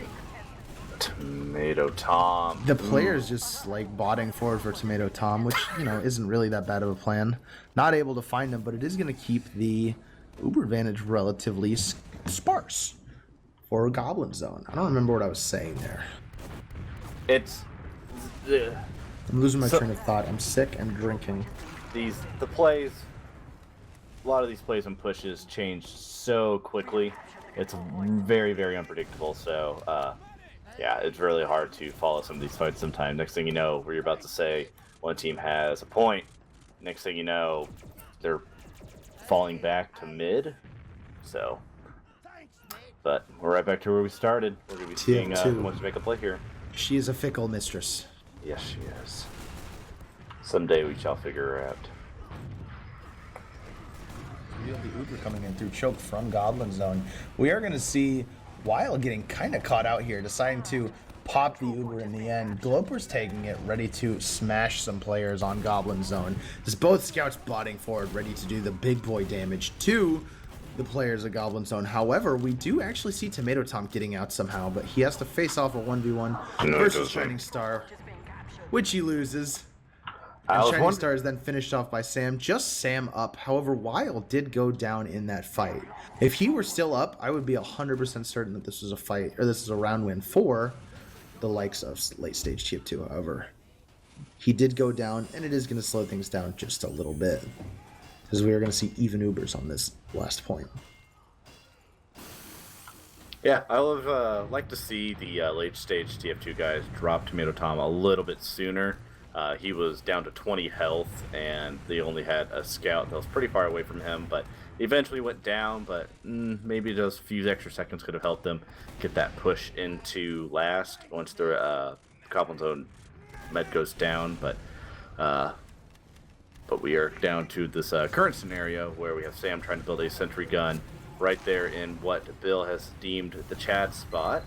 [SPEAKER 2] Tomato Tom.
[SPEAKER 4] the players just like botting forward for Tomato Tom, which, you know, isn't really that bad of a plan. Not able to find him, but it is going to keep the Uber advantage relatively sparse for Goblin Zone. I don't remember what I was saying there.
[SPEAKER 2] It's
[SPEAKER 4] I'm losing my train of thought. I'm sick and drinking.
[SPEAKER 2] the plays. A lot of these plays and pushes change so quickly. It's very, very unpredictable. So, yeah, it's really hard to follow some of these fights sometimes. Next thing you know, where you're about to say one team has a point. Next thing you know, they're falling back to mid. So, but we're right back to where we started. We're going to be seeing who wants to make a play here.
[SPEAKER 4] She is a fickle mistress.
[SPEAKER 2] Yes, she is. Someday we shall figure her out.
[SPEAKER 4] The Uber coming in through choke from Goblin Zone. We are going to see Weil getting kind of caught out here, deciding to pop the Uber in the end. Gloper's taking it, ready to smash some players on Goblin Zone. There's both scouts botting forward, ready to do the big boy damage to the players of Goblin Zone. However, we do actually see Tomato Tom getting out somehow, but he has to face off a 1v1 versus Shining Star, which he loses. And Shining Star is then finished off by Sam. Just Sam up. However, Weil did go down in that fight. If he were still up, I would be 100% certain that this was a fight, or this is a round win for the likes of late stage TF2. However, he did go down, and it is going to slow things down just a little bit, because we are going to see even Ubers on this last point.
[SPEAKER 2] Yeah, I would like to see the late stage TF2 guys drop Tomato Tom a little bit sooner. He was down to 20 health, and they only had a scout that was pretty far away from him, but he eventually went down, but maybe those few extra seconds could have helped them get that push into last once the Goblin Zone med goes down, but we are down to this current scenario where we have Sam trying to build a sentry gun right there in what Bill has deemed the Chad spot.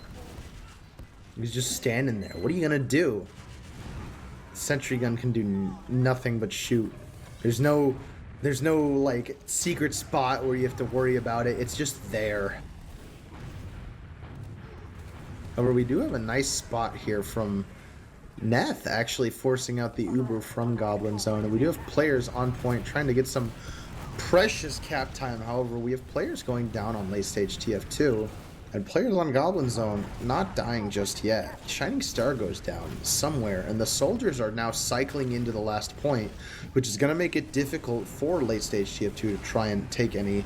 [SPEAKER 4] He's just standing there. What are you going to do? Sentry gun can do nothing but shoot. There's no like secret spot where you have to worry about it. It's just there. However, we do have a nice spot here from Neth actually forcing out the Uber from Goblin Zone, and we do have players on point trying to get some precious cap time. However, we have players going down on late stage TF2. And players on Goblin Zone not dying just yet. Shining Star goes down somewhere, and the soldiers are now cycling into the last point, which is going to make it difficult for late stage TF2 to try and take any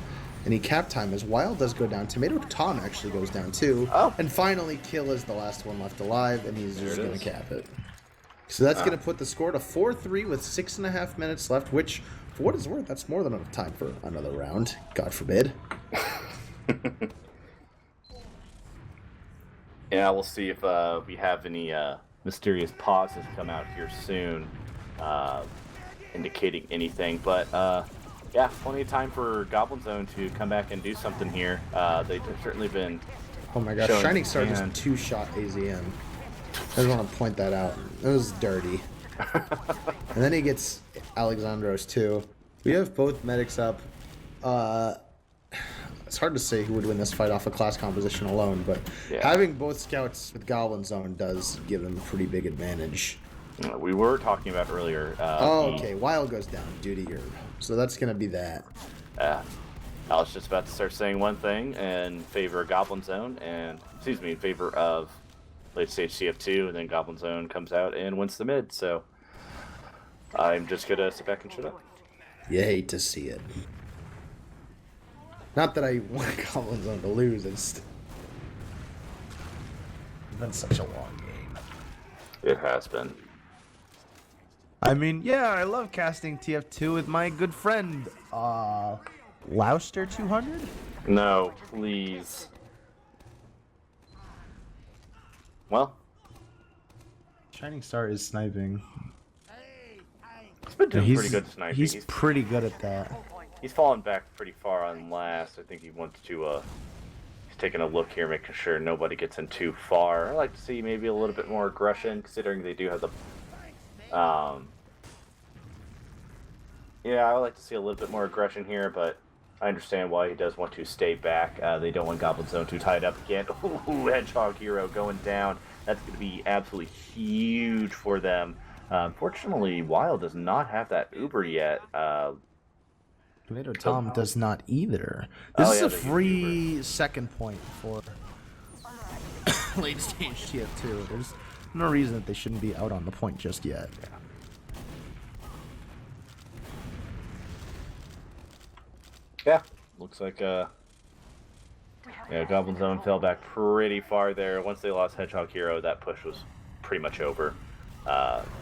[SPEAKER 4] cap time, as Weil does go down. Tomato Tom actually goes down too.
[SPEAKER 2] Oh.
[SPEAKER 4] And finally, Kill is the last one left alive, and he's just going to cap it. So that's going to put the score to 4-3 with 6.5 minutes left, which, for what it's worth, that's more than enough time for another round. God forbid.
[SPEAKER 2] Yeah, we'll see if we have any mysterious pauses come out here soon, indicating anything. But yeah, plenty of time for Goblin Zone to come back and do something here. They've certainly been.
[SPEAKER 4] Oh my gosh, Shining Star just two-shot AZM. I just want to point that out. It was dirty. And then he gets Alexandros too. We have both medics up. It's hard to say who would win this fight off of class composition alone, but having both scouts with Goblin Zone does give them a pretty big advantage.
[SPEAKER 2] We were talking about earlier.
[SPEAKER 4] Okay, Weil goes down due to Yerb. So that's going to be that.
[SPEAKER 2] I was just about to start saying one thing in favor of Goblin Zone, and, excuse me, in favor of late stage CF2, and then Goblin Zone comes out and wins the mid, so I'm just going to sit back and shut up.
[SPEAKER 4] You hate to see it. Not that I want Goblin Zone to lose, it's been such a long game.
[SPEAKER 2] It has been.
[SPEAKER 4] I mean, yeah, I love casting TF2 with my good friend, Louster 200?
[SPEAKER 2] No, please. Well.
[SPEAKER 4] Shining Star is sniping.
[SPEAKER 2] He's been doing pretty good sniping.
[SPEAKER 4] He's pretty good at that.
[SPEAKER 2] He's fallen back pretty far on last. I think he wants to, he's taking a look here, making sure nobody gets in too far. I'd like to see maybe a little bit more aggression, considering they do have the, yeah, I would like to see a little bit more aggression here, but I understand why he does want to stay back. They don't want Goblin Zone to tie it up again. Ooh, Hedgehog Hero going down. That's going to be absolutely huge for them. Unfortunately, Wild does not have that Uber yet.
[SPEAKER 4] Tomato Tom does not either. This is
[SPEAKER 2] yeah,
[SPEAKER 4] a free second point for late stage TF2. There's no reason that they shouldn't be out on the point just yet.
[SPEAKER 2] Yeah, looks like Goblin Zone fell back pretty far there. Once they lost Hedgehog Hero, that push was pretty much over.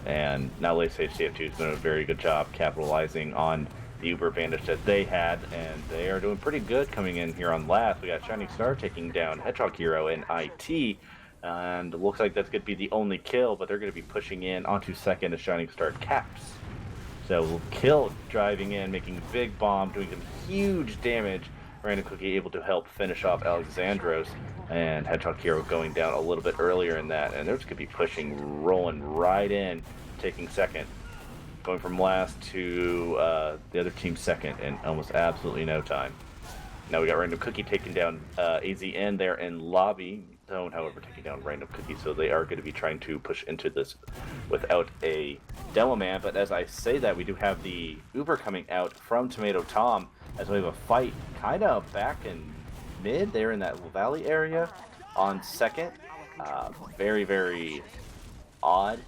[SPEAKER 2] And now late stage TF2 is doing a very good job capitalizing on the Uber advantage that they had, and they are doing pretty good coming in here on last. We got Shining Star taking down Hedgehog Hero and IT, and it looks like that's going to be the only kill, but they're going to be pushing in onto second as Shining Star caps. So Kill driving in, making a big bomb, doing some huge damage. Random Cookie able to help finish off Alexandros, and Hedgehog Hero going down a little bit earlier in that, and they're just going to be pushing, rolling right in, taking second. Going from last to the other team second in almost absolutely no time. Now we got Random Cookie taking down AZN there in lobby zone, however, taking down Random Cookie, so they are going to be trying to push into this without a demo man. But as I say that, we do have the Uber coming out from Tomato Tom as we have a fight kind of back in mid there in that valley area on second. Very, very odd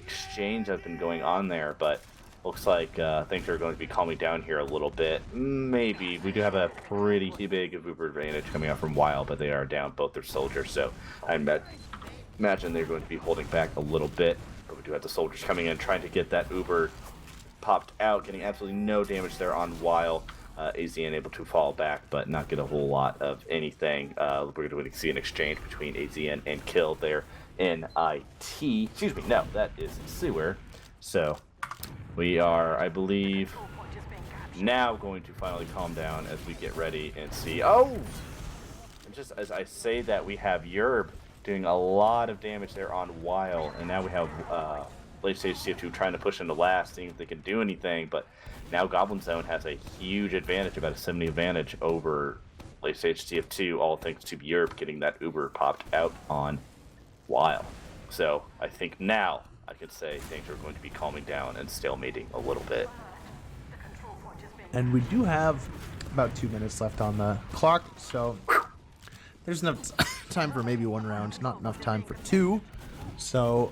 [SPEAKER 2] exchange that's been going on there, but looks like things are going to be calming down here a little bit. Maybe. We do have a pretty big Uber advantage coming out from Wild, but they are down both their soldiers, so I imagine they're going to be holding back a little bit. But we do have the soldiers coming in, trying to get that Uber popped out, getting absolutely no damage there on Wild. AZN able to fall back, but not get a whole lot of anything. We're going to see an exchange between AZN and Kill there in IT. Excuse me, no, that is Sewer. So we are, I believe, now going to finally calm down as we get ready and see. Oh! And just as I say that, we have Yerb doing a lot of damage there on Wild, and now we have late stage TF2 trying to push into last, seeing if they can do anything, but now Goblin Zone has a huge advantage, about a 70 advantage over late stage TF2, all thanks to Yerb getting that Uber popped out on Wild. So I think now I could say things are going to be calming down and stalemating a little bit.
[SPEAKER 4] And we do have about 2 minutes left on the clock, so there's enough time for maybe one round, not enough time for two. So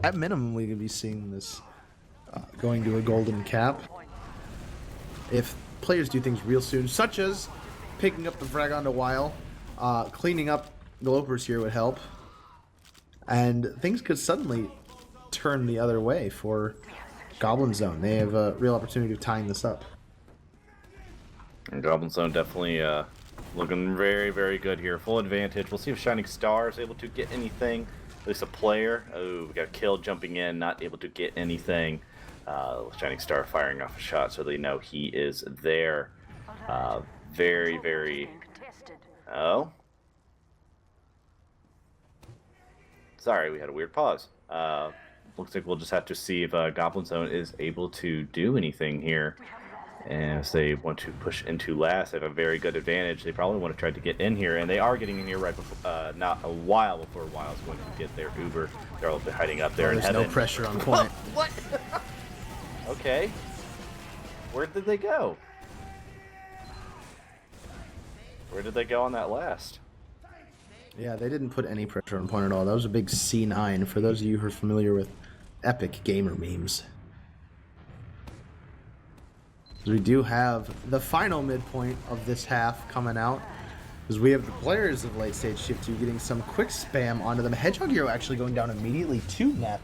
[SPEAKER 4] at minimum, we could be seeing this going to a golden cap. If players do things real soon, such as picking up the frag onto Wild, cleaning up Glopers here would help. And things could suddenly turn the other way for Goblin Zone. They have a real opportunity of tying this up.
[SPEAKER 2] And Goblin Zone definitely looking very, very good here. Full advantage. We'll see if Shining Star is able to get anything. At least a player. Oh, we got Kill jumping in, not able to get anything. Shining Star firing off a shot so they know he is there. Very, very... Oh? Sorry, we had a weird pause. Looks like we'll just have to see if Goblin Zone is able to do anything here. And as they want to push into last, they have a very good advantage. They probably want to try to get in here, and they are getting in here right before, not a while before Wild's going to get their Uber. They're all hiding up there in
[SPEAKER 4] There's
[SPEAKER 2] heaven.
[SPEAKER 4] no pressure on point.
[SPEAKER 2] What? Okay. Where did they go? Where did they go on that last?
[SPEAKER 4] Yeah, they didn't put any pressure on point at all. That was a big C9 for those of you who are familiar with epic gamer memes. So we do have the final midpoint of this half coming out, because we have the players of late stage shift 2 getting some quick spam onto them. Hedgehog Hero actually going down immediately to Neth.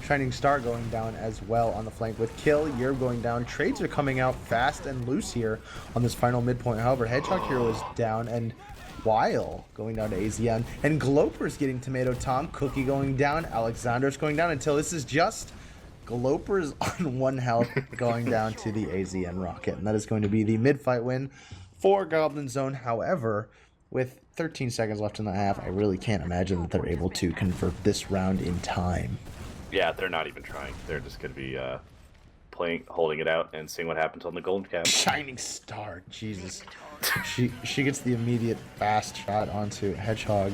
[SPEAKER 4] Shining Star going down as well on the flank with Kill. Yerb going down. Trades are coming out fast and loose here on this final midpoint. However, Hedgehog Hero is down, and Wild going down to AZN. And Glopers getting Tomato Tom. Cookie going down. Alexandros going down until this is just Glopers on 1 health going down to the AZN Rocket. And that is going to be the mid-fight win for Goblin Zone. However, with 13 seconds left in the half, I really can't imagine that they're able to convert this round in time.
[SPEAKER 2] Yeah, they're not even trying. They're just going to be holding it out and seeing what happens on the golden cap.
[SPEAKER 4] Shining star, Jesus. She gets the immediate fast shot onto Hedgehog.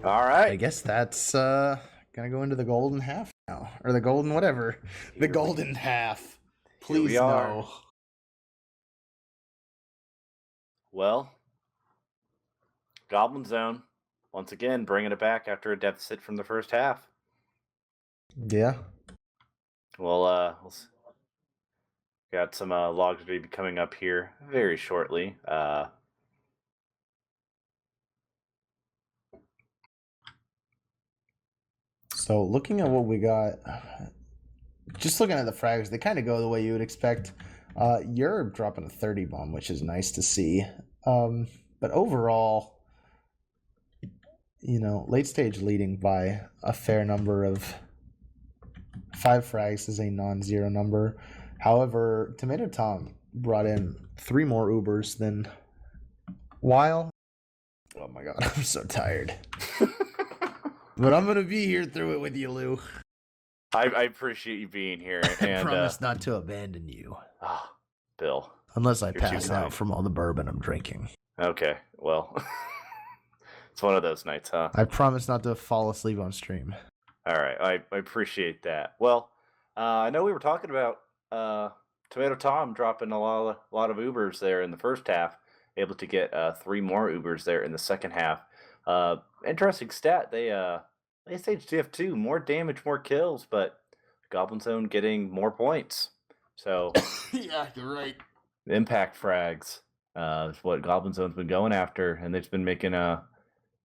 [SPEAKER 2] All right.
[SPEAKER 4] I guess that's gonna go into the golden half now, or the golden whatever. The golden half. Please
[SPEAKER 2] we are.
[SPEAKER 4] no.
[SPEAKER 2] Well, Goblin Zone once again bringing it back after a deficit from the first half.
[SPEAKER 4] Yeah.
[SPEAKER 2] Well, got some logs to be coming up here very shortly.
[SPEAKER 4] So looking at what we got, just looking at the frags, they kind of go the way you would expect. You're dropping a 30 bomb, which is nice to see. But overall, late stage leading by a fair number of 5 frags is a non-zero number. However, Tomato Tom brought in 3 more Ubers than Weil. Oh my god, I'm so tired. But I'm going to be here through it with you, Lou.
[SPEAKER 2] I appreciate you being here. And
[SPEAKER 4] I promise not to abandon you.
[SPEAKER 2] Bill.
[SPEAKER 4] Unless I
[SPEAKER 2] You're too
[SPEAKER 4] pass out
[SPEAKER 2] kind.
[SPEAKER 4] from all the bourbon I'm drinking.
[SPEAKER 2] Okay, well, it's one of those nights, huh?
[SPEAKER 4] I promise not to fall asleep on stream.
[SPEAKER 2] All right, I appreciate that. Well, I know we were talking about Tomato Tom dropping a lot of Ubers there in the first half, able to get 3 more Ubers there in the second half. Interesting stat. They staged tf2, more damage, more kills, but Goblin Zone getting more points. So
[SPEAKER 4] Yeah, you're right.
[SPEAKER 2] impact frags is what Goblin Zone's been going after, and they've been making a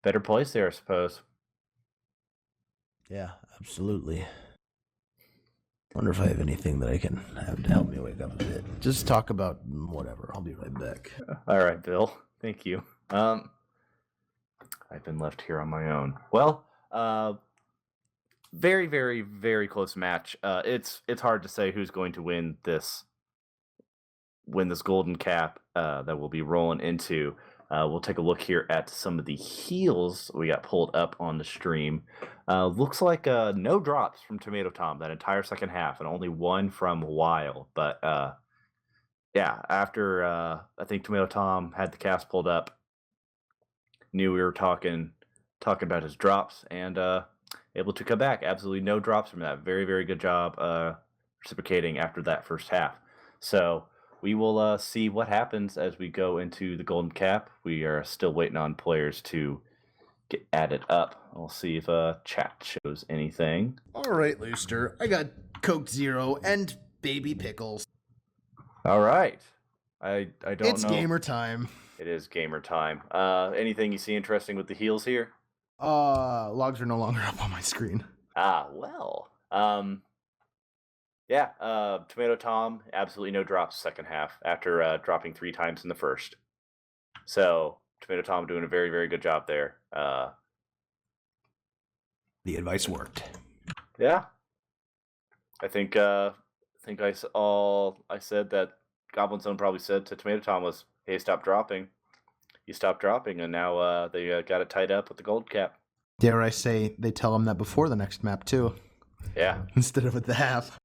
[SPEAKER 2] better plays there, I suppose.
[SPEAKER 4] Yeah, absolutely. Wonder if I have anything that I can have to help me wake up a bit. Just talk about whatever. I'll be right back.
[SPEAKER 2] All right, Bill. Thank you. I've been left here on my own. Well, very, very, very close match. It's hard to say who's going to win this golden cap that we'll be rolling into. We'll take a look here at some of the heals we got pulled up on the stream. Looks like no drops from Tomato Tom that entire second half, and only 1 from Weil. But yeah, after I think Tomato Tom had the cast pulled up, knew we were talking about his drops, and able to come back. Absolutely no drops from that. Very, very good job reciprocating after that first half. So we will see what happens as we go into the golden cap. We are still waiting on players to get added up. We'll see if chat shows anything.
[SPEAKER 4] All right, Looster. I got Coke Zero and baby pickles.
[SPEAKER 2] All right. I don't know.
[SPEAKER 4] It's gamer time.
[SPEAKER 2] It is gamer time. Anything you see interesting with the heals here?
[SPEAKER 4] Logs are no longer up on my screen.
[SPEAKER 2] Well. Yeah, Tomato Tom, absolutely no drops second half after dropping 3 times in the first. So Tomato Tom doing a very, very good job there.
[SPEAKER 4] The advice worked.
[SPEAKER 2] Yeah, I think I said that Goblin Zone probably said to Tomato Tom was, "Hey, stop dropping." He stopped dropping, and now they got it tied up with the gold cap.
[SPEAKER 4] Dare I say they tell him that before the next map too,
[SPEAKER 2] Yeah.
[SPEAKER 4] instead of at the half.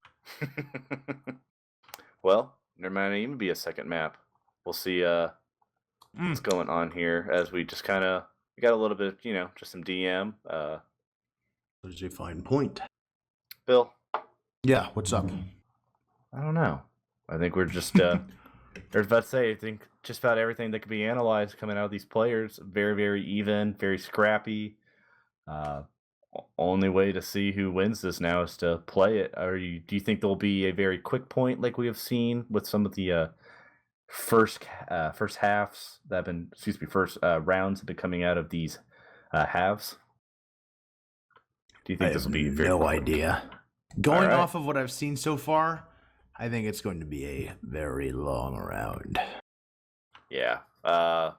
[SPEAKER 2] Well, there might even be a second map. We'll see what's going on here as we just kind of got a little bit, just some DM.
[SPEAKER 3] There's a fine point.
[SPEAKER 2] Bill,
[SPEAKER 4] Yeah, what's up?
[SPEAKER 2] I don't know. I think we're just I was about to say, I think just about everything that could be analyzed coming out of these players, very, very even, very scrappy. Only way to see who wins this now is to play it. Do you think there'll be a very quick point like we have seen with some of the first halves that have been, first rounds have been coming out of these halves? Do you think this will be very
[SPEAKER 4] no
[SPEAKER 2] quick?
[SPEAKER 4] idea. Going
[SPEAKER 2] right.
[SPEAKER 4] off of what I've seen so far, I think it's going to be a very long round.
[SPEAKER 2] Yeah. Do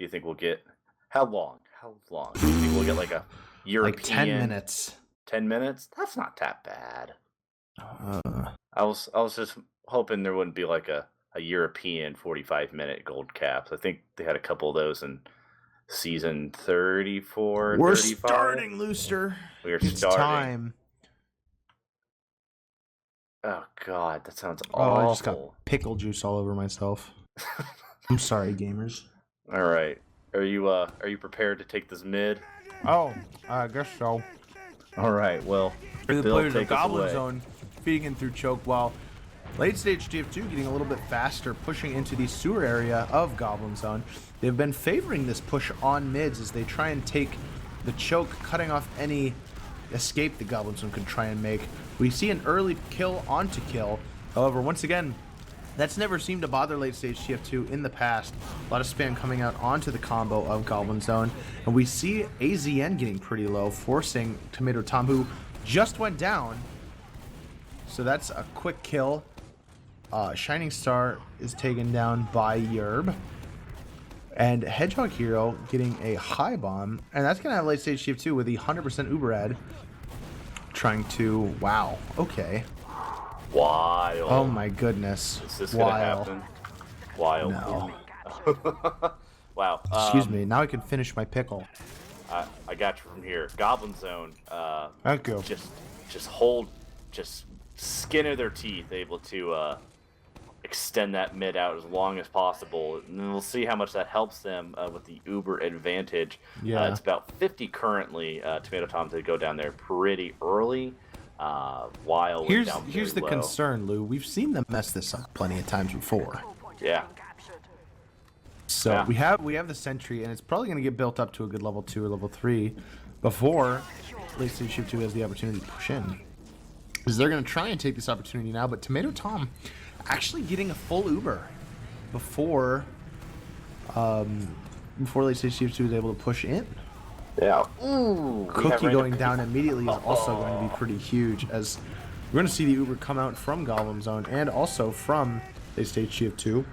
[SPEAKER 2] you think we'll get how long? Do you think we'll get like a European?
[SPEAKER 4] Like 10 minutes.
[SPEAKER 2] 10 minutes? That's not that bad.
[SPEAKER 4] Uh,
[SPEAKER 2] I was just hoping there wouldn't be like a European 45-minute gold caps. I think they had a couple of those in season 34,
[SPEAKER 4] We're
[SPEAKER 2] 35.
[SPEAKER 4] starting, Looster.
[SPEAKER 2] We are
[SPEAKER 4] It's
[SPEAKER 2] starting.
[SPEAKER 4] time.
[SPEAKER 2] Oh God, that sounds
[SPEAKER 4] Oh,
[SPEAKER 2] awful.
[SPEAKER 4] I just got pickle juice all over myself. I'm sorry, gamers.
[SPEAKER 2] All right, are you prepared to take this mid?
[SPEAKER 4] Oh, I guess so.
[SPEAKER 2] All right, well,
[SPEAKER 4] For the
[SPEAKER 2] Bill,
[SPEAKER 4] players of
[SPEAKER 2] take us
[SPEAKER 4] Goblin
[SPEAKER 2] away.
[SPEAKER 4] Zone, feeding in through choke while late stage tf2 getting a little bit faster, pushing into the sewer area of Goblin Zone. They've been favoring this push on mids as they try and take the choke, cutting off any escape the Goblin Zone could try and make. We see an early kill onto kill. However, once again, that's never seemed to bother late stage TF2 in the past. A lot of spam coming out onto the combo of Goblin Zone. And we see AZN getting pretty low, forcing Tomato Tom, who just went down. So that's a quick kill. Shining Star is taken down by Yerb. And Hedgehog Hero getting a high bomb. And that's going to have late stage TF2 with the 100% Uber ad. Trying to... Wow. Okay.
[SPEAKER 2] Wild.
[SPEAKER 4] Oh my goodness.
[SPEAKER 2] Is this gonna
[SPEAKER 4] Wild.
[SPEAKER 2] happen? Wild.
[SPEAKER 4] No.
[SPEAKER 2] Wow.
[SPEAKER 4] Excuse me. Now I can finish my pickle.
[SPEAKER 2] I got you from here. Goblin Zone.
[SPEAKER 4] Thank you.
[SPEAKER 2] Just skin of their teeth, able to extend that mid out as long as possible, and then we'll see how much that helps them with the Uber advantage.
[SPEAKER 4] Yeah.
[SPEAKER 2] It's about 50 currently. Tomato Tom to go down there pretty early. While we're down
[SPEAKER 4] Here's the
[SPEAKER 2] very low.
[SPEAKER 4] concern, Lou. We've seen them mess this up plenty of times before.
[SPEAKER 2] Yeah.
[SPEAKER 4] So
[SPEAKER 2] Yeah.
[SPEAKER 4] we have the sentry, and it's probably going to get built up to a good level 2 or level 3 before late stage Shift 2 has the opportunity to push in. Because they're going to try and take this opportunity now, but Tomato Tom actually getting a full Uber before late stage Shift 2 is able to push in.
[SPEAKER 2] Yeah. Ooh.
[SPEAKER 4] Cookie going down immediately is also going to be pretty huge, as we're going to see the Uber come out from Goblin Zone and also from late stage TF2.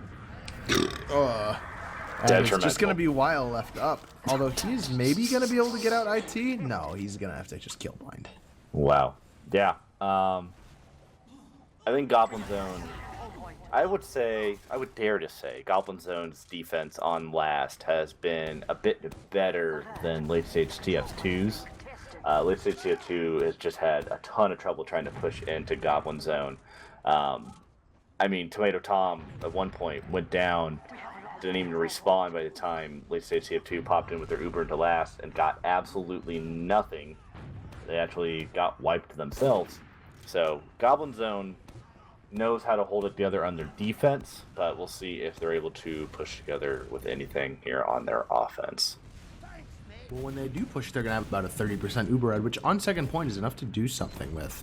[SPEAKER 4] And it's just going to be Weil left up. Although he is maybe going to be able to get out IT. No, he's going to have to just kill blind.
[SPEAKER 2] Wow. Yeah. I think Goblin Zone, I would dare to say, Goblin Zone's defense on last has been a bit better than late stage TF2's. Late stage TF2 has just had a ton of trouble trying to push into Goblin Zone. I mean, Tomato Tom at one point went down, didn't even respawn by the time late stage TF2 popped in with their Uber into last and got absolutely nothing. They actually got wiped themselves. So Goblin Zone knows how to hold it together on their defense, but we'll see if they're able to push together with anything here on their offense.
[SPEAKER 4] Well, when they do push, they're going to have about a 30% Uber ad, which on second point is enough to do something with.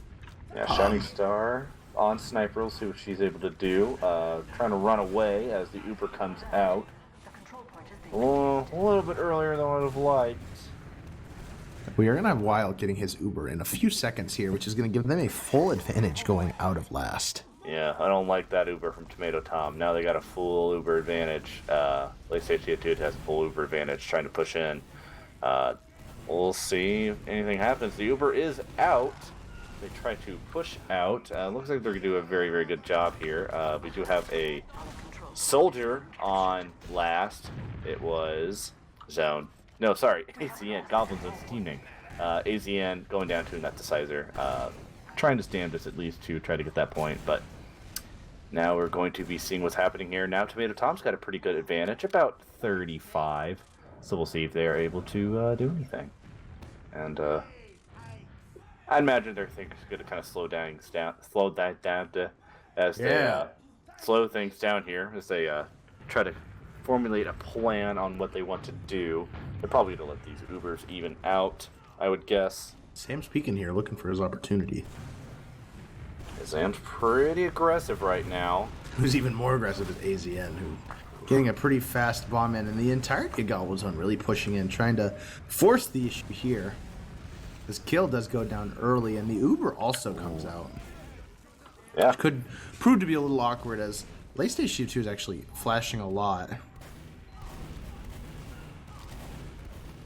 [SPEAKER 2] Yeah, Shining Star on Sniper. We'll see what she's able to do. Trying to run away as the Uber comes out. A little bit earlier than I would have liked.
[SPEAKER 4] We are going to have Wild getting his Uber in a few seconds here, which is going to give them a full advantage going out of last.
[SPEAKER 2] Yeah, I don't like that Uber from Tomato Tom. Now they got a full Uber advantage. Late stage TF2 has a full Uber advantage trying to push in. We'll see if anything happens. The Uber is out. They try to push out. Looks like they're going to do a very, very good job here. We do have a soldier on last. It was Zone. No, sorry, AZN. Goblin Zone's team name. AZN going down to a neticizer. Trying to stand us at least to try to get that point, but now we're going to be seeing what's happening here. Now Tomato Tom's got a pretty good advantage, about 35. So we'll see if they are able to do anything. And I imagine they're going to kind of slow that down as they slow things down here as they try to formulate a plan on what they want to do. They're probably going to let these Ubers even out, I would guess.
[SPEAKER 4] Sam's peeking here, looking for his opportunity.
[SPEAKER 2] Sam's pretty aggressive right now.
[SPEAKER 4] Who's even more aggressive is AZN, who getting a pretty fast bomb in, and the entire Goblin Zone really pushing in, trying to force the issue here. This kill does go down early, and the Uber also comes out.
[SPEAKER 2] Yeah.
[SPEAKER 4] Which could prove to be a little awkward, as late stage Shield 2 is actually flashing a lot.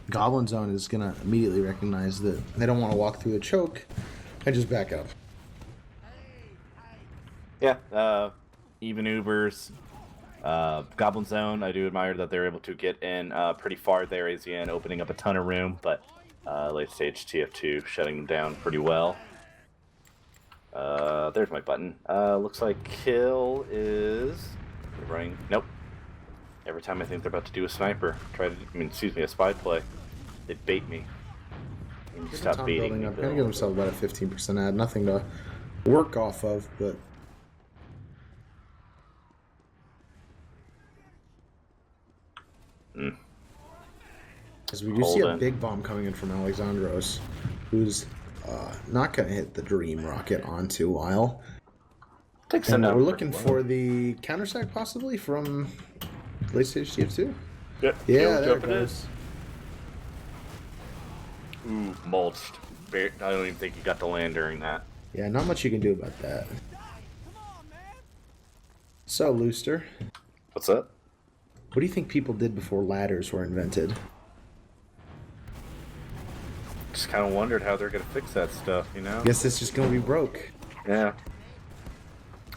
[SPEAKER 4] Goblin Zone is going to immediately recognize that they don't want to walk through the choke and just back up.
[SPEAKER 2] Yeah, even Ubers. Goblin Zone, I do admire that they're able to get in pretty far there, AZN, opening up a ton of room, but late stage TF2 shutting them down pretty well. There's my button. Looks like kill is running. Nope. Every time I think they're about to do a sniper, a spy play, they bait me. And you stop baiting me.
[SPEAKER 4] I'm gonna give himself about a 15% ad. Nothing to work off of, but. Because we do see a big bomb coming in from Alexandros, who's not going to hit the Dream Rocket onto while. And we're looking for the counter-sack possibly from late stage TF2.
[SPEAKER 2] Yep.
[SPEAKER 4] Yeah, there it goes.
[SPEAKER 2] Ooh, mulched. I don't even think you got to land during that.
[SPEAKER 4] Yeah, not much you can do about that. So, Looster.
[SPEAKER 2] What's up?
[SPEAKER 4] What do you think people did before ladders were invented?
[SPEAKER 2] Just kind of wondered how they're going to fix that stuff, you know?
[SPEAKER 4] Guess it's just going to be broke.
[SPEAKER 2] Yeah.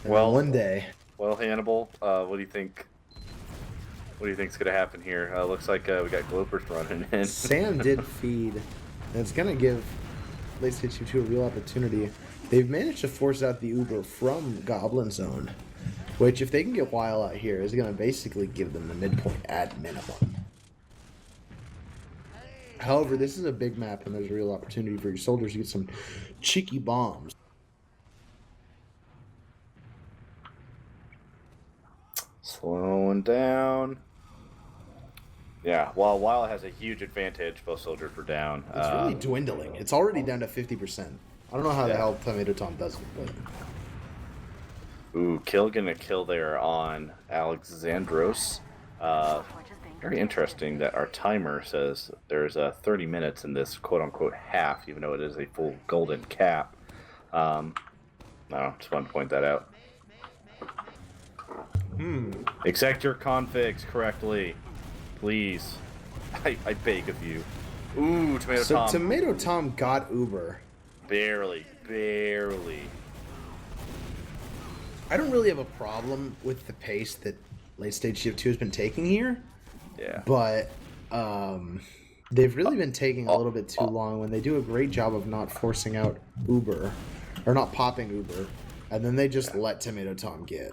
[SPEAKER 4] Well, one day.
[SPEAKER 2] Well, Hannibal, what do you think? What do you think's going to happen here? Looks like we got Glopers running in.
[SPEAKER 4] Sam did feed. And it's going to give late stage TF2 a real opportunity. They've managed to force out the Uber from Goblin Zone, which, if they can get Weil out here, is going to basically give them the midpoint at minimum. However, this is a big map, and there's a real opportunity for your soldiers to get some cheeky bombs.
[SPEAKER 2] Slowing down. Yeah, while Weil has a huge advantage, both soldiers were down.
[SPEAKER 4] It's really dwindling. It's already down to 50%. I don't know how the hell Tomato Tom does it, but...
[SPEAKER 2] Ooh, gonna kill there on Alexandros. Very interesting that our timer says there's 30 minutes in this quote-unquote half, even though it is a full golden cap. I just wanted to point that out. Exact your configs correctly, please. I beg of you. Ooh, Tomato Tom.
[SPEAKER 4] So Tomato Tom got Uber.
[SPEAKER 2] Barely.
[SPEAKER 4] I don't really have a problem with the pace that late stage TF2 has been taking here.
[SPEAKER 2] Yeah.
[SPEAKER 4] But they've really been taking a little bit too long when they do a great job of not forcing out Uber, or not popping Uber, and then they just let Tomato Tom get.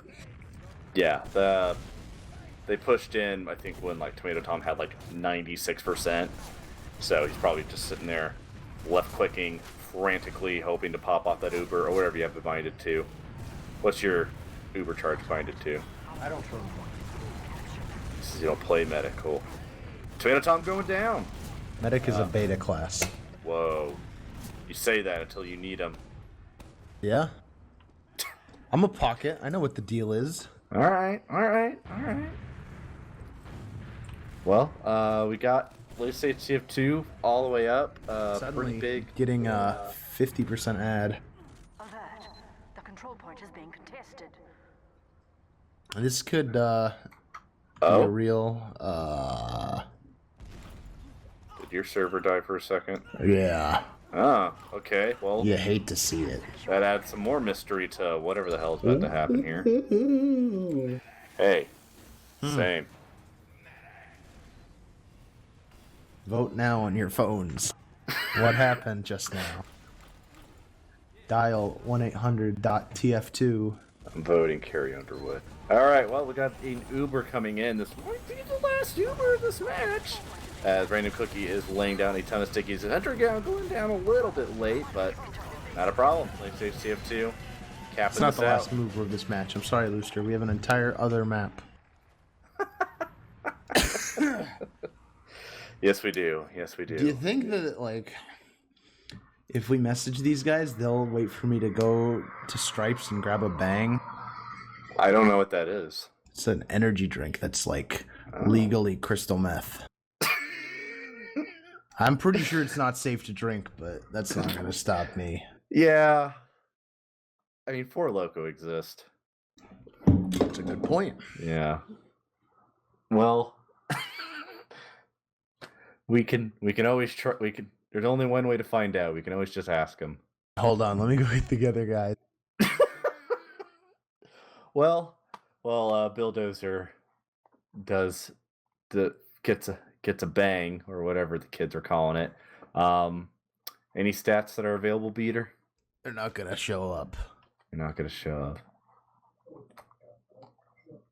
[SPEAKER 2] Yeah, they pushed in, I think, when like Tomato Tom had like 96%. So he's probably just sitting there, left clicking frantically, hoping to pop off that Uber or whatever you have it binded to. What's your Uber charge binded to?
[SPEAKER 4] I don't trust.
[SPEAKER 2] This is, you don't play medic, cool. Tomato Tom going down.
[SPEAKER 4] Medic is a beta class.
[SPEAKER 2] Whoa. You say that until you need him.
[SPEAKER 4] Yeah. I'm a pocket. I know what the deal is.
[SPEAKER 2] All right. Well, we got let's say TF2 all the way up. Pretty big.
[SPEAKER 4] Getting a 50% ad.
[SPEAKER 5] Alert. The control point is being contested.
[SPEAKER 4] This could be a real.
[SPEAKER 2] Did your server die for a second?
[SPEAKER 4] Yeah.
[SPEAKER 2] Ah, okay. Well,
[SPEAKER 4] You hate to see it.
[SPEAKER 2] that adds some more mystery to whatever the hell is about to happen here. Hey, same.
[SPEAKER 4] Vote now on your phones. What happened just now? Dial 1-800-TF2.
[SPEAKER 2] I'm voting Carrie Underwood. All right, well, we got an Uber coming in. This might be the last Uber of this match. As Random Cookie is laying down a ton of stickies. And Hunter going down a little bit late, but not a problem. Late stage TF2 capping
[SPEAKER 4] It's not
[SPEAKER 2] this
[SPEAKER 4] the
[SPEAKER 2] out.
[SPEAKER 4] last mover of this match. I'm sorry, Looster. We have an entire other map.
[SPEAKER 2] Yes, we do.
[SPEAKER 4] Do you think that, like, if we message these guys, they'll wait for me to go to Stripes and grab a bang?
[SPEAKER 2] I don't know what that is.
[SPEAKER 4] It's an energy drink that's, like, legally crystal meth. I'm pretty sure it's not safe to drink, but that's not going to stop me.
[SPEAKER 2] Yeah. I mean, Four Loko exist.
[SPEAKER 4] That's a good point.
[SPEAKER 2] Yeah. Well, we can always try. There's only one way to find out. We can always just ask them.
[SPEAKER 4] Hold on, let me go get together, guys.
[SPEAKER 2] Well, BILLDOZER gets a bang or whatever the kids are calling it. Any stats that are available, Beater?
[SPEAKER 4] They're not gonna show up.
[SPEAKER 2] You're not gonna show up.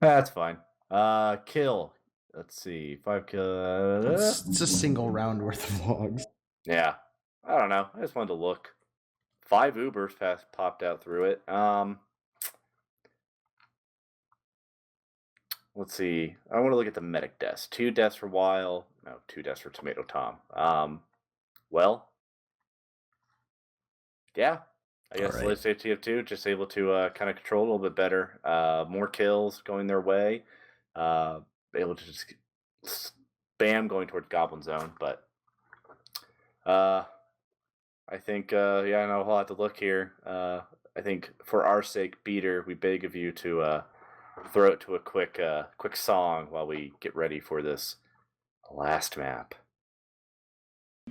[SPEAKER 2] That's fine. Kill. Let's see. 5 kill.
[SPEAKER 4] It's a single round worth of logs.
[SPEAKER 2] Yeah. I don't know. I just wanted to look. 5 Ubers popped out through it. Let's see. I want to look at the medic deaths. 2 deaths for Weil. No, 2 deaths for Tomato Tom. Well, yeah. I guess
[SPEAKER 4] All right.
[SPEAKER 2] late stage tf2 just able to kind of control a little bit better. More kills going their way. Able to just spam going towards Goblin Zone, but I think yeah, no, we'll have to look here. I think for our sake, Beater, we beg of you to throw it to a quick song while we get ready for this last map.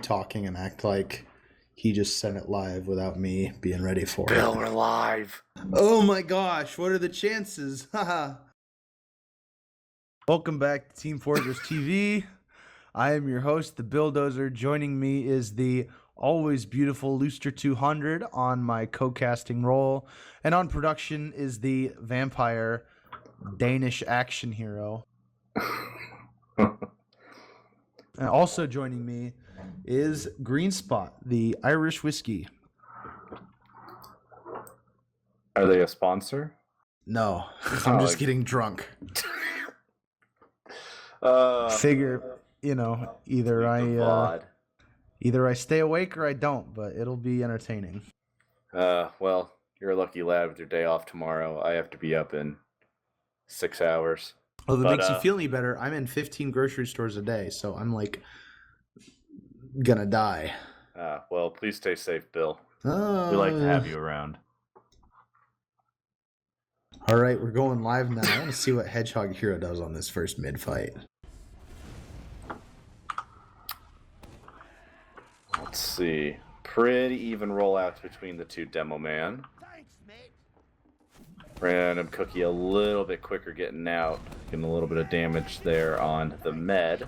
[SPEAKER 4] Talking and act like he just sent it live without me being ready for
[SPEAKER 2] Bill,
[SPEAKER 4] it.
[SPEAKER 2] we're live.
[SPEAKER 4] Oh my gosh, what are the chances? Haha. Welcome back to Team Fortress TV. I am your host, the BILLDOZER. Joining me is the always beautiful Looster 200 on my co-casting role. And on production is the vampire Danish action hero. And also joining me is Green Spot, the Irish whiskey.
[SPEAKER 2] Are they a sponsor?
[SPEAKER 4] No, I'm just getting drunk. Figure, you know, either I stay awake or I don't, but it'll be entertaining.
[SPEAKER 2] Well, you're a lucky lad with your day off tomorrow. I have to be up in 6 hours.
[SPEAKER 4] Well, if it
[SPEAKER 2] But,
[SPEAKER 4] makes you feel any better, I'm in 15 grocery stores a day, so I'm like gonna die.
[SPEAKER 2] Well, please stay safe, Bill.
[SPEAKER 4] Oh,
[SPEAKER 2] We like to have you around.
[SPEAKER 4] All right, we're going live now. I want to see what Hedgehog Hero does on this first mid fight.
[SPEAKER 2] Let's see. Pretty even rollouts between the two Demo Man. Random Cookie a little bit quicker getting out. Getting a little bit of damage there on the med.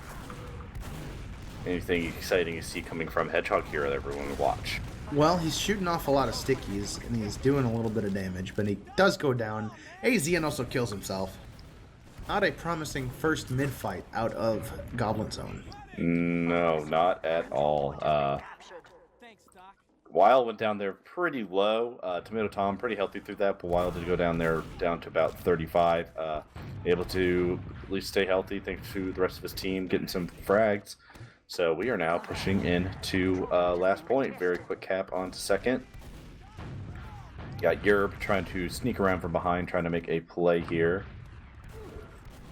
[SPEAKER 2] Anything exciting you see coming from Hedgehog Hero that everyone would watch?
[SPEAKER 4] Well, he's shooting off a lot of stickies, and he's doing a little bit of damage, but he does go down. AZN also kills himself. Not a promising first mid fight out of Goblin Zone.
[SPEAKER 2] No, not at all. Weil went down there pretty low. Tomato Tom pretty healthy through that, but Weil did go down there down to about 35. Able to at least stay healthy thanks to the rest of his team getting some frags. So we are now pushing into last point. Very quick cap onto second. Got Yerb trying to sneak around from behind, trying to make a play here.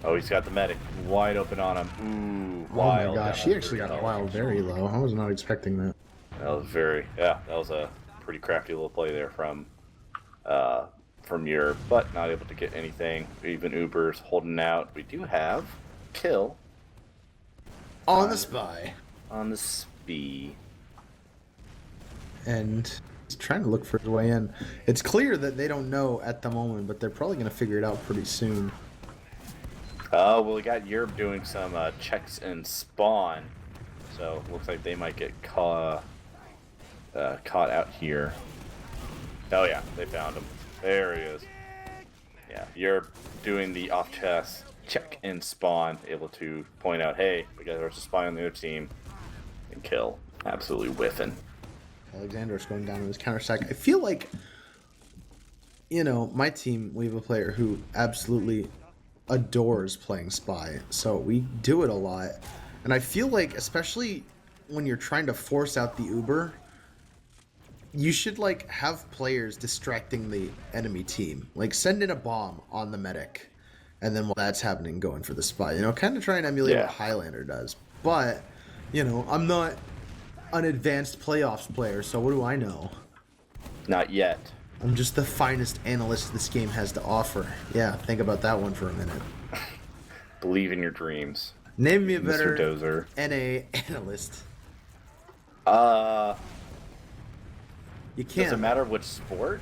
[SPEAKER 2] Oh, he's got the medic wide open on him. Ooh, Wild.
[SPEAKER 4] Oh my gosh, he actually got Wild very low. I was not expecting that.
[SPEAKER 2] That was that was a pretty crafty little play there from Yerb, but not able to get anything. Even Ubers holding out. We do have kill.
[SPEAKER 4] On the spy.
[SPEAKER 2] On the spee.
[SPEAKER 4] And he's trying to look for his way in. It's clear that they don't know at the moment, but they're probably going to figure it out pretty soon.
[SPEAKER 2] Oh, well, we got Yerb doing some checks and spawn. So, looks like they might get caught out here. Oh, yeah, they found him. There he is. Yeah, Yerb doing the off-chest check and spawn, able to point out, hey, we got a spy on the other team, and kill. Absolutely whiffing.
[SPEAKER 4] Alexander's going down in his counter-sack. I feel like, you know, my team, we have a player who absolutely adores playing spy, so we do it a lot. And I feel like, especially when you're trying to force out the Uber, you should, like, have players distracting the enemy team. Like, send in a bomb on the medic. And then while that's happening, going for the spy. You know, kind of try and emulate what Highlander does. But, you know, I'm not an advanced playoffs player, so what do I know?
[SPEAKER 2] Not yet.
[SPEAKER 4] I'm just the finest analyst this game has to offer. Yeah, think about that one for a minute.
[SPEAKER 2] Believe in your dreams.
[SPEAKER 4] Name me a
[SPEAKER 2] Mr.
[SPEAKER 4] better
[SPEAKER 2] Dozer.
[SPEAKER 4] NA analyst. You can't.
[SPEAKER 2] Does it matter which sport?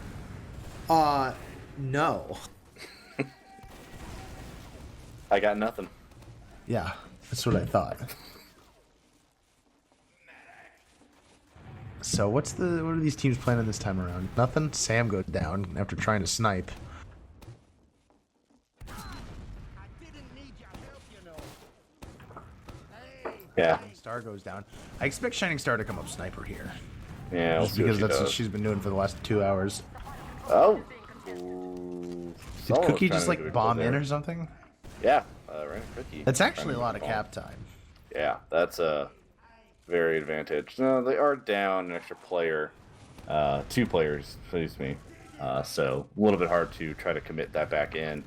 [SPEAKER 4] No.
[SPEAKER 2] I got nothing.
[SPEAKER 4] Yeah, that's what I thought. So what are these teams planning this time around? Nothing. Sam goes down after trying to snipe.
[SPEAKER 2] Yeah.
[SPEAKER 4] Star goes down. I expect Shining Star to come up sniper here.
[SPEAKER 2] Yeah, we'll
[SPEAKER 4] Just
[SPEAKER 2] see
[SPEAKER 4] because
[SPEAKER 2] what
[SPEAKER 4] that's what
[SPEAKER 2] does.
[SPEAKER 4] she's been doing for the last 2 hours.
[SPEAKER 2] Oh.
[SPEAKER 4] Did Cookie just like bomb in or something?
[SPEAKER 2] Yeah, right, Cookie.
[SPEAKER 4] That's
[SPEAKER 2] Trying
[SPEAKER 4] actually a
[SPEAKER 2] to
[SPEAKER 4] lot
[SPEAKER 2] make
[SPEAKER 4] of
[SPEAKER 2] a bomb.
[SPEAKER 4] cap time.
[SPEAKER 2] Yeah, that's a very advantage. No, they are down an extra player. 2 players, excuse me. So a little bit hard to try to commit that back in.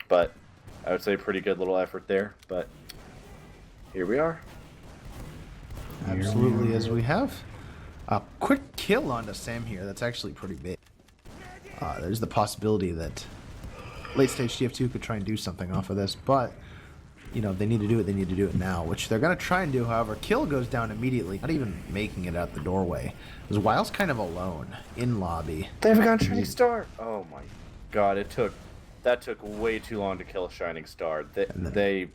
[SPEAKER 2] But I would say pretty good little effort there. But here we are.
[SPEAKER 4] Absolutely, as we have a quick kill onto Sam here. That's actually pretty big. There's the possibility that late stage TF2 could try and do something off of this, but you know, they need to do it. They need to do it now, which they're gonna try and do. However, kill goes down immediately, not even making it out the doorway. Because Wile's kind of alone in lobby.
[SPEAKER 2] They haven't got a Shining Star. Oh my god, that took way too long to kill a Shining Star. They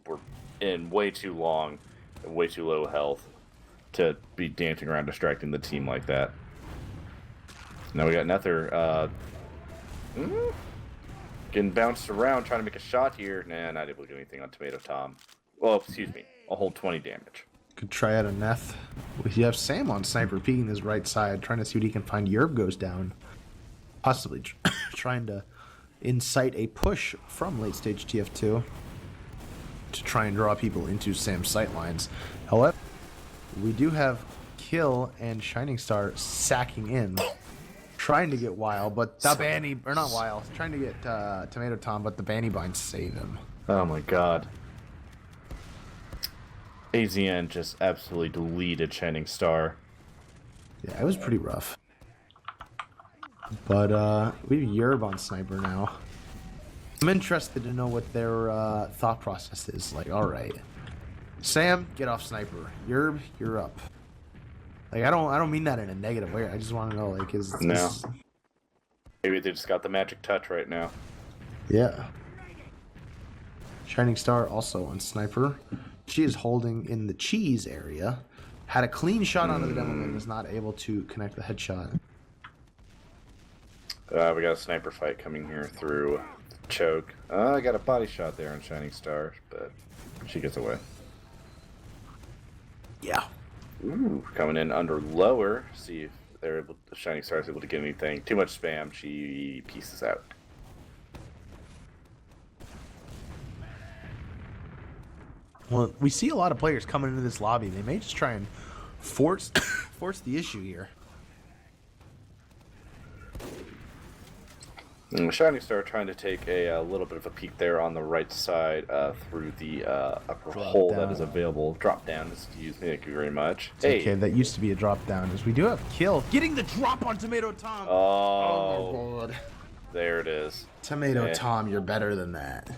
[SPEAKER 2] were in way too long and way too low health to be dancing around distracting the team like that. Now we got another getting bounced around trying to make a shot here. Nah, not able to do anything on Tomato Tom. Well, excuse me, a whole 20 damage.
[SPEAKER 4] Could try out a Neth. You have Sam on sniper peeking his right side, trying to see what he can find. Yerb goes down, possibly trying to incite a push from late stage TF2 to try and draw people into Sam's sight lines. However, we do have Kill and Shining Star sacking in, trying to get Wile, but the Banny, or not Wile, trying to get Tomato Tom, but the Banny binds save him.
[SPEAKER 2] Oh my god. AZN just absolutely deleted Shining Star.
[SPEAKER 4] Yeah, it was pretty rough. But we have Yerb on sniper now. I'm interested to know what their thought process is. Like, all right, Sam, get off sniper. Yerb, you're up. Like, I don't mean that in a negative way. I just want to know, like,
[SPEAKER 2] No. Maybe they just got the magic touch right now.
[SPEAKER 4] Yeah. Shining Star also on sniper. She is holding in the cheese area. Had a clean shot onto the demo man, was not able to connect the headshot.
[SPEAKER 2] We got a sniper fight coming here through choke. I got a body shot there on Shining Star, but she gets away.
[SPEAKER 4] Yeah.
[SPEAKER 2] Ooh, coming in under lower. See if they're able, the Shining Star is able to get anything. Too much spam. She pieces out.
[SPEAKER 4] Well, we see a lot of players coming into this lobby. They may just try and force the issue here.
[SPEAKER 2] Shining Star trying to take a little bit of a peek there on the right side through the upper hole that is available. Drop down, excuse me, thank you very much. Hey.
[SPEAKER 4] Okay, that used to be a drop down. As we do have Kill getting the drop on Tomato Tom.
[SPEAKER 2] Oh,
[SPEAKER 4] my god.
[SPEAKER 2] There it is.
[SPEAKER 4] Tomato Tom, you're better than that.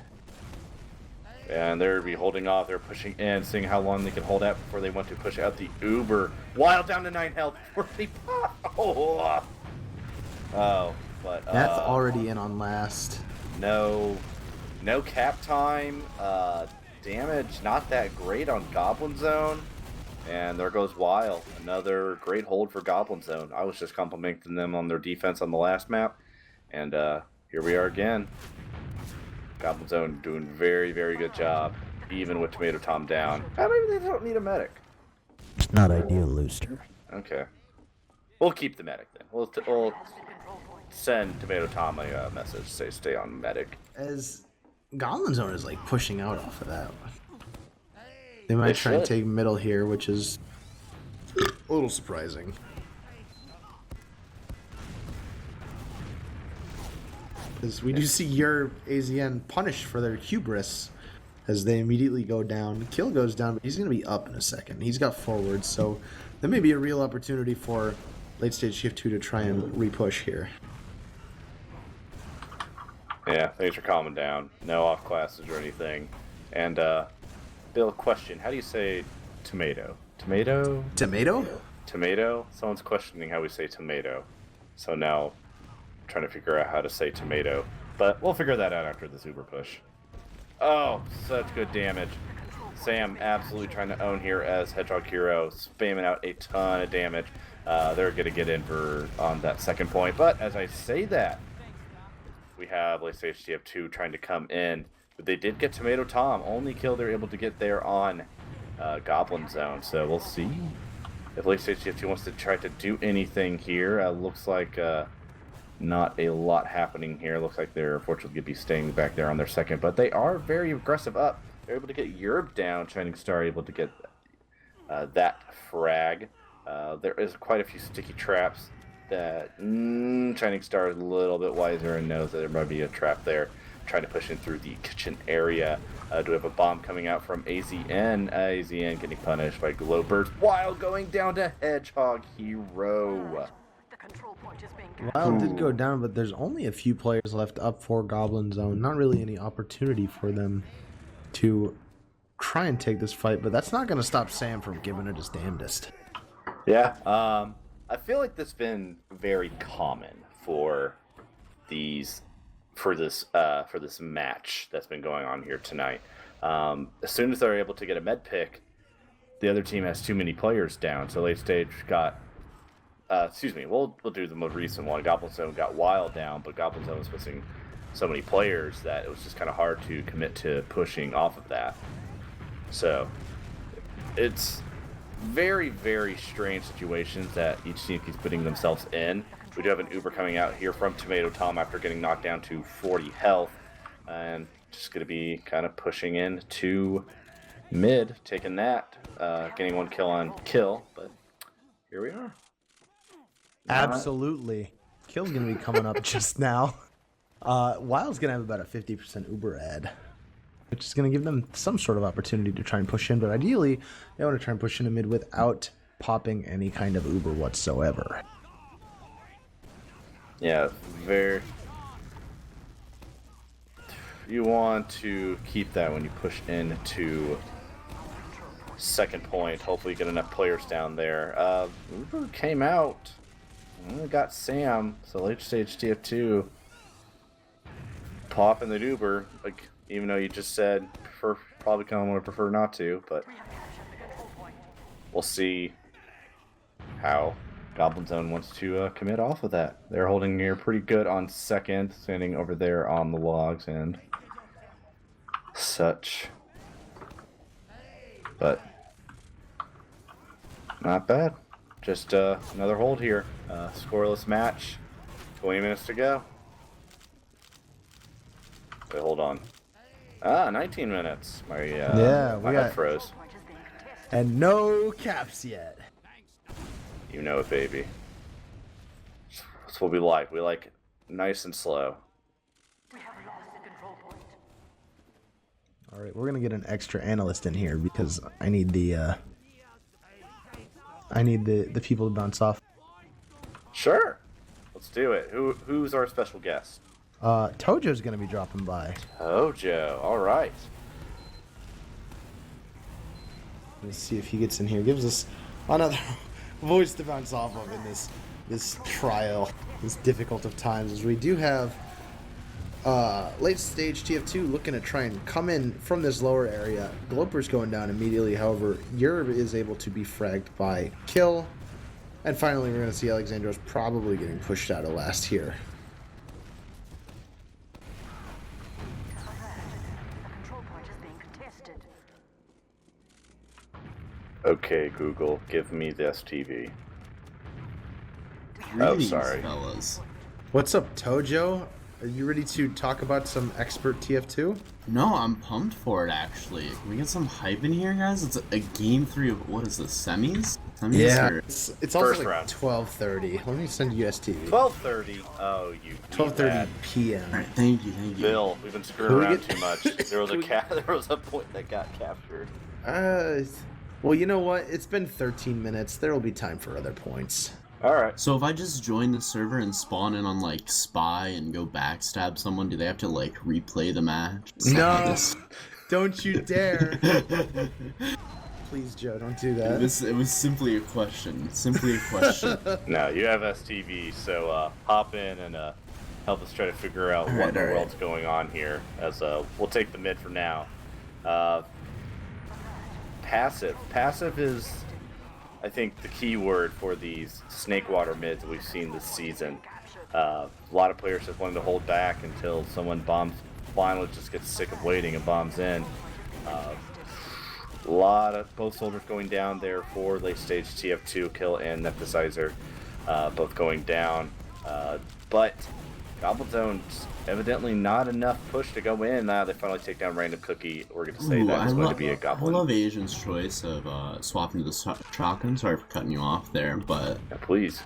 [SPEAKER 2] And they're be holding off. They're pushing in, seeing how long they can hold out before they want to push out the Uber. Wild down to 9 health before they pop. Oh, but
[SPEAKER 4] That's already in on last.
[SPEAKER 2] no cap time. Damage not that great on Goblin Zone. And there goes Wild. Another great hold for Goblin Zone. I was just complimenting them on their defense on the last map. And here we are again. Goblin Zone doing very, very good job, even with Tomato Tom down. Maybe they don't need a medic.
[SPEAKER 3] It's not ideal, Looster.
[SPEAKER 2] Okay. We'll keep the medic then. We'll send Tomato Tom a message, say stay on medic.
[SPEAKER 4] As Goblin Zone is like pushing out off of that. They might try and
[SPEAKER 2] should.
[SPEAKER 4] take middle here, which is a little surprising. As we do see your AZN punished for their hubris as they immediately go down. Kill goes down, but he's going to be up in a second. He's got forward, so there may be a real opportunity for late stage TF2 to try and repush here.
[SPEAKER 2] Yeah, things are calming down. No off classes or anything. And Bill, question: how do you say tomato? Tomato?
[SPEAKER 4] Tomato?
[SPEAKER 2] Tomato? Someone's questioning how we say tomato. So now trying to figure out how to say tomato. But we'll figure that out after this Uber push. Oh, such good damage. Sam absolutely trying to own here as Hedgehog Hero, spamming out a ton of damage. They're going to get in on that second point. But as I say that, we have late stage tf2 trying to come in. But they did get Tomato Tom. Only kill they're able to get there on Goblin Zone. So we'll see if late stage tf2 wants to try to do anything here. Looks like not a lot happening here. Looks like they're unfortunately going to be staying back there on their second. But they are very aggressive up. They're able to get Europe down. Shining Star able to get that frag. There is quite a few sticky traps that Shining Star is a little bit wiser and knows that there might be a trap there. Trying to push in through the kitchen area. Do we have a bomb coming out from AZN? AZN getting punished by Glowbirds while going down to Hedgehog Hero.
[SPEAKER 5] The control point is being
[SPEAKER 4] Wild did go down, but there's only a few players left up for Goblin Zone. Not really any opportunity for them to try and take this fight, but that's not going to stop Sam from giving it his damnedest.
[SPEAKER 2] Yeah, I feel like this has been very common for this match that's been going on here tonight. As soon as they're able to get a med pick, the other team has too many players down. So late stage got, we'll do the most recent one. Goblin Zone got Wild down, but Goblin Zone was missing so many players that it was just kind of hard to commit to pushing off of that. So it's very, very strange situations that each team keeps putting themselves in. We do have an Uber coming out here from Tomato Tom after getting knocked down to 40 health. And just going to be kind of pushing in to mid, taking that. Getting one kill on kill, but here we are.
[SPEAKER 4] Absolutely. Kill's going to be coming up just now. Wild's going to have about a 50% Uber ad, which is going to give them some sort of opportunity to try and push in. But ideally, they want to try and push into mid without popping any kind of Uber whatsoever.
[SPEAKER 2] Yeah, you want to keep that when you push into second point. Hopefully get enough players down there. Uber came out. Got Sam, so late stage TF2 popping the Uber, like, even though you just said probably kind of would prefer not to, but we'll see how Goblin Zone wants to commit off of that. They're holding here pretty good on second, standing over there on the logs and such. But not bad. Just another hold here. Scoreless match. 20 minutes to go. Wait, hold on. 19 minutes. My
[SPEAKER 4] we
[SPEAKER 2] head
[SPEAKER 4] got
[SPEAKER 2] froze.
[SPEAKER 4] and no caps yet.
[SPEAKER 2] You know it, baby. That's what we like. We like nice and slow.
[SPEAKER 5] We have lost the control point.
[SPEAKER 4] All right, we're gonna get an extra analyst in here because I need the people to bounce off.
[SPEAKER 2] Sure. Let's do it. Who's our special guest?
[SPEAKER 4] Tojo's gonna be dropping by.
[SPEAKER 2] Tojo. All right.
[SPEAKER 4] Let's see if he gets in here. Gives us another voice to bounce off of in this trial, this difficult of times, as we do have late stage TF2 looking to try and come in from this lower area. Gloper's going down immediately. However, Europe is able to be fragged by Kill. And finally, we're going to see Alexandros probably getting pushed out of last here.
[SPEAKER 5] The control point is being contested.
[SPEAKER 2] Okay, Google, give me this TV.
[SPEAKER 3] Greetings,
[SPEAKER 2] sorry.
[SPEAKER 3] fellas.
[SPEAKER 4] What's up, Tojo? Are you ready to talk about some expert TF2?
[SPEAKER 3] No, I'm pumped for it, actually. Can we get some hype in here, guys? It's a game 3 of, what is this, semis?
[SPEAKER 4] Yeah,
[SPEAKER 3] Or-
[SPEAKER 4] it's
[SPEAKER 2] First
[SPEAKER 4] also like
[SPEAKER 2] round.
[SPEAKER 4] 12:30. Let me send you STV.
[SPEAKER 2] 12:30. Oh, you.
[SPEAKER 4] 12:30 p.m.
[SPEAKER 3] Alright, thank you.
[SPEAKER 2] Bill, we've been screwing
[SPEAKER 4] Can we
[SPEAKER 2] around
[SPEAKER 4] get-
[SPEAKER 2] too much. There was a point that got captured.
[SPEAKER 4] Well, you know what? It's been 13 minutes. There will be time for other points.
[SPEAKER 2] All right.
[SPEAKER 3] So if I just join the server and spawn in on, like, Spy and go backstab someone, do they have to, like, replay the match?
[SPEAKER 4] No, don't you dare. Please, Joe, don't do that.
[SPEAKER 3] It was simply a question. Simply a question.
[SPEAKER 2] No, you have STV, so hop in and help us try to figure out what in the
[SPEAKER 3] alright.
[SPEAKER 2] world's going on here. As we'll take the mid for now. passive. Passive is, I think, the key word for these Snakewater mids that we've seen this season. A lot of players just wanting to hold back until someone bombs, finally just gets sick of waiting and bombs in. A lot of both soldiers going down there for late stage tf2 kill and Nepticizer, both going down. But Goblin Zone's evidently not enough push to go in. They finally take down Random Cookie. We're going to say that's going to be a Goblin.
[SPEAKER 3] I love Asian's choice of swapping to the shotgun. Sorry for cutting you off there, but
[SPEAKER 2] yeah, please.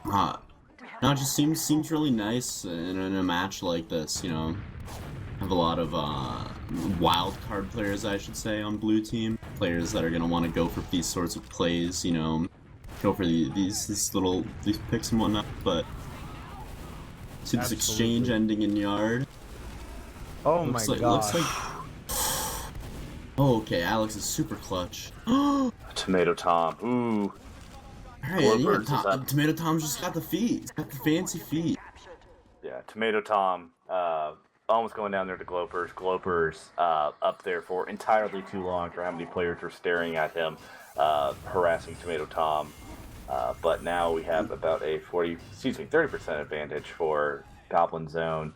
[SPEAKER 3] No, it just seems really nice in a match like this. You know, have a lot of wild card players, I should say, on blue team. Players that are going to want to go for these sorts of plays. You know, go for these picks and whatnot, but. See this exchange ending in yard.
[SPEAKER 4] Oh my god.
[SPEAKER 3] Oh, okay, Alex is super clutch.
[SPEAKER 2] Tomato Tom. Ooh.
[SPEAKER 3] Alright, yeah, Tomato Tom's just got the feet. He's got the fancy feet.
[SPEAKER 2] Yeah, Tomato Tom almost going down there to Glopers. Glopers up there for entirely too long for how many players were staring at him, harassing Tomato Tom. But now we have about a 30% advantage for Goblin Zone.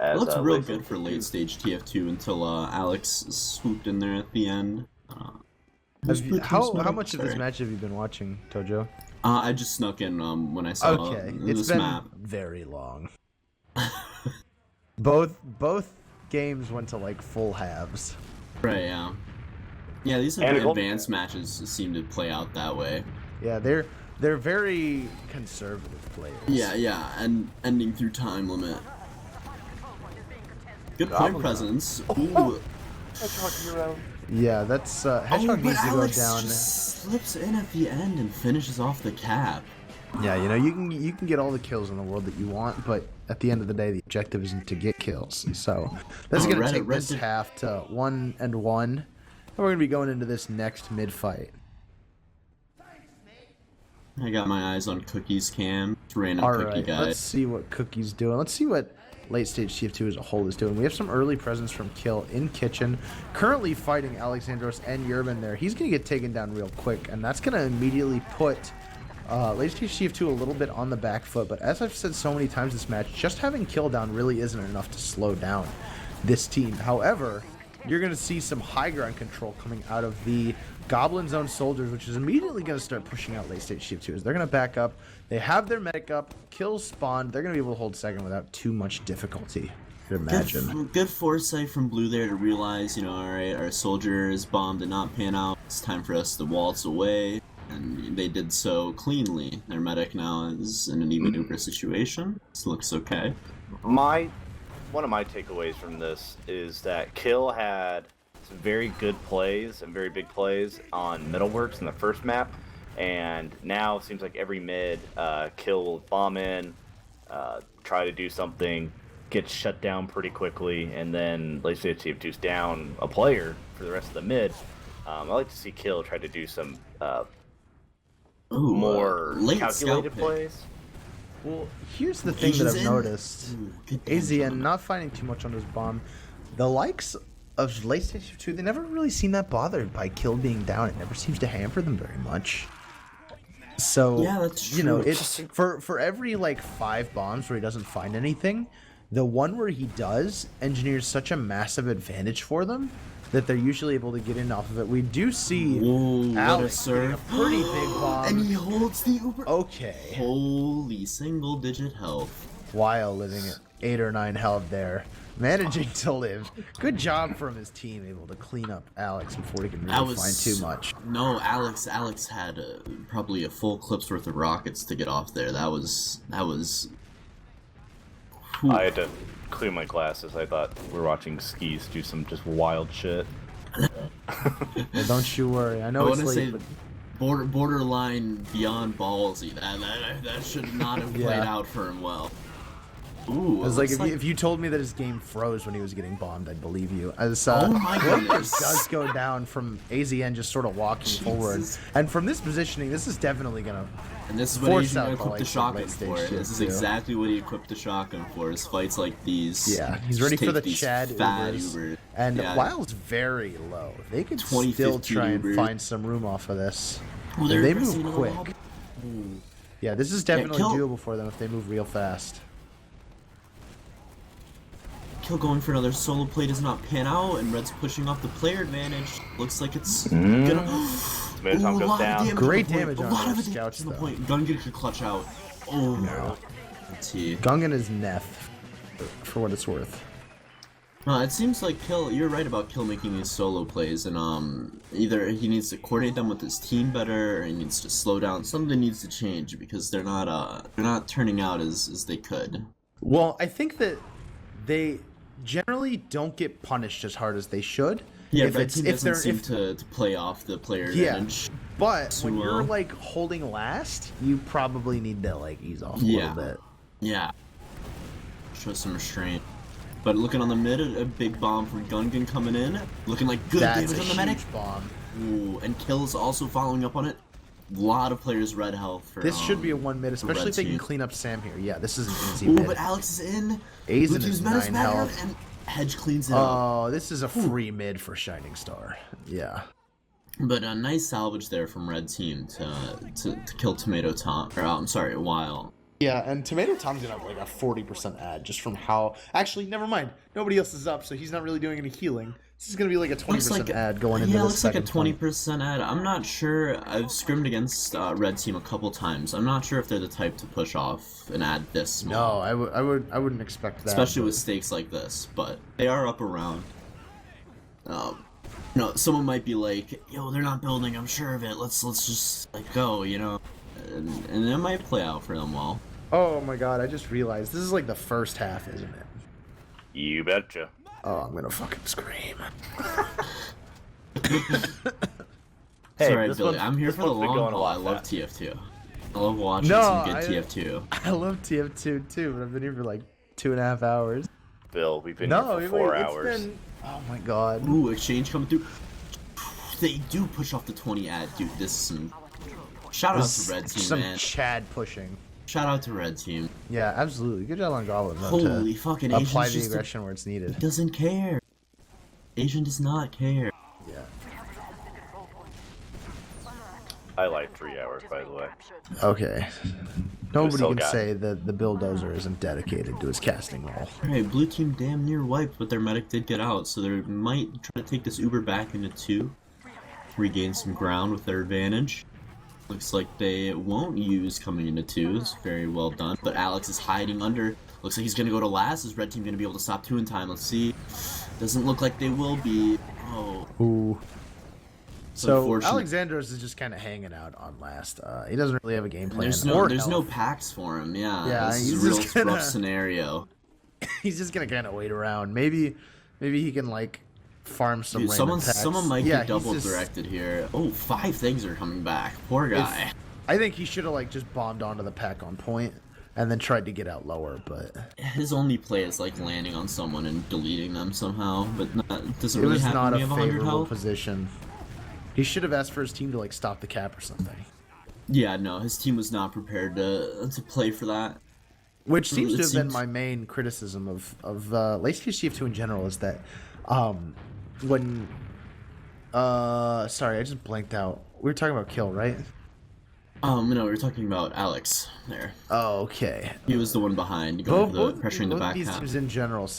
[SPEAKER 3] It looks real good for late stage TF2 until Alex swooped in there at the end.
[SPEAKER 4] How much of this match have you been watching, Tojo?
[SPEAKER 3] I just snuck in when I saw
[SPEAKER 4] it's
[SPEAKER 3] this
[SPEAKER 4] been
[SPEAKER 3] map.
[SPEAKER 4] Very long. both games went to like full halves.
[SPEAKER 3] Right, yeah. Yeah, these advanced matches seem to play out that way.
[SPEAKER 4] Yeah, they're very conservative players.
[SPEAKER 3] Yeah, and ending through time limit. Good point presence. Ooh.
[SPEAKER 2] Hedgehog hero.
[SPEAKER 4] Yeah, that's Hedgehog needs to
[SPEAKER 3] Alex
[SPEAKER 4] go down.
[SPEAKER 3] Just slips in at the end and finishes off the cap.
[SPEAKER 4] Yeah, you know, you can get all the kills in the world that you want, but at the end of the day, the objective isn't to get kills. So that's gonna take this half to 1-1. We're going to be going into this next mid-fight.
[SPEAKER 3] I got my eyes on Cookie's cam. Random Cookie guy.
[SPEAKER 4] Let's see what Cookie's doing. Let's see what late stage TF2 as a whole is doing. We have some early presence from Kill in kitchen. Currently fighting Alexandros and Yerban there. He's going to get taken down real quick, and that's going to immediately put late stage TF2 a little bit on the back foot. But as I've said so many times this match, just having Kill down really isn't enough to slow down this team. However, you're going to see some high ground control coming out of the Goblin Zone soldiers, which is immediately going to start pushing out late stage TF2. They're going to back up. They have their medic up. Kills spawned. They're going to be able to hold second without too much difficulty. You can imagine.
[SPEAKER 3] Good foresight from Blue there to realize, you know, alright, our soldiers bomb did not pan out. It's time for us to waltz away. And they did so cleanly. Their medic now is in an even Uber situation. This looks okay.
[SPEAKER 2] One of my takeaways from this is that Kill had some very good plays and very big plays on middleworks in the first map, and now it seems like every mid, Kill will bomb in, try to do something, get shut down pretty quickly, and then let's say TF2's down a player for the rest of the mid. I like to see Kill try to do some more calculated plays.
[SPEAKER 4] Well, here's the thing that I've noticed. AZN not finding too much on his bomb. The likes of late stage 2, they never really seem that bothered by Kill being down. It never seems to hamper them very much. So,
[SPEAKER 3] yeah, that's true.
[SPEAKER 4] You know, it's for every like 5 bombs where he doesn't find anything, the one where he does engineers such a massive advantage for them that they're usually able to get in off of it. We do see Alex getting a pretty big bomb.
[SPEAKER 3] And he holds the Uber.
[SPEAKER 4] Okay.
[SPEAKER 3] Holy single-digit health.
[SPEAKER 4] While living at 8 or 9 health there. Managing to live. Good job from his team, able to clean up Alex before he can really find too much.
[SPEAKER 3] No, Alex had probably a full clip's worth of rockets to get off there. That was. Whew.
[SPEAKER 2] I had to clean my glasses. I thought we were watching skis do some just wild shit.
[SPEAKER 4] Well, don't you worry. I know it's late, but
[SPEAKER 3] borderline beyond ballsy. That should not have played out for him well. Ooh,
[SPEAKER 4] it's like if you told me that his game froze when he was getting bombed, I'd believe you. As
[SPEAKER 3] oh my goodness,
[SPEAKER 4] does go down from AZN just sort of walking forward, and from this positioning, this is definitely gonna
[SPEAKER 3] And this is what
[SPEAKER 4] Force
[SPEAKER 3] he's
[SPEAKER 4] out the
[SPEAKER 3] equipped the
[SPEAKER 4] likes of
[SPEAKER 3] shotgun
[SPEAKER 4] late stage
[SPEAKER 3] for.
[SPEAKER 4] shit,
[SPEAKER 3] This is
[SPEAKER 4] too.
[SPEAKER 3] exactly what he equipped the shotgun for, is fights like these.
[SPEAKER 4] Yeah, he's
[SPEAKER 3] Just
[SPEAKER 4] ready for
[SPEAKER 3] take
[SPEAKER 4] the
[SPEAKER 3] these
[SPEAKER 4] Chad
[SPEAKER 3] fat
[SPEAKER 4] Ubers.
[SPEAKER 3] Ubers.
[SPEAKER 4] And
[SPEAKER 3] Yeah.
[SPEAKER 4] Wild's very low. They could
[SPEAKER 3] 20,
[SPEAKER 4] still
[SPEAKER 3] 15
[SPEAKER 4] try and
[SPEAKER 3] Ubers.
[SPEAKER 4] find some room off of this.
[SPEAKER 3] Oh,
[SPEAKER 4] And
[SPEAKER 3] they're
[SPEAKER 4] they
[SPEAKER 3] pressing
[SPEAKER 4] move
[SPEAKER 3] into the
[SPEAKER 4] quick.
[SPEAKER 3] lobby.
[SPEAKER 4] Yeah, this is definitely
[SPEAKER 3] Kill-
[SPEAKER 4] doable for them if they move real fast.
[SPEAKER 3] Kill going for another solo play does not pan out, and Red's pushing off the player advantage. Looks like it's
[SPEAKER 2] Mm.
[SPEAKER 3] gonna.
[SPEAKER 2] Tomato Tom
[SPEAKER 3] Ooh, a
[SPEAKER 2] goes
[SPEAKER 3] lot of
[SPEAKER 2] down.
[SPEAKER 3] damage
[SPEAKER 4] Great
[SPEAKER 3] on the
[SPEAKER 4] damage
[SPEAKER 3] point.
[SPEAKER 4] on
[SPEAKER 3] A lot
[SPEAKER 4] those
[SPEAKER 3] of damage
[SPEAKER 4] scouts,
[SPEAKER 3] on the
[SPEAKER 4] though.
[SPEAKER 3] point. Gungan could clutch out. Oh no. T.
[SPEAKER 4] Gungan is Neth, for what it's worth.
[SPEAKER 3] It seems like Kill. You're right about Kill making these solo plays, and either he needs to coordinate them with his team better, or he needs to slow down. Something needs to change because they're not turning out as they could.
[SPEAKER 4] Well, I think that they generally don't get punished as hard as they should.
[SPEAKER 3] Yeah,
[SPEAKER 4] if
[SPEAKER 3] Red
[SPEAKER 4] it's
[SPEAKER 3] team
[SPEAKER 4] if
[SPEAKER 3] doesn't
[SPEAKER 4] they're
[SPEAKER 3] seem
[SPEAKER 4] if,
[SPEAKER 3] to play off the player
[SPEAKER 4] yeah,
[SPEAKER 3] advantage.
[SPEAKER 4] but
[SPEAKER 3] So,
[SPEAKER 4] when you're like holding last, you probably need to like ease off a little bit.
[SPEAKER 3] Yeah. Show some restraint. But looking on the mid, a big bomb from Gungan coming in. Looking like good
[SPEAKER 4] That's a
[SPEAKER 3] damage on the medic.
[SPEAKER 4] huge bomb.
[SPEAKER 3] Ooh, and Kill's also following up on it. A lot of players red health for
[SPEAKER 4] This should be a 1 mid, especially
[SPEAKER 3] red
[SPEAKER 4] if they can
[SPEAKER 3] team.
[SPEAKER 4] clean up Sam here. Yeah, this is an easy
[SPEAKER 3] Ooh,
[SPEAKER 4] mid.
[SPEAKER 3] but Alex is in.
[SPEAKER 4] Aizen
[SPEAKER 3] Blue
[SPEAKER 4] is
[SPEAKER 3] team's meta's
[SPEAKER 4] 9
[SPEAKER 3] better,
[SPEAKER 4] health.
[SPEAKER 3] and Hedge cleans it up.
[SPEAKER 4] Oh, this is a free mid for Shining Star. Yeah.
[SPEAKER 3] But a nice salvage there from Red team to kill Tomato Tom. Or I'm sorry, Wild.
[SPEAKER 4] Yeah, and Tomato Tom's gonna have like a 40% ad just from how. Actually, never mind. Nobody else is up, so he's not really doing any healing. This is gonna be like a 20% ad going into
[SPEAKER 3] Yeah,
[SPEAKER 4] the
[SPEAKER 3] looks like a
[SPEAKER 4] second point.
[SPEAKER 3] 20% ad. I'm not sure. I've scrimmed against Red team a couple times. I'm not sure if they're the type to push off an ad this small.
[SPEAKER 4] No, I wouldn't expect that.
[SPEAKER 3] Especially
[SPEAKER 4] but-
[SPEAKER 3] with stakes like this, but they are up around. No, someone might be like, "Yo, they're not building. I'm sure of it. Let's just like go," you know, and it might play out for them well.
[SPEAKER 4] Oh my god, I just realized this is like the first half, isn't it?
[SPEAKER 2] You betcha.
[SPEAKER 4] Oh, I'm gonna fucking scream.
[SPEAKER 2] Hey,
[SPEAKER 3] Sorry,
[SPEAKER 2] this
[SPEAKER 3] Billy.
[SPEAKER 2] one's-
[SPEAKER 3] I'm here
[SPEAKER 2] this
[SPEAKER 3] for the
[SPEAKER 2] one's been
[SPEAKER 3] long
[SPEAKER 2] going a
[SPEAKER 3] haul. I
[SPEAKER 2] lot
[SPEAKER 3] love
[SPEAKER 2] fast.
[SPEAKER 3] TF2. I love watching
[SPEAKER 4] No,
[SPEAKER 3] some good
[SPEAKER 4] I-
[SPEAKER 3] TF2.
[SPEAKER 4] I love TF2 too, but I've been here for like 2.5 hours.
[SPEAKER 2] Bill, we've been
[SPEAKER 4] No,
[SPEAKER 2] here for 4
[SPEAKER 4] it's
[SPEAKER 2] hours.
[SPEAKER 4] been. Oh my god.
[SPEAKER 3] Ooh, exchange coming through. They do push off the 20 ad, dude. This is some. Shout out
[SPEAKER 4] This
[SPEAKER 3] to Red
[SPEAKER 4] is
[SPEAKER 3] team,
[SPEAKER 4] some
[SPEAKER 3] man.
[SPEAKER 4] Chad pushing.
[SPEAKER 3] Shout out to Red team.
[SPEAKER 4] Yeah, absolutely. Good job on Goblin Zone
[SPEAKER 3] Holy
[SPEAKER 4] to
[SPEAKER 3] fucking
[SPEAKER 4] apply
[SPEAKER 3] Asian's
[SPEAKER 4] the
[SPEAKER 3] just
[SPEAKER 4] aggression where it's needed.
[SPEAKER 3] doesn't care. Asian does not care.
[SPEAKER 4] Yeah.
[SPEAKER 2] I like 3 hours, by the way.
[SPEAKER 4] Okay. Nobody
[SPEAKER 2] still
[SPEAKER 4] can
[SPEAKER 2] got-
[SPEAKER 4] say that the Bulldozer isn't dedicated to his casting role.
[SPEAKER 3] Alright, blue team damn near wiped, but their medic did get out, so they might try to take this Uber back into 2. Regain some ground with their advantage. Looks like they won't use coming into 2. It's very well done. But Alex is hiding under. Looks like he's going to go to last. Is Red team going to be able to stop 2 in time? Let's see. Doesn't look like they will be. Oh.
[SPEAKER 4] Ooh. So
[SPEAKER 3] unfortunate.
[SPEAKER 4] Alexandros is just kind of hanging out on last. He doesn't really have a game plan.
[SPEAKER 3] There's
[SPEAKER 4] or
[SPEAKER 3] no
[SPEAKER 4] health.
[SPEAKER 3] packs for him. Yeah.
[SPEAKER 4] Yeah,
[SPEAKER 3] This is
[SPEAKER 4] he's
[SPEAKER 3] a real
[SPEAKER 4] just gonna-
[SPEAKER 3] rough scenario.
[SPEAKER 4] He's just gonna kind of wait around. Maybe he can like farm some
[SPEAKER 3] Dude,
[SPEAKER 4] random packs.
[SPEAKER 3] someone might
[SPEAKER 4] Yeah,
[SPEAKER 3] get
[SPEAKER 4] he's
[SPEAKER 3] double
[SPEAKER 4] just-
[SPEAKER 3] directed here. Oh, 5 things are coming back. Poor guy.
[SPEAKER 4] I think he should have like just bombed onto the pack on point and then tried to get out lower, but
[SPEAKER 3] His only play is like landing on someone and deleting them somehow, but it doesn't
[SPEAKER 4] it
[SPEAKER 3] really
[SPEAKER 4] was
[SPEAKER 3] happen
[SPEAKER 4] not
[SPEAKER 3] when
[SPEAKER 4] a
[SPEAKER 3] you have 100
[SPEAKER 4] favorable
[SPEAKER 3] health.
[SPEAKER 4] position. He should have asked for his team to like stop the cap or something.
[SPEAKER 3] Yeah, no, his team was not prepared to play for that.
[SPEAKER 4] Which seems
[SPEAKER 3] It
[SPEAKER 4] to have been
[SPEAKER 3] seems-
[SPEAKER 4] my main criticism of late stage TF2 in general is that when sorry, I just blanked out. We were talking about kill, right?
[SPEAKER 3] No, we were talking about Alex there.
[SPEAKER 4] Oh, okay.
[SPEAKER 3] He was the one behind, going for the pressuring the
[SPEAKER 4] both
[SPEAKER 3] back
[SPEAKER 4] these
[SPEAKER 3] half.
[SPEAKER 4] teams in general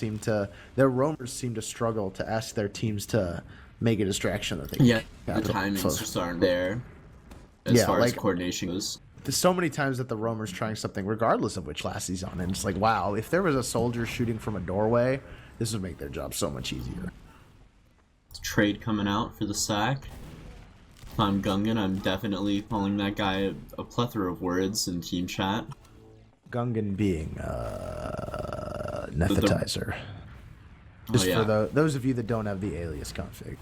[SPEAKER 4] their roamers seem to struggle to ask their teams to make a distraction that they
[SPEAKER 3] Yeah,
[SPEAKER 4] can
[SPEAKER 3] the timings
[SPEAKER 4] close.
[SPEAKER 3] just aren't there as
[SPEAKER 4] Yeah,
[SPEAKER 3] far as
[SPEAKER 4] like-
[SPEAKER 3] coordination goes.
[SPEAKER 4] There's so many times that the roamer's trying something regardless of which class he's on, and it's like, wow, if there was a soldier shooting from a doorway, this would make their job so much easier.
[SPEAKER 3] Trade coming out for the sack. If I'm Gungan, I'm definitely calling that guy a plethora of words in team chat.
[SPEAKER 4] Gungan being Nethetizer. Just
[SPEAKER 3] Oh, yeah.
[SPEAKER 4] for those of you that don't have the alias config.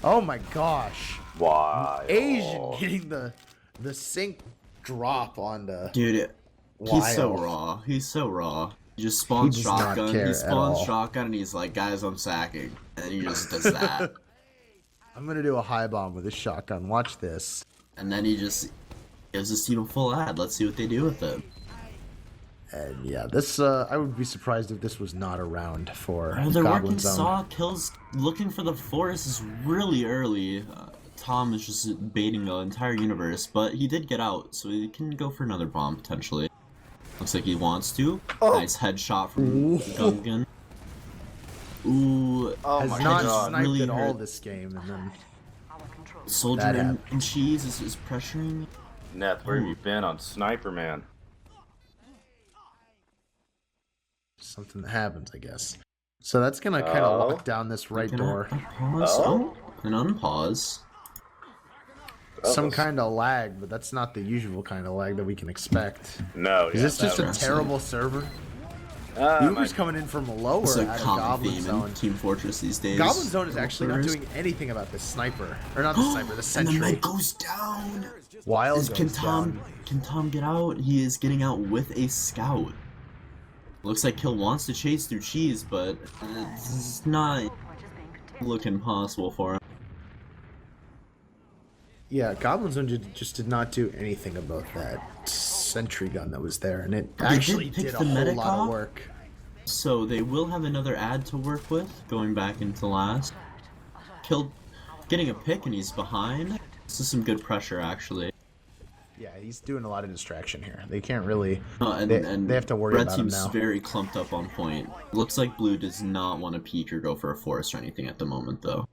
[SPEAKER 4] Oh my gosh.
[SPEAKER 2] Why?
[SPEAKER 4] Asian getting the sync drop on the
[SPEAKER 3] Dude, he's so
[SPEAKER 4] Wild.
[SPEAKER 3] raw. He's so raw. He just spawns
[SPEAKER 4] He does not
[SPEAKER 3] shotgun.
[SPEAKER 4] care
[SPEAKER 3] He
[SPEAKER 4] at
[SPEAKER 3] spawns
[SPEAKER 4] all.
[SPEAKER 3] shotgun and he's like, guys, I'm sacking. And he just does that.
[SPEAKER 4] I'm gonna do a high bomb with a shotgun. Watch this.
[SPEAKER 3] And then he just gives his team a full ad. Let's see what they do with it.
[SPEAKER 4] And yeah, this I would be surprised if this was not around for
[SPEAKER 3] They're
[SPEAKER 4] Goblin
[SPEAKER 3] working
[SPEAKER 4] Zone.
[SPEAKER 3] saw kills, looking for the forest is really early. Tom is just baiting the entire universe, but he did get out, so he can go for another bomb potentially. Looks like he wants to. Nice headshot from Gungan. Ooh,
[SPEAKER 2] Oh
[SPEAKER 4] Has
[SPEAKER 2] my
[SPEAKER 4] not
[SPEAKER 2] god.
[SPEAKER 4] sniped
[SPEAKER 3] Really
[SPEAKER 4] at all
[SPEAKER 3] hurt.
[SPEAKER 4] this game, and then
[SPEAKER 5] Our control.
[SPEAKER 3] Soldier
[SPEAKER 4] That
[SPEAKER 3] and,
[SPEAKER 4] happened.
[SPEAKER 3] Cheese is pressuring.
[SPEAKER 2] Neth, where have you been on Sniper Man?
[SPEAKER 4] something that happens, I guess. So that's gonna kind of lock down this right
[SPEAKER 3] Can
[SPEAKER 4] door.
[SPEAKER 3] I pause?
[SPEAKER 2] Oh.
[SPEAKER 3] And unpause.
[SPEAKER 4] Some kind of lag, but that's not the usual kind of lag that we can expect.
[SPEAKER 2] No,
[SPEAKER 4] Is this just a
[SPEAKER 3] was-
[SPEAKER 4] terrible server? Uber's coming in from lower
[SPEAKER 3] It's a
[SPEAKER 4] out of
[SPEAKER 3] common
[SPEAKER 4] Goblin
[SPEAKER 3] theme
[SPEAKER 4] Zone.
[SPEAKER 3] in Team Fortress these days.
[SPEAKER 4] Goblin Zone is actually not
[SPEAKER 3] First.
[SPEAKER 4] doing anything about this sniper, or not the sniper, the
[SPEAKER 3] And the
[SPEAKER 4] sentry.
[SPEAKER 3] med goes down.
[SPEAKER 4] Wild
[SPEAKER 3] Can
[SPEAKER 4] goes
[SPEAKER 3] Tom
[SPEAKER 4] down.
[SPEAKER 3] can Tom get out? He is getting out with a scout. Looks like Kill wants to chase through Cheese, but it's not
[SPEAKER 5] Point is being contested.
[SPEAKER 3] looking possible for him.
[SPEAKER 4] Yeah, Goblin Zone just did not do anything about that sentry gun that was there, and it
[SPEAKER 3] They
[SPEAKER 4] actually
[SPEAKER 3] did pick
[SPEAKER 4] did a
[SPEAKER 3] the
[SPEAKER 4] whole
[SPEAKER 3] medic
[SPEAKER 4] lot
[SPEAKER 3] off?
[SPEAKER 4] of work.
[SPEAKER 3] So they will have another ad to work with, going back into last. Kill getting a pick and he's behind. This is some good pressure actually.
[SPEAKER 4] Yeah, he's doing a lot of distraction here. They can't really.
[SPEAKER 3] And
[SPEAKER 4] They have to worry
[SPEAKER 3] Red
[SPEAKER 4] about him
[SPEAKER 3] team's
[SPEAKER 4] now.
[SPEAKER 3] very clumped up on point. Looks like Blue does not want to peek or go for a forest or anything at the moment though.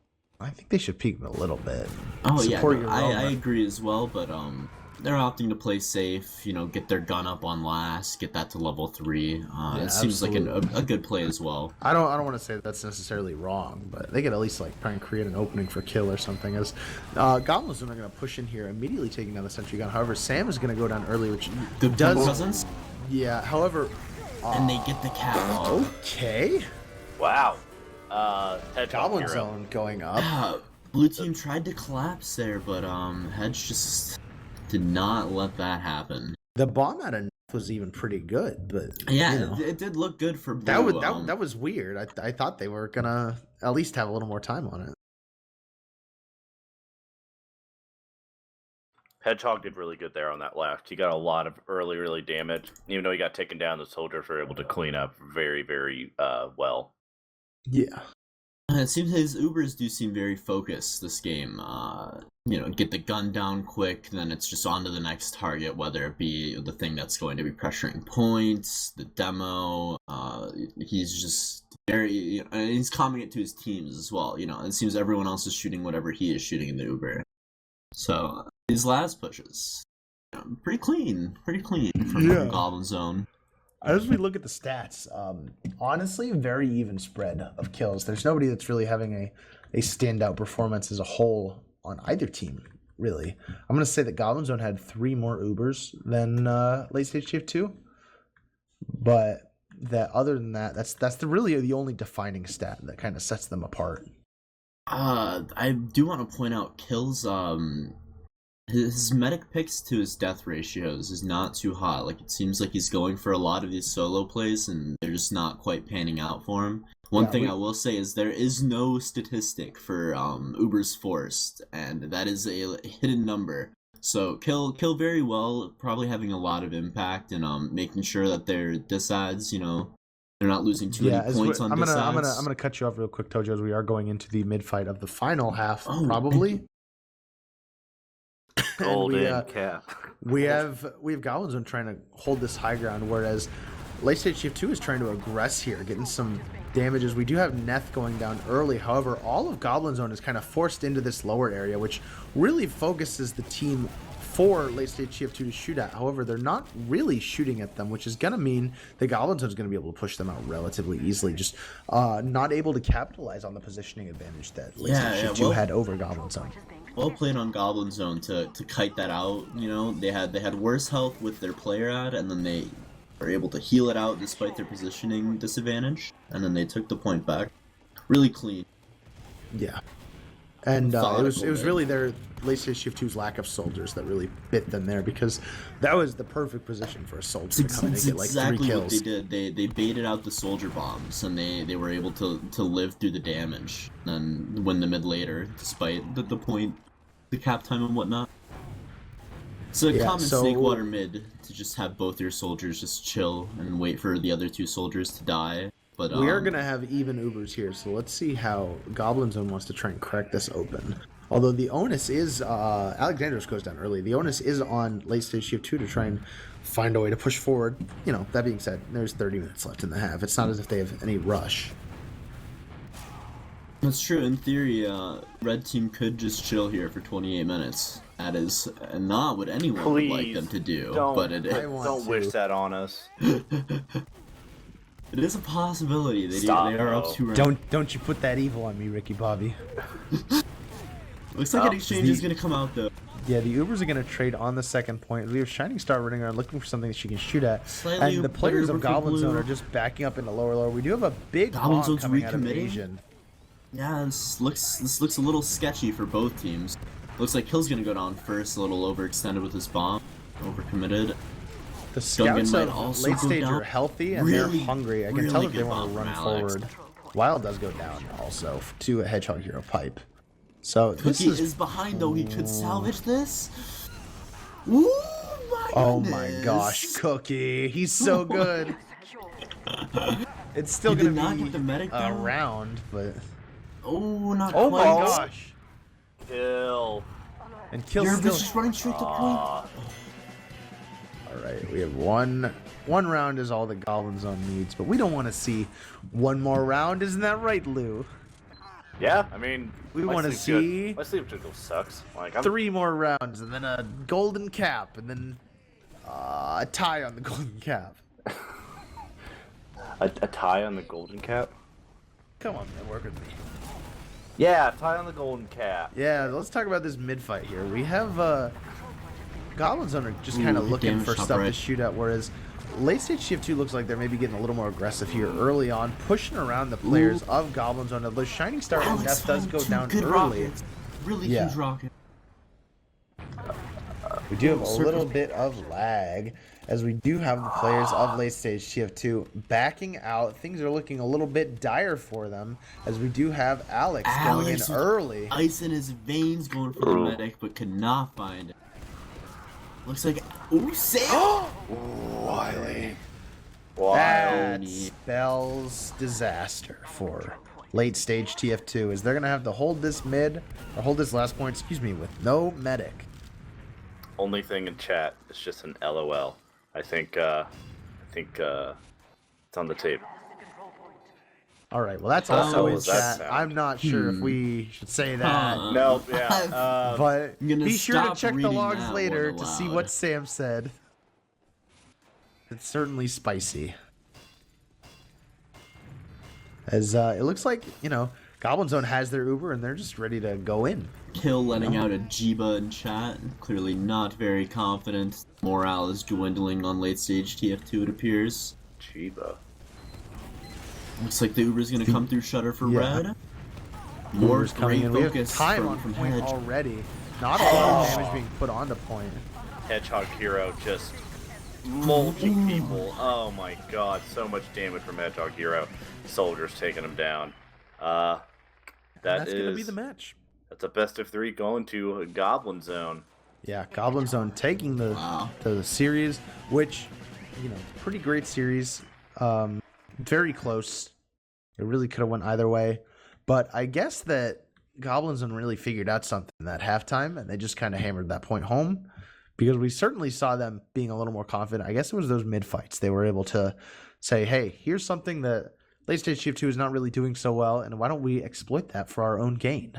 [SPEAKER 4] I think they should peek him a little bit.
[SPEAKER 3] Oh yeah,
[SPEAKER 4] Support
[SPEAKER 3] no,
[SPEAKER 4] your
[SPEAKER 3] I
[SPEAKER 4] roamer.
[SPEAKER 3] agree as well, but they're opting to play safe, you know, get their gun up on last, get that to level 3. It seems like a good play as well.
[SPEAKER 4] I don't want to say that's necessarily wrong, but they could at least like try and create an opening for kill or something. As Goblins are going to push in here, immediately taking down the sentry gun. However, Sam is going to go down early, which
[SPEAKER 3] Good
[SPEAKER 4] does.
[SPEAKER 3] presence,
[SPEAKER 4] Yeah. However,
[SPEAKER 3] and they get the cat
[SPEAKER 4] Oh.
[SPEAKER 3] off.
[SPEAKER 4] okay.
[SPEAKER 2] Wow. Hedgehog
[SPEAKER 4] Goblin
[SPEAKER 2] hero.
[SPEAKER 4] Zone going up.
[SPEAKER 3] Blue team tried to collapse there, but Hedge just did not let that happen.
[SPEAKER 4] The bomb out of Neth was even pretty good, but
[SPEAKER 3] Yeah,
[SPEAKER 4] you know,
[SPEAKER 3] it did look good for Blue.
[SPEAKER 4] that was weird. I thought they were gonna at least have a little more time on it.
[SPEAKER 2] Hedgehog did really good there on that left. He got a lot of early damage. Even though he got taken down, the soldiers were able to clean up very well.
[SPEAKER 4] Yeah.
[SPEAKER 3] It seems his Ubers do seem very focused this game. You know, get the gun down quick, then it's just on to the next target, whether it be the thing that's going to be pressuring points, the demo. He's just very, and he's calming it to his teams as well. You know, it seems everyone else is shooting whatever he is shooting in the Uber. So his last pushes, pretty clean from Goblin Zone.
[SPEAKER 4] As we look at the stats, honestly, very even spread of kills. There's nobody that's really having a standout performance as a whole on either team, really. I'm going to say that Goblin Zone had 3 more Ubers than Late Stage TF2. But that other than that, that's really the only defining stat that kind of sets them apart.
[SPEAKER 3] I do want to point out Kill's his medic picks to his death ratios is not too hot. Like, it seems like he's going for a lot of these solo plays and they're just not quite panning out for him. One thing I will say is there is no statistic for Uber's Forced, and that is a hidden number. So Kill very well, probably having a lot of impact and making sure that their disads, you know, they're not losing too many points on disads.
[SPEAKER 4] I'm gonna cut you off real quick, Tojo, as we are going into the mid fight of the final half,
[SPEAKER 3] Oh,
[SPEAKER 4] probably.
[SPEAKER 2] Golden cap.
[SPEAKER 4] We have Goblin Zone trying to hold this high ground, whereas Late Stage Shift 2 is trying to aggress here, getting some damages. We do have Neth going down early. However, all of Goblin Zone is kind of forced into this lower area, which really focuses the team for Late Stage Shift 2 to shoot at. However, they're not really shooting at them, which is going to mean the Goblin Zone is going to be able to push them out relatively easily, just not able to capitalize on the positioning advantage that Late Stage Shift 2 had over Goblin Zone.
[SPEAKER 3] Well played on Goblin Zone to kite that out. You know, they had worse health with their player ad, and then they were able to heal it out despite their positioning disadvantage, and then they took the point back. Really clean.
[SPEAKER 4] Yeah. And it was
[SPEAKER 3] Methodical,
[SPEAKER 4] really their Late Stage Shift 2's lack of soldiers that really bit them there, because that was the perfect position for a soldier to come in and get like 3
[SPEAKER 3] exactly
[SPEAKER 4] kills.
[SPEAKER 3] what they did. They baited out the soldier bombs, and they were able to live through the damage and win the mid later, despite the point, the cap time and whatnot. It's a
[SPEAKER 4] Yeah,
[SPEAKER 3] common
[SPEAKER 4] so-
[SPEAKER 3] Snakewater mid to just have both your soldiers just chill and wait for the other 2 soldiers to die. But
[SPEAKER 4] We are going to have even Ubers here, so let's see how Goblin Zone wants to try and crack this open. Although the onus is, Alexandros goes down early, the onus is on late stage TF2 to try and find a way to push forward. You know, that being said, there's 30 minutes left in the half. It's not as if they have any rush.
[SPEAKER 3] That's true. In theory, red team could just chill here for 28 minutes. That is not what anyone would like them to do.
[SPEAKER 2] Don't,
[SPEAKER 3] but it
[SPEAKER 2] don't wish that on us.
[SPEAKER 3] it is a possibility. They
[SPEAKER 2] Stop,
[SPEAKER 3] are up
[SPEAKER 2] though.
[SPEAKER 3] 2 rounds.
[SPEAKER 4] Don't you put that evil on me, Ricky Bobby.
[SPEAKER 3] Looks like an exchange is going to come out though.
[SPEAKER 4] Yeah, the Ubers are going to trade on the second point. We have Shining Star running around looking for something that she can shoot at.
[SPEAKER 3] Slightly
[SPEAKER 4] And the players
[SPEAKER 3] Uber
[SPEAKER 4] of
[SPEAKER 3] for
[SPEAKER 4] Goblin
[SPEAKER 3] blue.
[SPEAKER 4] Zone are just backing up into lower. We do have a big
[SPEAKER 3] Goblin
[SPEAKER 4] bomb
[SPEAKER 3] Zone's
[SPEAKER 4] coming out of
[SPEAKER 3] recommitting?
[SPEAKER 4] Asian.
[SPEAKER 3] Yeah, this looks a little sketchy for both teams. Looks like Hill's going to go down first, a little overextended with his bomb. Overcommitted.
[SPEAKER 4] The scouts
[SPEAKER 3] might
[SPEAKER 4] of
[SPEAKER 3] also
[SPEAKER 4] late
[SPEAKER 3] go
[SPEAKER 4] stage
[SPEAKER 3] down.
[SPEAKER 4] are healthy and
[SPEAKER 3] Really,
[SPEAKER 4] they're hungry. I can
[SPEAKER 3] really
[SPEAKER 4] tell that they
[SPEAKER 3] good
[SPEAKER 4] want to
[SPEAKER 3] bomb
[SPEAKER 4] run
[SPEAKER 3] from Alex.
[SPEAKER 4] forward. Wild does go down also to a Hedgehog Hero pipe. So this
[SPEAKER 3] Cookie
[SPEAKER 4] is
[SPEAKER 3] is behind though. He could salvage this. Ooh, my
[SPEAKER 4] oh
[SPEAKER 3] goodness.
[SPEAKER 4] my gosh, Cookie! He's so good. It's still
[SPEAKER 3] He
[SPEAKER 4] gonna
[SPEAKER 3] did not
[SPEAKER 4] be
[SPEAKER 3] get the medic, though?
[SPEAKER 4] around, but
[SPEAKER 3] Oh, not
[SPEAKER 4] oh
[SPEAKER 3] quite.
[SPEAKER 4] my gosh!
[SPEAKER 2] Kill.
[SPEAKER 4] And kill
[SPEAKER 3] You're
[SPEAKER 4] still.
[SPEAKER 3] just running straight to point.
[SPEAKER 4] All right, we have one round is all that Goblin Zone needs, but we don't want to see one more round. Isn't that right, Lou?
[SPEAKER 2] Yeah, I mean,
[SPEAKER 4] We
[SPEAKER 2] my
[SPEAKER 4] wanna
[SPEAKER 2] sleep
[SPEAKER 4] see-
[SPEAKER 2] good. My sleep schedule sucks. Like, I'm
[SPEAKER 4] 3 more rounds, and then a golden cap, and then a tie on the golden cap.
[SPEAKER 2] a tie on the golden cap.
[SPEAKER 4] Come on, man, work with me.
[SPEAKER 2] Yeah, tie on the golden cap.
[SPEAKER 4] Yeah, let's talk about this mid fight here. We have Goblin Zone are just kind
[SPEAKER 3] Ooh,
[SPEAKER 4] of
[SPEAKER 3] good
[SPEAKER 4] looking
[SPEAKER 3] damage
[SPEAKER 4] for
[SPEAKER 3] top
[SPEAKER 4] stuff to
[SPEAKER 3] right.
[SPEAKER 4] shoot at, whereas late stage TF2 looks like they're maybe getting a little more aggressive here early on, pushing around the players of Goblin Zone. The Shining Star and
[SPEAKER 3] Alex
[SPEAKER 4] Death does
[SPEAKER 3] found
[SPEAKER 4] go
[SPEAKER 3] 2
[SPEAKER 4] down
[SPEAKER 3] good
[SPEAKER 4] early.
[SPEAKER 3] rockets. Really
[SPEAKER 4] Yeah.
[SPEAKER 3] huge rocket.
[SPEAKER 4] We do have a
[SPEAKER 3] Circle.
[SPEAKER 4] little bit of lag, as we do have the players of late stage TF2 backing out. Things are looking a little bit dire for them, as we do have Alex going in
[SPEAKER 3] Alex with
[SPEAKER 4] early.
[SPEAKER 3] Ice in his veins, going for the medic, but could not find it. Looks like ooh, Sam.
[SPEAKER 4] Wiley.
[SPEAKER 2] Wow.
[SPEAKER 4] That spells disaster for late stage TF2, as they're going to have to hold this mid, or hold this last point, excuse me, with no medic.
[SPEAKER 2] Only thing in chat is just an LOL. I think it's on the tape.
[SPEAKER 4] All right, well, that's
[SPEAKER 3] How
[SPEAKER 4] also in
[SPEAKER 2] does that
[SPEAKER 4] chat.
[SPEAKER 2] sound?
[SPEAKER 4] I'm not sure if we should say that.
[SPEAKER 2] No, yeah.
[SPEAKER 4] But
[SPEAKER 3] I'm gonna
[SPEAKER 4] be sure to
[SPEAKER 3] stop
[SPEAKER 4] check the
[SPEAKER 3] reading
[SPEAKER 4] logs
[SPEAKER 3] that
[SPEAKER 4] later
[SPEAKER 3] one
[SPEAKER 4] to see
[SPEAKER 3] aloud.
[SPEAKER 4] what Sam said. It's certainly spicy. As it looks like, Goblin Zone has their Uber and they're just ready to go in.
[SPEAKER 3] Kill letting out a Jiba in chat. Clearly not very confident. Morale is dwindling on late stage TF2, it appears.
[SPEAKER 2] Chiba.
[SPEAKER 3] Looks like the Uber's gonna come through Shutter for
[SPEAKER 4] Yeah.
[SPEAKER 3] red. More
[SPEAKER 4] Uber's coming
[SPEAKER 3] great
[SPEAKER 4] in. We have
[SPEAKER 3] focus
[SPEAKER 4] time on
[SPEAKER 3] from
[SPEAKER 4] point
[SPEAKER 3] Hedge.
[SPEAKER 4] already. Not a lot of damage being put onto point.
[SPEAKER 2] Hedgehog Hero just mulching people. Oh my god, so much damage from Hedgehog Hero. Soldiers taking him down.
[SPEAKER 4] That's going to be the match.
[SPEAKER 2] That's a best of 3 going to a Goblin Zone.
[SPEAKER 4] Yeah, Goblin Zone taking the series, which, pretty great series. Very close. It really could have went either way. But I guess that Goblin Zone really figured out something at halftime, and they just kind of hammered that point home, because we certainly saw them being a little more confident. I guess it was those mid-fights. They were able to say, hey, here's something that late stage TF2 is not really doing so well, and why don't we exploit that for our own gain?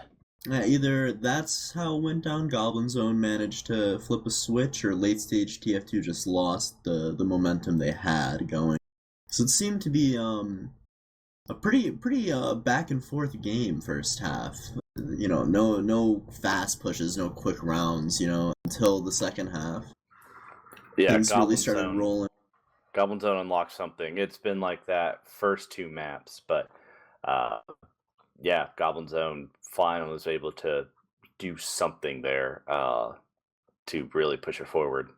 [SPEAKER 3] Yeah, either that's how it went down, Goblin Zone managed to flip a switch, or late stage TF2 just lost the momentum they had going. So it seemed to be a pretty back and forth game first half. No fast pushes, no quick rounds, until the second half.
[SPEAKER 2] Yeah,
[SPEAKER 3] Things
[SPEAKER 2] Goblin
[SPEAKER 3] really started
[SPEAKER 2] Zone.
[SPEAKER 3] rolling.
[SPEAKER 2] Goblin Zone unlocked something. It's been like that first 2 maps, but yeah, Goblin Zone finally was able to do something there to really push it forward.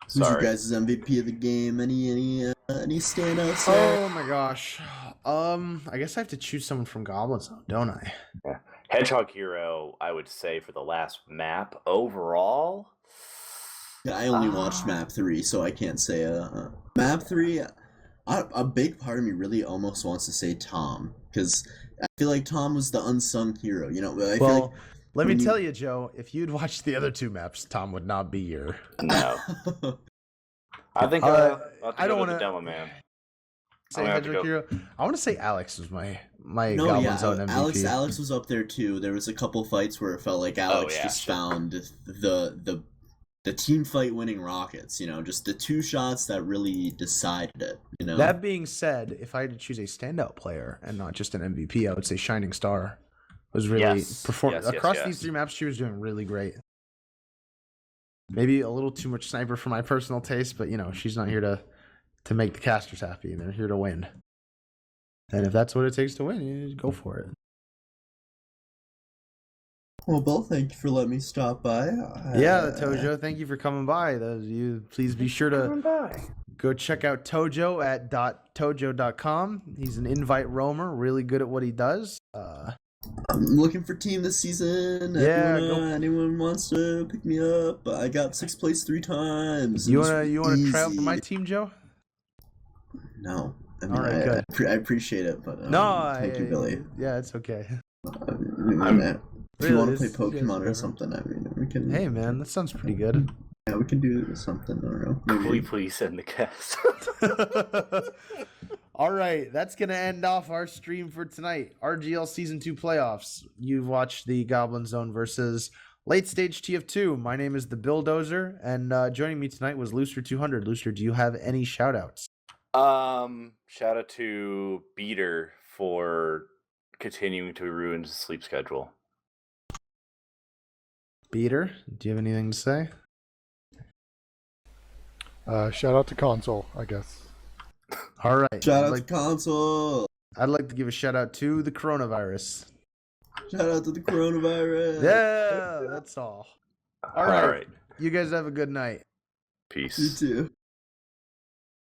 [SPEAKER 3] Who's your
[SPEAKER 2] Sorry.
[SPEAKER 3] guys' MVP of the game? Any standouts there?
[SPEAKER 4] Oh my gosh. I guess I have to choose someone from Goblin Zone, don't I?
[SPEAKER 2] Hedgehog Hero, I would say for the last map overall.
[SPEAKER 3] Yeah, I only watched map 3, so I can't say map 3. A big part of me really almost wants to say Tom, because I feel like Tom was the unsung hero. You know, I feel like
[SPEAKER 4] let me tell you, Joe, if you'd watched the other 2 maps, Tom would not be here.
[SPEAKER 2] No. I think I'll have to go to the demo man.
[SPEAKER 4] Say Hedgehog Hero. I want to say Alex was my
[SPEAKER 3] No,
[SPEAKER 4] Goblin Zone MVP.
[SPEAKER 3] Alex was up there too. There was a couple fights where it felt like Alex found the team fight winning rockets. You know, just the 2 shots that really decided it. You know.
[SPEAKER 4] That being said, if I had to choose a standout player and not just an MVP, I would say Shining Star was really across these 3 maps. She was doing really great. Maybe a little too much sniper for my personal taste, but you know, she's not here to make the casters happy. They're here to win. And if that's what it takes to win, you go for it.
[SPEAKER 3] Well, Bill, thank you for letting me stop by.
[SPEAKER 4] Yeah, Tojo, thank you for coming by. Please be sure to go check out Tojo at .tojo.com. He's an invite roamer, really good at what he does.
[SPEAKER 3] I'm looking for team this season.
[SPEAKER 4] Yeah,
[SPEAKER 3] anyone wants to pick me up? I got 6th place 3 times.
[SPEAKER 4] You wanna try out for my team, Joe?
[SPEAKER 3] No. I mean,
[SPEAKER 4] all right, good.
[SPEAKER 3] I appreciate it, but thank you, Billy.
[SPEAKER 4] Yeah, it's okay.
[SPEAKER 3] If you want to play Pokemon or something, I mean, we can.
[SPEAKER 4] Hey, man, that sounds pretty good.
[SPEAKER 3] Yeah, we can do something. I don't know. Maybe.
[SPEAKER 2] Please send the cast.
[SPEAKER 4] All right, that's going to end off our stream for tonight. RGL Season 2 Playoffs. You've watched the Goblin Zone versus Late Stage TF2. My name is the BILLDOZER, and joining me tonight was Looster200. Looster, do you have any shout-outs?
[SPEAKER 2] Shout out to Beater for continuing to ruin his sleep schedule.
[SPEAKER 4] Beater, do you have anything to say?
[SPEAKER 6] Shout out to Console, I guess.
[SPEAKER 4] All right.
[SPEAKER 3] Shout out to Console.
[SPEAKER 4] I'd like to give a shout out to the coronavirus.
[SPEAKER 3] Shout out to the coronavirus.
[SPEAKER 4] Yeah, that's all. All right. You guys have a good night.
[SPEAKER 2] Peace.
[SPEAKER 3] You too.